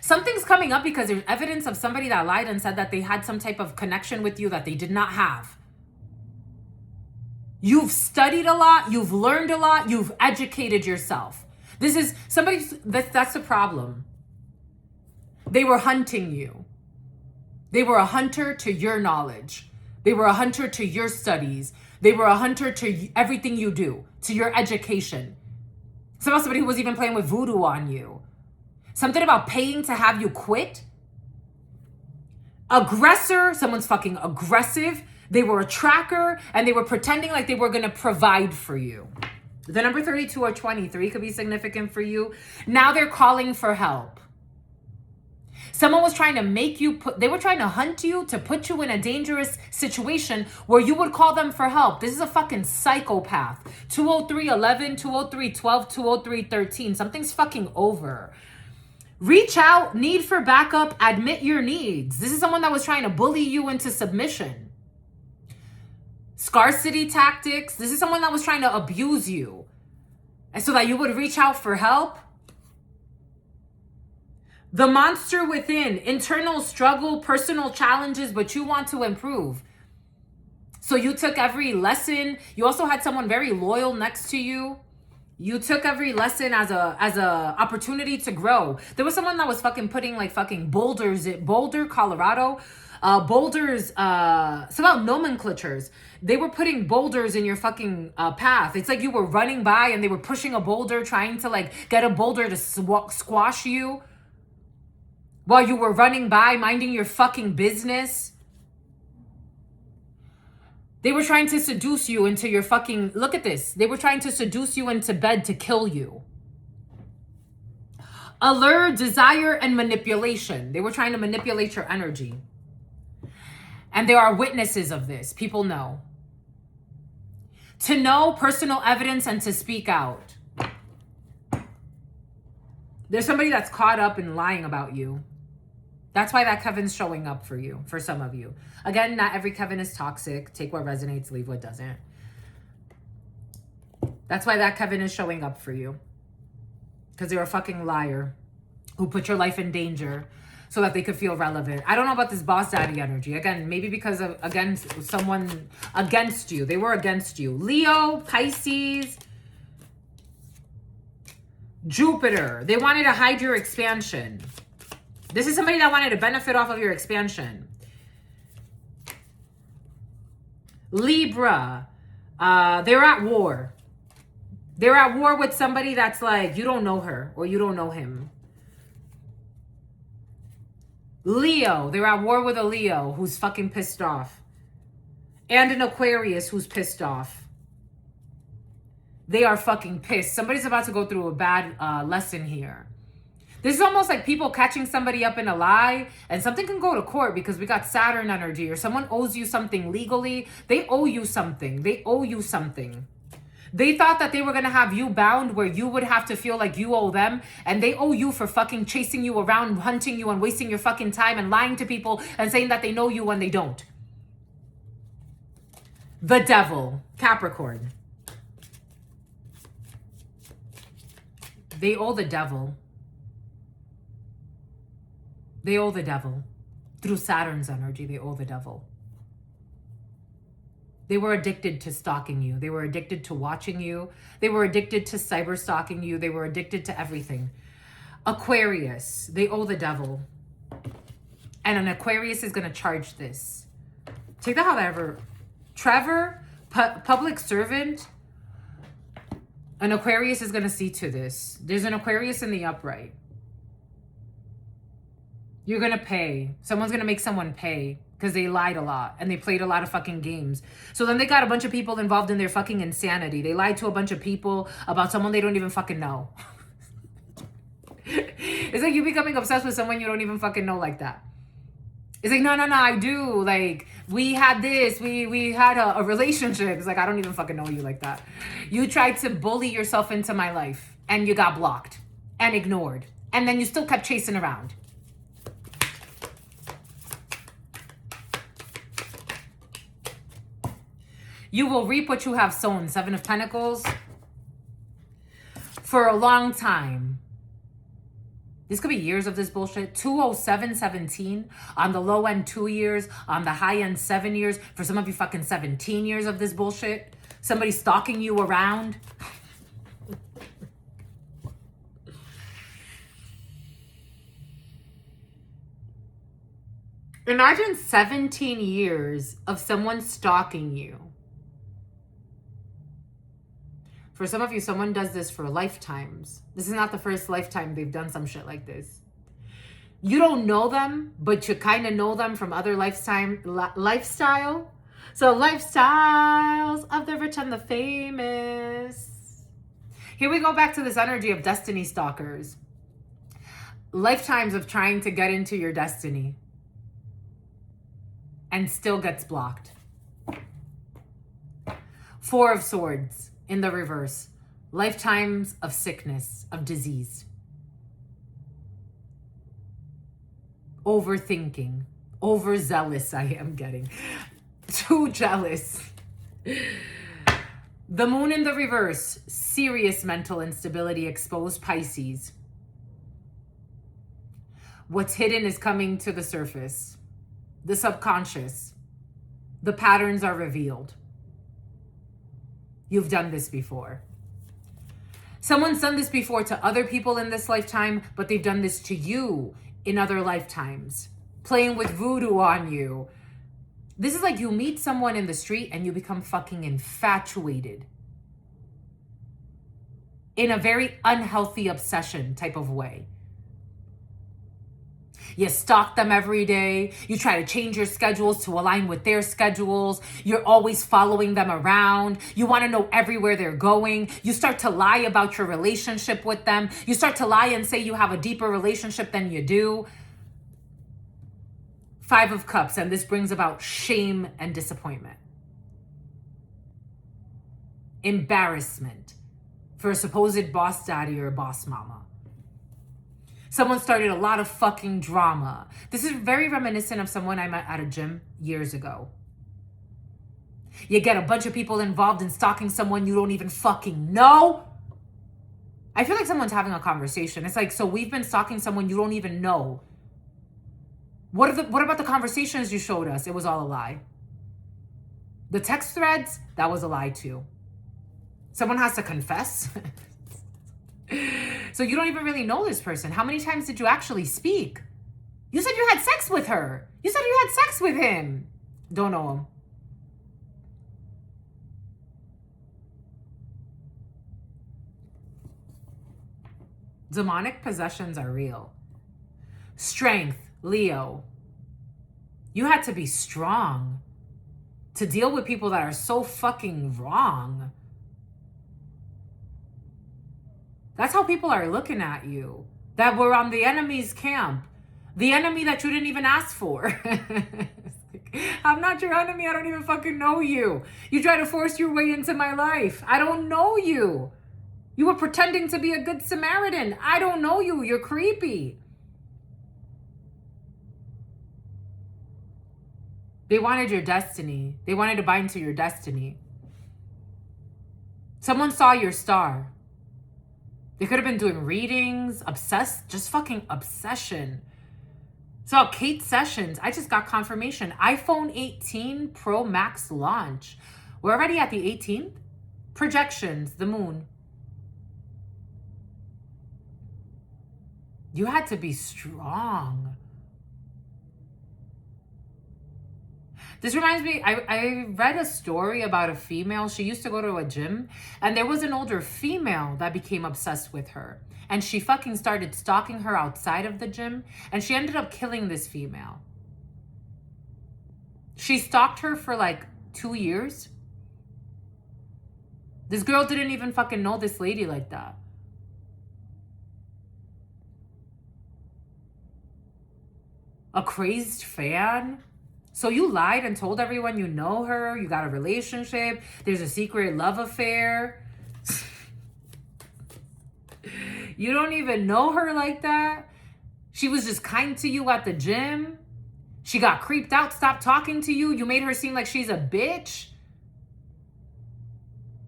Speaker 1: Something's coming up because there's evidence of somebody that lied and said that they had some type of connection with you that they did not have. You've studied a lot. You've learned a lot. You've educated yourself. This is that's the problem. They were hunting you. They were a hunter to your knowledge. They were a hunter to your studies. They were a hunter to everything you do, to your education. Somebody who was even playing with voodoo on you. Something about paying to have you quit. Aggressor, someone's fucking aggressive. They were a tracker and they were pretending like they were going to provide for you. The number 32 or 23 could be significant for you. Now they're calling for help. Someone was trying to they were trying to hunt you to put you in a dangerous situation where you would call them for help. This is a fucking psychopath. 203-11, 203-12, 203-13. Something's fucking over. Reach out, need for backup, admit your needs. This is someone that was trying to bully you into submission. Scarcity tactics. This is someone that was trying to abuse you. And so that you would reach out for help. The monster within, internal struggle, personal challenges, but you want to improve. So you took every lesson. You also had someone very loyal next to you. You took every lesson as a opportunity to grow. There was someone that was fucking putting like fucking boulders in Boulder, Colorado. Boulders, it's about nomenclatures. They were putting boulders in your fucking path. It's like you were running by and they were pushing a boulder, trying to like get a boulder to squash you while you were running by, minding your fucking business. They were trying to seduce you into your fucking, look at this. They were trying to seduce you into bed to kill you. Allure, desire, and manipulation. They were trying to manipulate your energy. And there are witnesses of this. People know. To know personal evidence and to speak out. There's somebody that's caught up in lying about you. That's why that Kevin's showing up for you, for some of you. Again, not every Kevin is toxic. Take what resonates, leave what doesn't. That's why that Kevin is showing up for you. Because they're a fucking liar who put your life in danger so that they could feel relevant. I don't know about this boss daddy energy. Again, maybe because of, against someone against you. They were against you. Leo, Pisces, Jupiter. They wanted to hide your expansion. This is somebody that wanted to benefit off of your expansion. Libra. They're at war. They're at war with somebody that's like, you don't know her or you don't know him. Leo. They're at war with a Leo who's fucking pissed off. And an Aquarius who's pissed off. They are fucking pissed. Somebody's about to go through a bad lesson here. This is almost like people catching somebody up in a lie, and something can go to court because we got Saturn energy, or someone owes you something legally. They owe you something. They owe you something. They thought that they were going to have you bound where you would have to feel like you owe them, and they owe you for fucking chasing you around, hunting you, and wasting your fucking time and lying to people and saying that they know you when they don't. The devil, Capricorn. They owe the devil. They owe the devil. Through Saturn's energy, they owe the devil. They were addicted to stalking you. They were addicted to watching you. They were addicted to cyber stalking you. They were addicted to everything. Aquarius, they owe the devil. And an Aquarius is going to charge this. Take that however. Trevor, public servant. An Aquarius is going to see to this. There's an Aquarius in the upright. You're going to pay. Someone's going to make someone pay because they lied a lot and they played a lot of fucking games. So then they got a bunch of people involved in their fucking insanity. They lied to a bunch of people about someone they don't even fucking know. It's like you becoming obsessed with someone you don't even fucking know like that. It's like, no, I do. Like, we had this. We had a relationship. It's like, I don't even fucking know you like that. You tried to bully yourself into my life and you got blocked and ignored. And then you still kept chasing around. You will reap what you have sown. 7 of Pentacles. For a long time. This could be years of this bullshit. 20717. On the low end, 2 years. On the high end, 7 years. For some of you, fucking 17 years of this bullshit. Somebody stalking you around. Imagine 17 years of someone stalking you. For some of you, someone does this for lifetimes. This is not the first lifetime they've done some shit like this. You don't know them, but you kind of know them from other lifestyle. So lifestyles of the rich and the famous. Here we go back to this energy of destiny stalkers. Lifetimes of trying to get into your destiny. And still gets blocked. 4 of Swords. In the reverse, lifetimes of sickness, of disease. Overthinking, overzealous I am getting. Too jealous. The moon in the reverse, serious mental instability, exposed Pisces. What's hidden is coming to the surface. The subconscious. The patterns are revealed. You've done this before. Someone's done this before to other people in this lifetime, but they've done this to you in other lifetimes. Playing with voodoo on you. This is like you meet someone in the street and you become fucking infatuated. In a very unhealthy obsession type of way. You stalk them every day. You try to change your schedules to align with their schedules. You're always following them around. You want to know everywhere they're going. You start to lie about your relationship with them. You start to lie and say you have a deeper relationship than you do. 5 of Cups, and this brings about shame and disappointment. Embarrassment for a supposed boss daddy or boss mama. Someone started a lot of fucking drama. This is very reminiscent of someone I met at a gym years ago. You get a bunch of people involved in stalking someone you don't even fucking know. I feel like someone's having a conversation. It's like, so we've been stalking someone you don't even know. What about the conversations you showed us? It was all a lie. The text threads, that was a lie too. Someone has to confess. So you don't even really know this person. How many times did you actually speak? You said you had sex with her. You said you had sex with him. Don't know him. Demonic possessions are real. Strength, Leo. You had to be strong to deal with people that are so fucking wrong. That's how people are looking at you. That were on the enemy's camp. The enemy that you didn't even ask for. I'm not your enemy. I don't even fucking know you. You try to force your way into my life. I don't know you. You were pretending to be a good Samaritan. I don't know you. You're creepy. They wanted your destiny. They wanted to bind to your destiny. Someone saw your star. They could have been doing readings, obsessed, just fucking obsession. So Kate Sessions, I just got confirmation. iPhone 18 Pro Max launch. We're already at the 18th. Projections, the moon. You had to be strong. This reminds me, I read a story about a female. She used to go to a gym, and there was an older female that became obsessed with her. And she fucking started stalking her outside of the gym, and she ended up killing this female. She stalked her for like 2 years. This girl didn't even fucking know this lady like that. A crazed fan? So you lied and told everyone you know her, you got a relationship, there's a secret love affair. You don't even know her like that. She was just kind to you at the gym. She got creeped out, stopped talking to you. You made her seem like she's a bitch.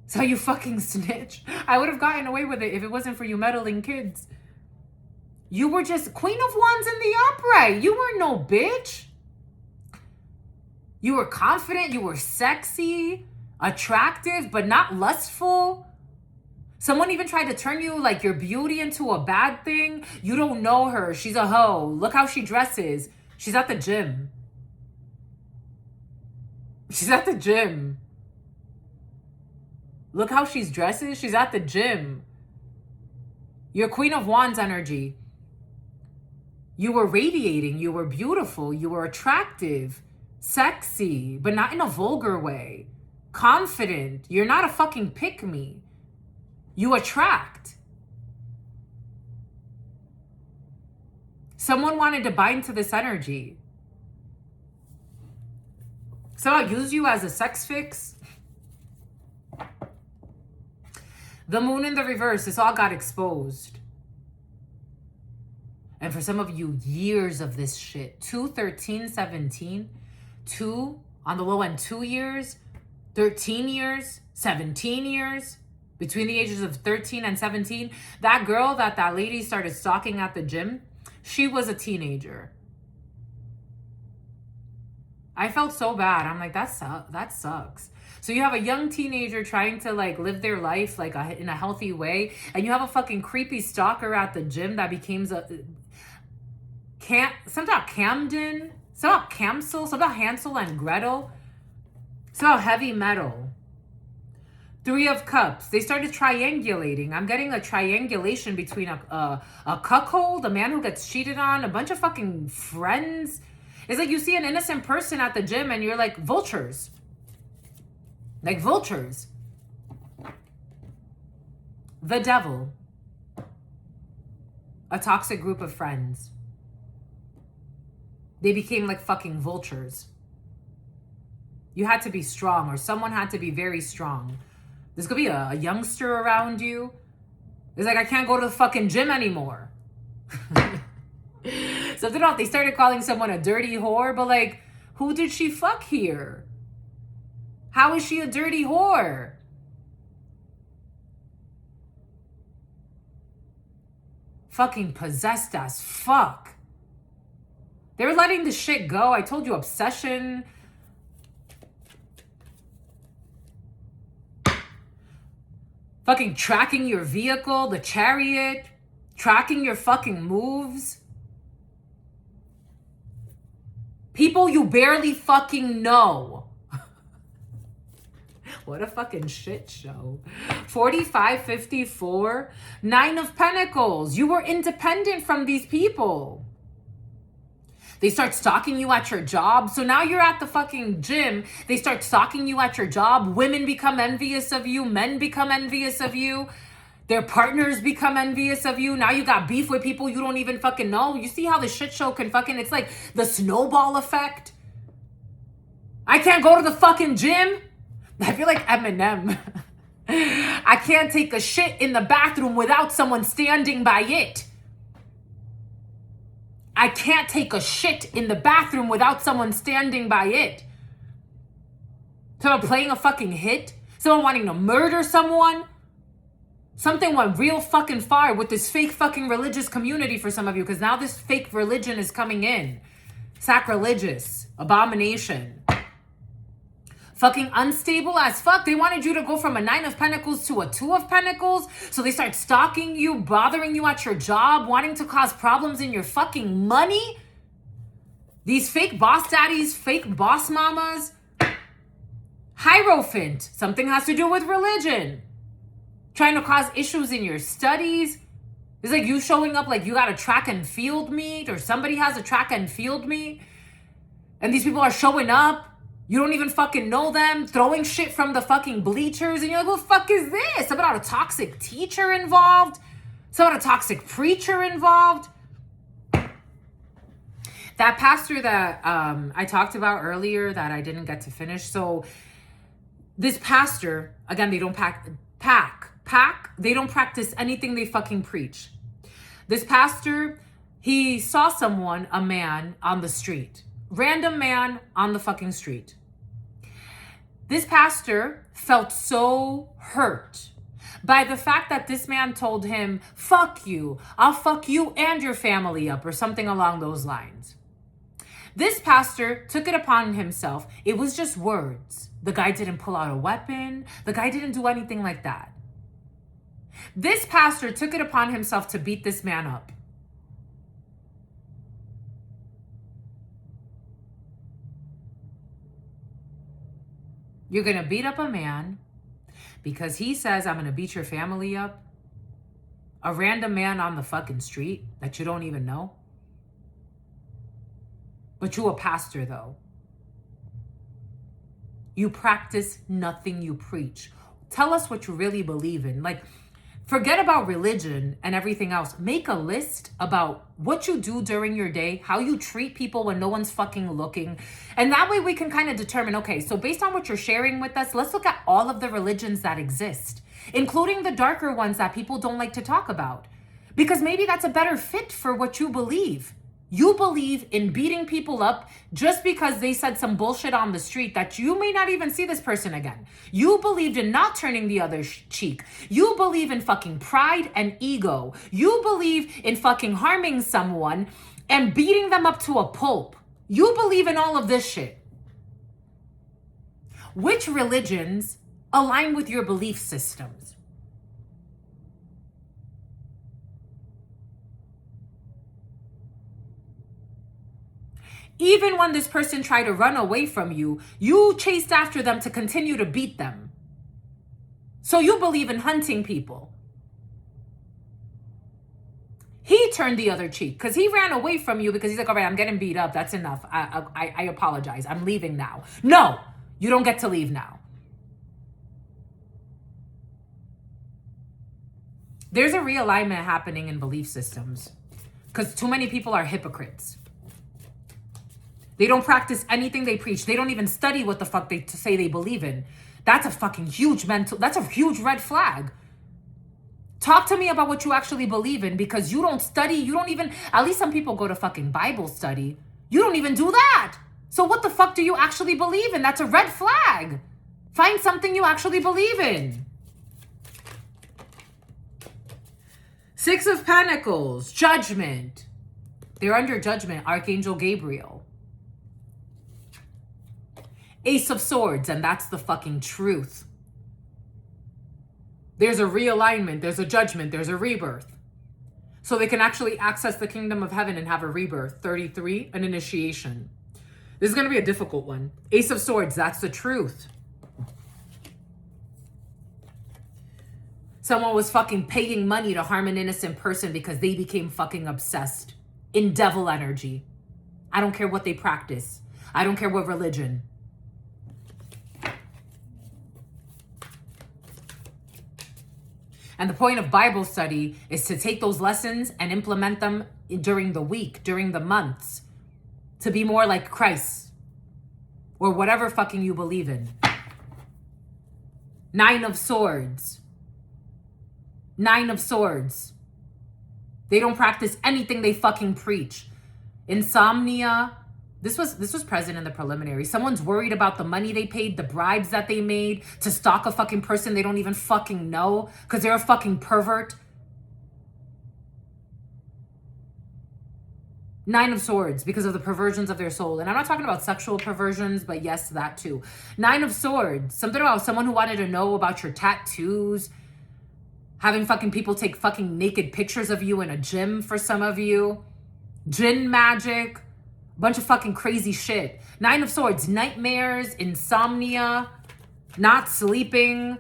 Speaker 1: So you fucking snitch. I would have gotten away with it if it wasn't for you meddling kids. You were just Queen of Wands in the upright. You weren't no bitch. You were confident, you were sexy, attractive, but not lustful. Someone even tried to turn you like your beauty into a bad thing. You don't know her. She's a hoe. Look how she dresses. She's at the gym. She's at the gym. Look how she's dresses. She's at the gym. You're Queen of Wands energy. You were radiating. You were beautiful. You were attractive. Sexy, but not in a vulgar way. Confident. You're not a fucking pick-me. You attract. Someone wanted to bind to this energy. So I'll use you as a sex fix. The moon in the reverse, this all got exposed. And for some of you, years of this shit. 2, 13, 17. 2, on the low end, 2 years. 13 years. 17 years. Between the ages of 13 and 17. That girl that lady started stalking at the gym, she was a teenager. I felt so bad. I'm like, that sucks. So you have a young teenager trying to like live their life like in a healthy way, and you have a fucking creepy stalker at the gym that becomes something about Camden, something about Camsel, something about Hansel and Gretel, something about heavy metal. Three of Cups. They started triangulating. I'm getting a triangulation between a cuckold, a man who gets cheated on, a bunch of fucking friends. It's like you see an innocent person at the gym and you're like vultures. Like vultures. The Devil. A toxic group of friends. They became like fucking vultures. You had to be strong, or someone had to be very strong. There's gonna be a youngster around you. It's like, I can't go to the fucking gym anymore. So they started calling someone a dirty whore, but like, who did she fuck here? How is she a dirty whore? Fucking possessed as fuck. They were letting the shit go. I told you, obsession. Fucking tracking your vehicle, the Chariot. Tracking your fucking moves. People you barely fucking know. What a fucking shit show. 45-54. 9 of Pentacles. You were independent from these people. They start stalking you at your job. So now you're at the fucking gym. They start stalking you at your job. Women become envious of you. Men become envious of you. Their partners become envious of you. Now you got beef with people you don't even fucking know. You see how the shit show can fucking... It's like the snowball effect. I can't go to the fucking gym. I feel like Eminem. I can't take a shit in the bathroom without someone standing by it. I can't take a shit in the bathroom without someone standing by it. Someone playing a fucking hit. Someone wanting to murder someone. Something went real fucking far with this fake fucking religious community for some of you, because now this fake religion is coming in. Sacrilegious. Abomination. Fucking unstable as fuck. They wanted you to go from a 9 of Pentacles to a 2 of Pentacles. So they start stalking you, bothering you at your job, wanting to cause problems in your fucking money. These fake boss daddies, fake boss mamas. Hierophant. Something has to do with religion. Trying to cause issues in your studies. It's like you showing up like you got a track and field meet, or somebody has a track and field meet. And these people are showing up. You don't even fucking know them, throwing shit from the fucking bleachers, and you're like, what the fuck is this? About a toxic teacher involved? About a toxic preacher involved? That pastor that I talked about earlier that I didn't get to finish. So this pastor, again, they don't they don't practice anything they fucking preach. This pastor, he saw someone, a man on the street. Random man on the fucking street. This pastor felt so hurt by the fact that this man told him, fuck you, I'll fuck you and your family up, or something along those lines. This pastor took it upon himself. It was just words. The guy didn't pull out a weapon. The guy didn't do anything like that. This pastor took it upon himself to beat this man up. You're going to beat up a man because he says, I'm going to beat your family up. A random man on the fucking street that you don't even know. But you a pastor, though. You practice nothing you preach. Tell us what you really believe in. Like, forget about religion and everything else. Make a list about what you do during your day, how you treat people when no one's fucking looking. And that way we can kind of determine, okay, so based on what you're sharing with us, let's look at all of the religions that exist, including the darker ones that people don't like to talk about. Because maybe that's a better fit for what you believe. You believe in beating people up just because they said some bullshit on the street that you may not even see this person again. You believed in not turning the other cheek. You believe in fucking pride and ego. You believe in fucking harming someone and beating them up to a pulp. You believe in all of this shit. Which religions align with your belief systems? Even when this person tried to run away from you, you chased after them to continue to beat them. So you believe in hunting people. He turned the other cheek because he ran away from you because he's like, all right, I'm getting beat up. That's enough. I apologize. I'm leaving now. No, you don't get to leave now. There's a realignment happening in belief systems because too many people are hypocrites. They don't practice anything they preach. They don't even study what the fuck they say they believe in. That's a fucking huge that's a huge red flag. Talk to me about what you actually believe in because you don't study. You don't even, at least some people go to fucking Bible study. You don't even do that. So what the fuck do you actually believe in? That's a red flag. Find something you actually believe in. Six of Pentacles, judgment. They're under judgment, Archangel Gabriel. Ace of Swords, and that's the fucking truth. There's a realignment, there's a judgment, there's a rebirth. So they can actually access the kingdom of heaven and have a rebirth. 33, an initiation. This is going to be a difficult one. Ace of Swords, that's the truth. Someone was fucking paying money to harm an innocent person because they became fucking obsessed in devil energy. I don't care what they practice. I don't care what religion. And the point of Bible study is to take those lessons and implement them during the week, during the months, to be more like Christ or whatever fucking you believe in. Nine of Swords. Nine of Swords. They don't practice anything they fucking preach. Insomnia. This was present in the preliminary. Someone's worried about the money they paid, the bribes that they made to stalk a fucking person they don't even fucking know because they're a fucking pervert. Nine of Swords because of the perversions of their soul. And I'm not talking about sexual perversions, but yes, that too. Nine of Swords. Something about someone who wanted to know about your tattoos. Having fucking people take fucking naked pictures of you in a gym for some of you. Jinn magic. Bunch of fucking crazy shit. Nine of Swords, nightmares, insomnia, not sleeping.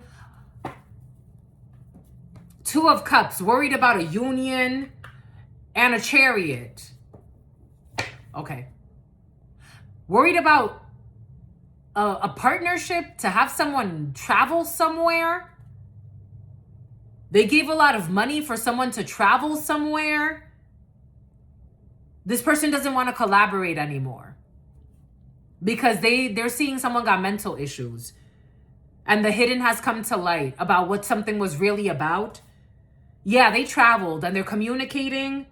Speaker 1: Two of Cups, worried about a union, and a Chariot. Okay. Worried about a partnership to have someone travel somewhere. They gave a lot of money for someone to travel somewhere. This person doesn't want to collaborate anymore because they're seeing someone got mental issues and the hidden has come to light about what something was really about. Yeah, they traveled and they're communicating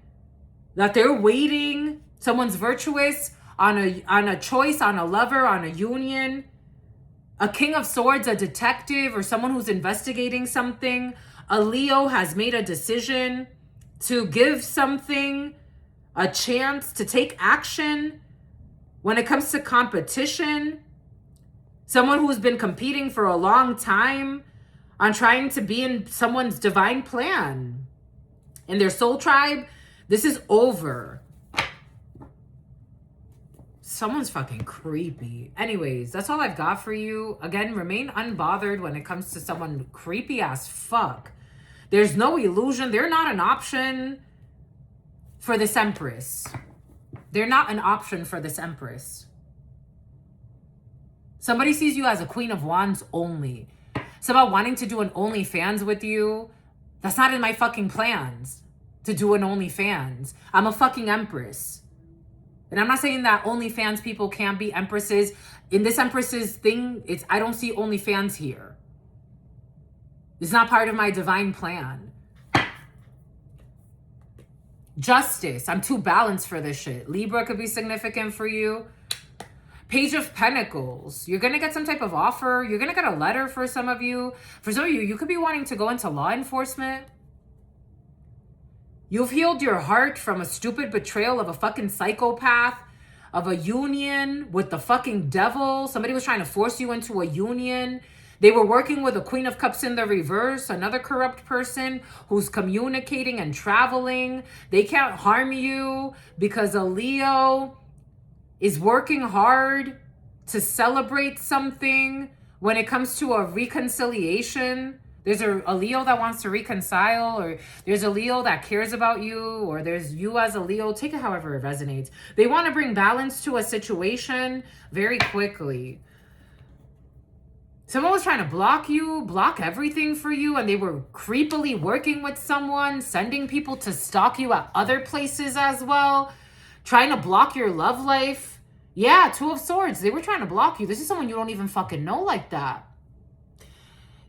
Speaker 1: that they're waiting. Someone's virtuous on a choice, on a lover, on a union. A King of Swords, a detective or someone who's investigating something. A Leo has made a decision to give something a chance to take action when it comes to competition. Someone who's been competing for a long time on trying to be in someone's divine plan. In their soul tribe, this is over. Someone's fucking creepy. Anyways, that's all I've got for you. Again, remain unbothered when it comes to someone creepy as fuck. There's no illusion. They're not an option for this Empress. They're not an option for this Empress. Somebody sees you as a Queen of Wands only. It's about wanting to do an OnlyFans with you. That's not in my fucking plans to do an OnlyFans. I'm a fucking Empress. And I'm not saying that OnlyFans people can't be Empresses. In this Empress's thing, I don't see OnlyFans here. It's not part of my divine plan. Justice. I'm too balanced for this shit. Libra could be significant for you. Page of Pentacles. You're going to get some type of offer. You're going to get a letter for some of you. For some of you, you could be wanting to go into law enforcement. You've healed your heart from a stupid betrayal of a fucking psychopath, of a union with the fucking devil. Somebody was trying to force you into a union. They were working with a Queen of Cups in the reverse, another corrupt person who's communicating and traveling. They can't harm you because a Leo is working hard to celebrate something when it comes to a reconciliation There's a Leo that wants to reconcile, or there's a Leo that cares about you, or there's you as a Leo. Take it however it resonates. They want to bring balance to a situation very quickly. Someone was trying to block you, block everything for you, and they were creepily working with someone, sending people to stalk you at other places as well, trying to block your love life. Yeah, Two of Swords. They were trying to block you. This is someone you don't even fucking know like that.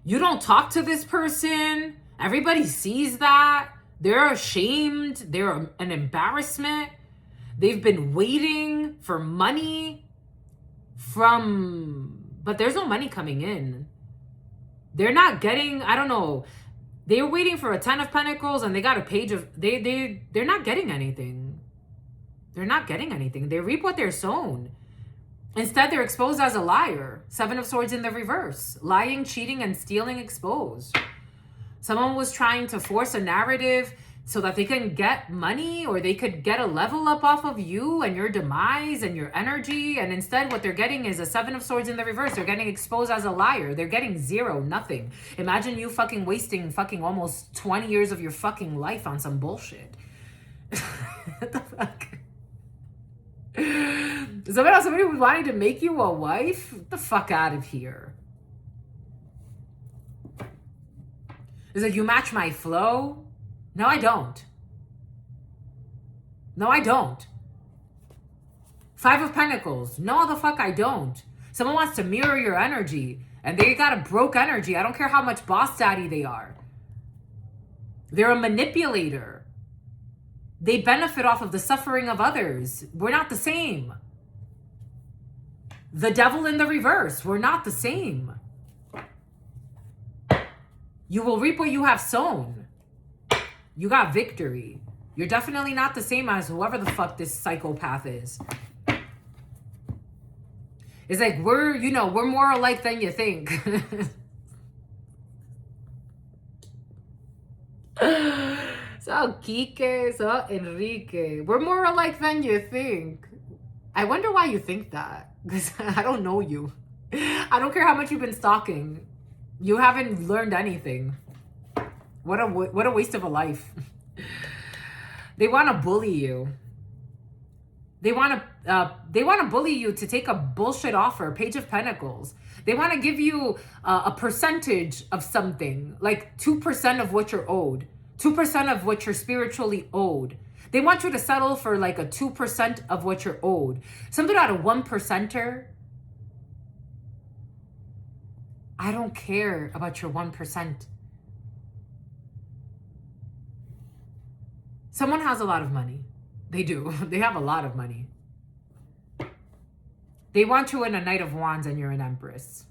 Speaker 1: You don't talk to this person. Everybody sees that. They're ashamed. They're an embarrassment. They've been waiting for money but there's no money coming in. They're not getting, I don't know. They're waiting for a 10 of Pentacles and they got a page of, they're not getting anything. They're not getting anything. They reap what they're sown. Instead, they're exposed as a liar. 7 of Swords in the reverse. Lying, cheating, and stealing exposed. Someone was trying to force a narrative so that they can get money, or they could get a level up off of you and your demise and your energy. And instead, what they're getting is a 7 of Swords in the reverse. They're getting exposed as a liar. They're getting zero, nothing. Imagine you fucking wasting fucking almost 20 years of your fucking life on some bullshit. What the fuck? Somebody was wanting to make you a wife? Get the fuck out of here. It's like, you match my flow? No, I don't. No, I don't. 5 of Pentacles. No, the fuck I don't. Someone wants to mirror your energy, and they got a broke energy. I don't care how much boss daddy they are. They're a manipulator. They benefit off of the suffering of others. We're not the same. The Devil in the reverse. We're not the same. You will reap what you have sown. You got victory. You're definitely not the same as whoever the fuck this psychopath is. It's like, we're more alike than you think. So Kike, so Enrique. We're more alike than you think. I wonder why you think that. Because I don't know you. I don't care how much you've been stalking. You haven't learned anything. What a waste of a life. They want to bully you. They want to bully you to take a bullshit offer. Page of Pentacles. They want to give you a percentage of something, like 2% of what you're owed, 2% of what you're spiritually owed. They want you to settle for like a 2% of what you're owed. Something out of 1%er. I don't care about your 1%. Someone has a lot of money. They do. They have a lot of money. They want you in a Knight of Wands and you're an Empress.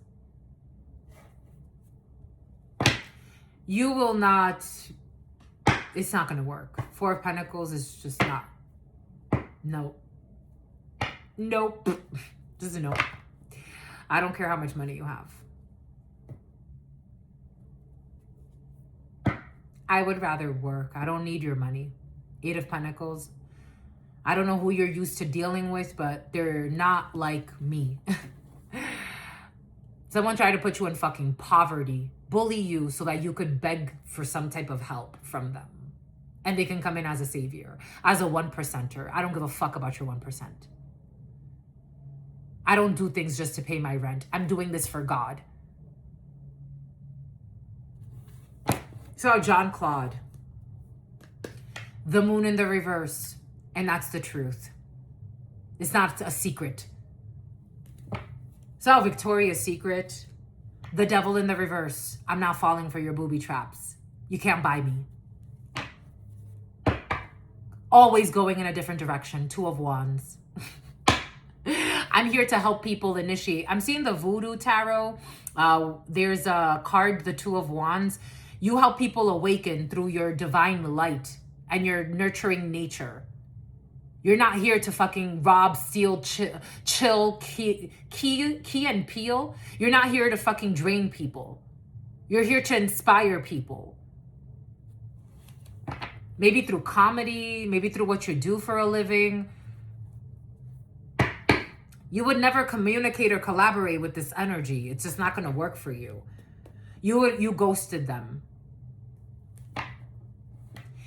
Speaker 1: You will not, it's not going to work. 4 of Pentacles is just not. No. Nope. This is a no. I don't care how much money you have. I would rather work. I don't need your money. 8 of Pentacles. I don't know who you're used to dealing with, but they're not like me. Someone tried to put you in fucking poverty, bully you so that you could beg for some type of help from them. And they can come in as a savior, as a 1%er. I don't give a fuck about your 1%. I don't do things just to pay my rent. I'm doing this for God. So John Claude. The Moon in the reverse. And that's the truth. It's not a secret. So Victoria's Secret. The Devil in the reverse. I'm not falling for your booby traps. You can't buy me. Always going in a different direction. 2 of Wands. I'm here to help people initiate. I'm seeing the Voodoo Tarot. There's a card, the 2 of Wands. You help people awaken through your divine light and your nurturing nature. You're not here to fucking rob, steal, chill, key and peel. You're not here to fucking drain people. You're here to inspire people. Maybe through comedy, maybe through what you do for a living. You would never communicate or collaborate with this energy. It's just not going to work for you. You ghosted them.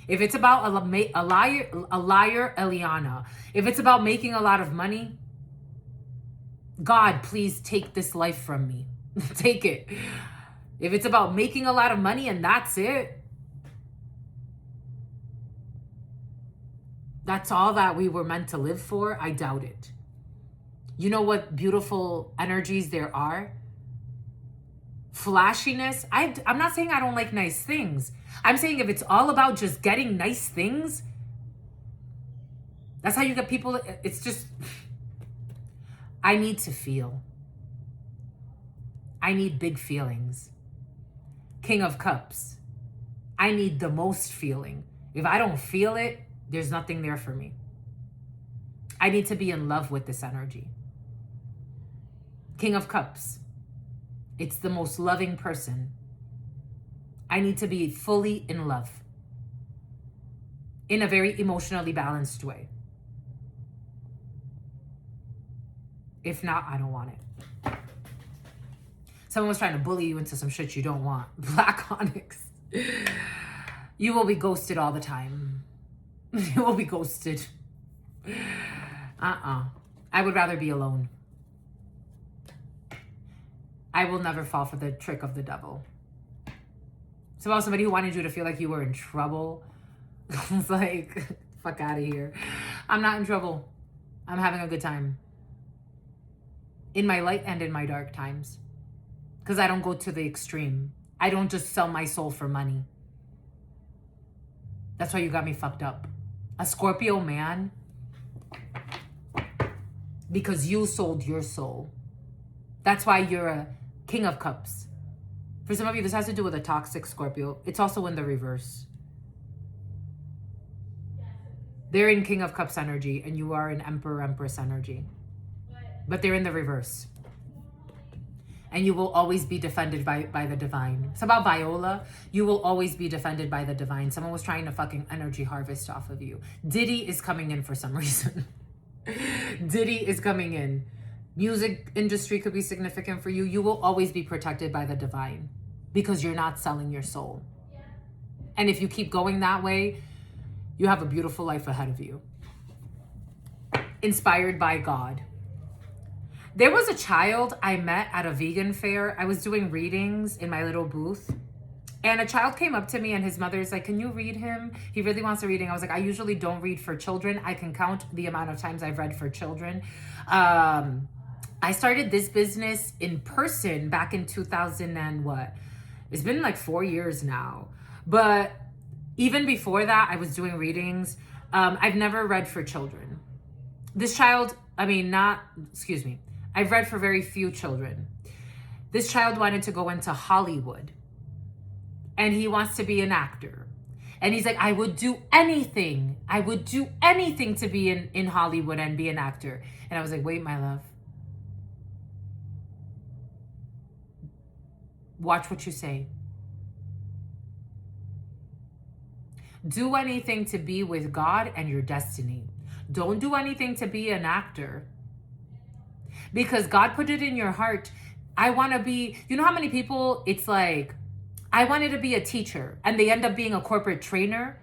Speaker 1: If it's about a liar, Eliana. If it's about making a lot of money, God, please take this life from me. Take it. If it's about making a lot of money and that's it, that's all that we were meant to live for, I doubt it. You know what beautiful energies there are? Flashiness. I'm not saying I don't like nice things. I'm saying if it's all about just getting nice things, that's how you get people. It's just, I need to feel. I need big feelings. King of Cups. I need the most feeling. If I don't feel it, there's nothing there for me. I need to be in love with this energy. King of Cups. It's the most loving person. I need to be fully in love. In a very emotionally balanced way. If not, I don't want it. Someone was trying to bully you into some shit you don't want. Black Onyx. You will be ghosted all the time. You will be ghosted. I would rather be alone. I will never fall for the trick of the devil. It's about somebody who wanted you to feel like you were in trouble. It's like, fuck out of here. I'm not in trouble. I'm having a good time. In my light and in my dark times. Because I don't go to the extreme. I don't just sell my soul for money. That's why you got me fucked up. A Scorpio man. Because you sold your soul. That's why you're a King of Cups. For some of you, this has to do with a toxic Scorpio. It's also in the reverse. They're in King of Cups energy and you are in Emperor, Empress energy. But they're in the reverse. And you will always be defended by the divine. It's about Viola. You will always be defended by the divine. Someone was trying to fucking energy harvest off of you. Diddy is coming in for some reason. Diddy is coming in. Music industry could be significant for you. You will always be protected by the divine because you're not selling your soul. And if you keep going that way, you have a beautiful life ahead of you. Inspired by God. There was a child I met at a vegan fair. I was doing readings in my little booth. And a child came up to me and his mother's like, can you read him? He really wants a reading. I was like, I usually don't read for children. I can count the amount of times I've read for children. I started this business in person back in 2000 and what? It's been like 4 years now. But even before that, I was doing readings. I've never read for children. This child, I've read for very few children. This child wanted to go into Hollywood. And he wants to be an actor. And he's like, I would do anything. I would do anything to be in Hollywood and be an actor. And I was like, wait, my love. Watch what you say. Do anything to be with God and your destiny. Don't do anything to be an actor. Because God put it in your heart. I want to be, you know how many people, it's like, I wanted to be a teacher and they end up being a corporate trainer.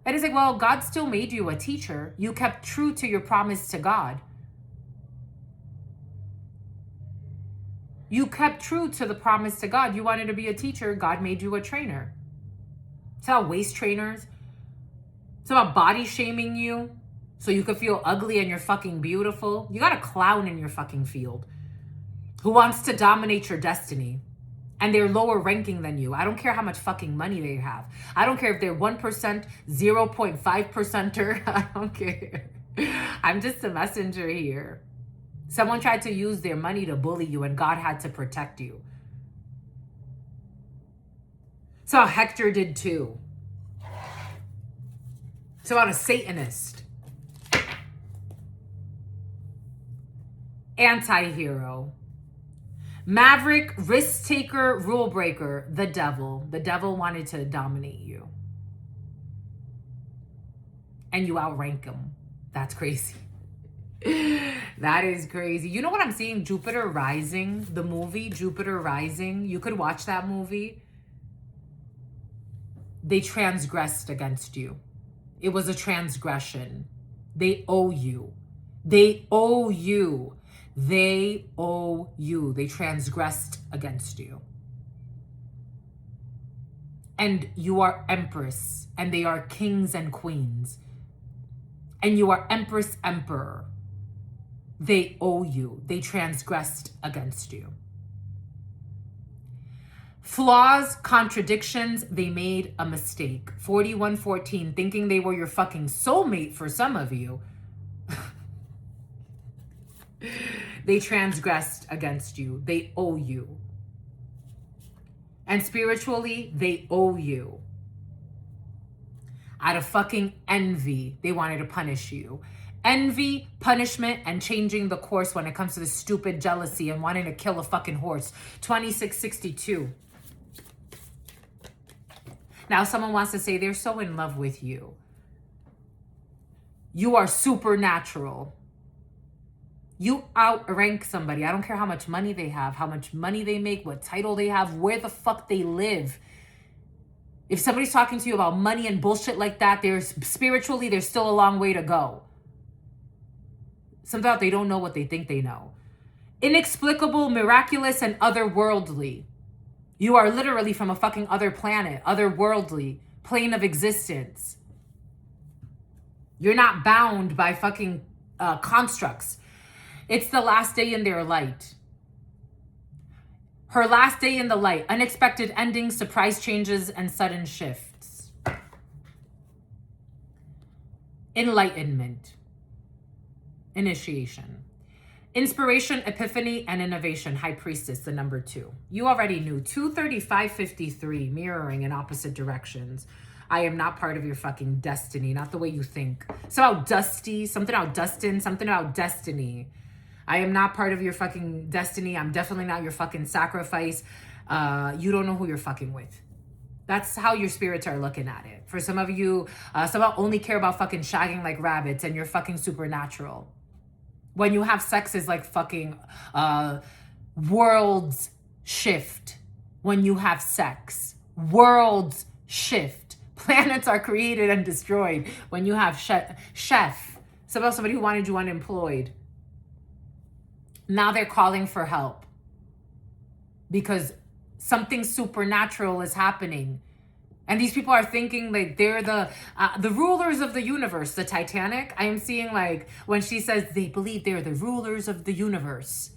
Speaker 1: And it's like, well, God still made you a teacher. You kept true to your promise to God. You kept true to the promise to God. You wanted to be a teacher. God made you a trainer. It's about waist trainers. It's about body shaming you so you could feel ugly and you're fucking beautiful. You got a clown in your fucking field who wants to dominate your destiny. And they're lower ranking than you. I don't care how much fucking money they have. I don't care if they're 1%, 0.5%er. I don't care. I'm just a messenger here. Someone tried to use their money to bully you and God had to protect you. So Hector did too. It's about a Satanist. Anti-hero. Maverick, risk taker, rule breaker, the devil. The devil wanted to dominate you. And you outrank him. That's crazy. That is crazy. You know what I'm seeing? Jupiter Rising, the movie Jupiter Rising. You could watch that movie. They transgressed against you. It was a transgression. They owe you. They owe you. They owe you. They transgressed against you. And you are empress, and they are kings and queens. And you are empress, emperor. They owe you. They transgressed against you. Flaws, contradictions, they made a mistake. 4114, thinking they were your fucking soulmate for some of you. They transgressed against you. They owe you. And spiritually, they owe you. Out of fucking envy, they wanted to punish you. Envy, punishment, and changing the course when it comes to the stupid jealousy and wanting to kill a fucking horse. 2662. Now someone wants to say they're so in love with you. You are supernatural. You outrank somebody. I don't care how much money they have, how much money they make, what title they have, where the fuck they live. If somebody's talking to you about money and bullshit like that, spiritually, there's still a long way to go. Sometimes they don't know what they think they know. Inexplicable, miraculous, and otherworldly. You are literally from a fucking other planet, otherworldly, plane of existence. You're not bound by fucking constructs. It's the last day in their light. Her last day in the light. Unexpected endings, surprise changes, and sudden shifts. Enlightenment. Initiation. Inspiration, epiphany, and innovation. High priestess, the number 2. You already knew. 23553, mirroring in opposite directions. I am not part of your fucking destiny. Not the way you think. So about Dusty, something about Dustin, something about destiny. I am not part of your fucking destiny. I'm definitely not your fucking sacrifice. You don't know who you're fucking with. That's how your spirits are looking at it. For some of you, some only care about fucking shagging like rabbits and you're fucking supernatural. When you have sex is like fucking worlds shift. When you have sex, worlds shift. Planets are created and destroyed when you have chef. Somebody who wanted you unemployed. Now they're calling for help because something supernatural is happening. And these people are thinking like they're the rulers of the universe. The Titanic, I am seeing like when she says they believe they're the rulers of the universe.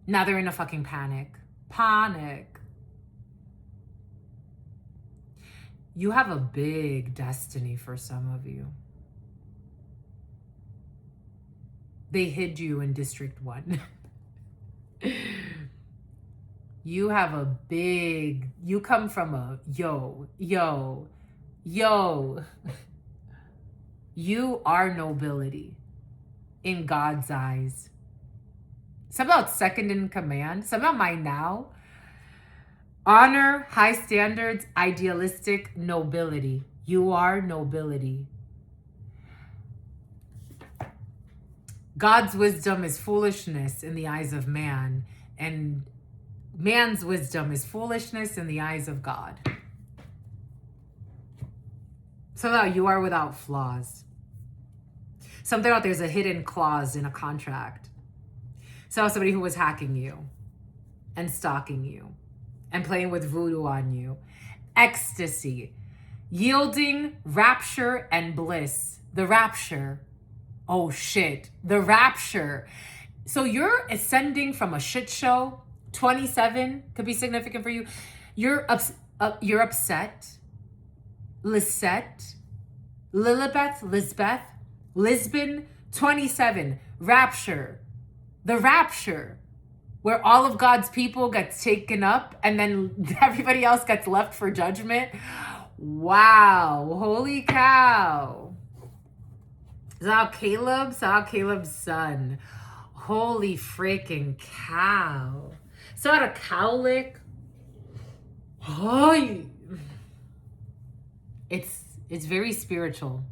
Speaker 1: Now they're in a fucking panic. Panic. You have a big destiny for some of you. They hid you in District 1. You have a big, you come from a yo. You are nobility in God's eyes. Something about second in command. Something about my now. Honor, high standards, idealistic nobility. You are nobility. God's wisdom is foolishness in the eyes of man, and man's wisdom is foolishness in the eyes of God. So that you are without flaws. Something about there's a hidden clause in a contract. So somebody who was hacking you and stalking you and playing with voodoo on you. Ecstasy, yielding, rapture, and bliss. The rapture. Oh shit, the rapture. So you're ascending from a shit show. 27 could be significant for you. You're upset. Lisette, Lisbeth, Lisbon. 27, rapture. The rapture, where all of God's people gets taken up and then everybody else gets left for judgment. Wow, holy cow. Caleb's son. Holy freaking cow. So out of cowlick. Oh, it's very spiritual.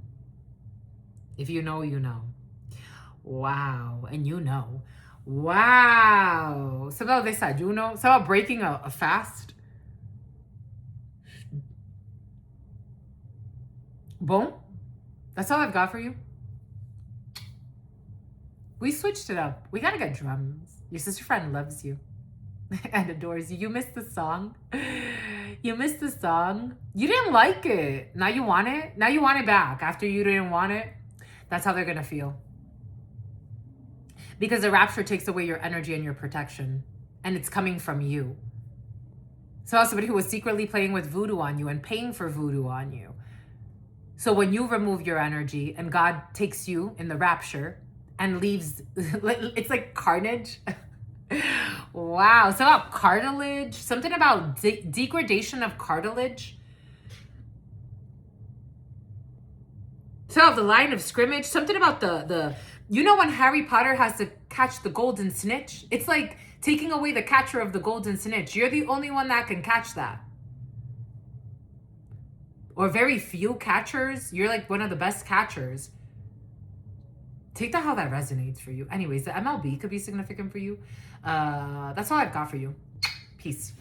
Speaker 1: If you know, you know. Wow. And you know. Wow. Something about desayuno. Something about breaking a fast. Boom. That's all I've got for you. We switched it up. We gotta get drums. Your sister friend loves you and adores you. You missed the song. You missed the song. You didn't like it. Now you want it. Now you want it back after you didn't want it. That's how they're gonna feel. Because the rapture takes away your energy and your protection. And it's coming from you. So somebody who was secretly playing with voodoo on you and paying for voodoo on you. So when you remove your energy and God takes you in the rapture and leaves, it's like carnage. Wow. Something about cartilage. Something about degradation of cartilage. Something about the line of scrimmage. Something about the you know when Harry Potter has to catch the golden snitch? It's like taking away the catcher of the golden snitch. You're the only one that can catch that. Or very few catchers. You're like one of the best catchers. Take that how that resonates for you. Anyways, the MLB could be significant for you. That's all I've got for you. Peace.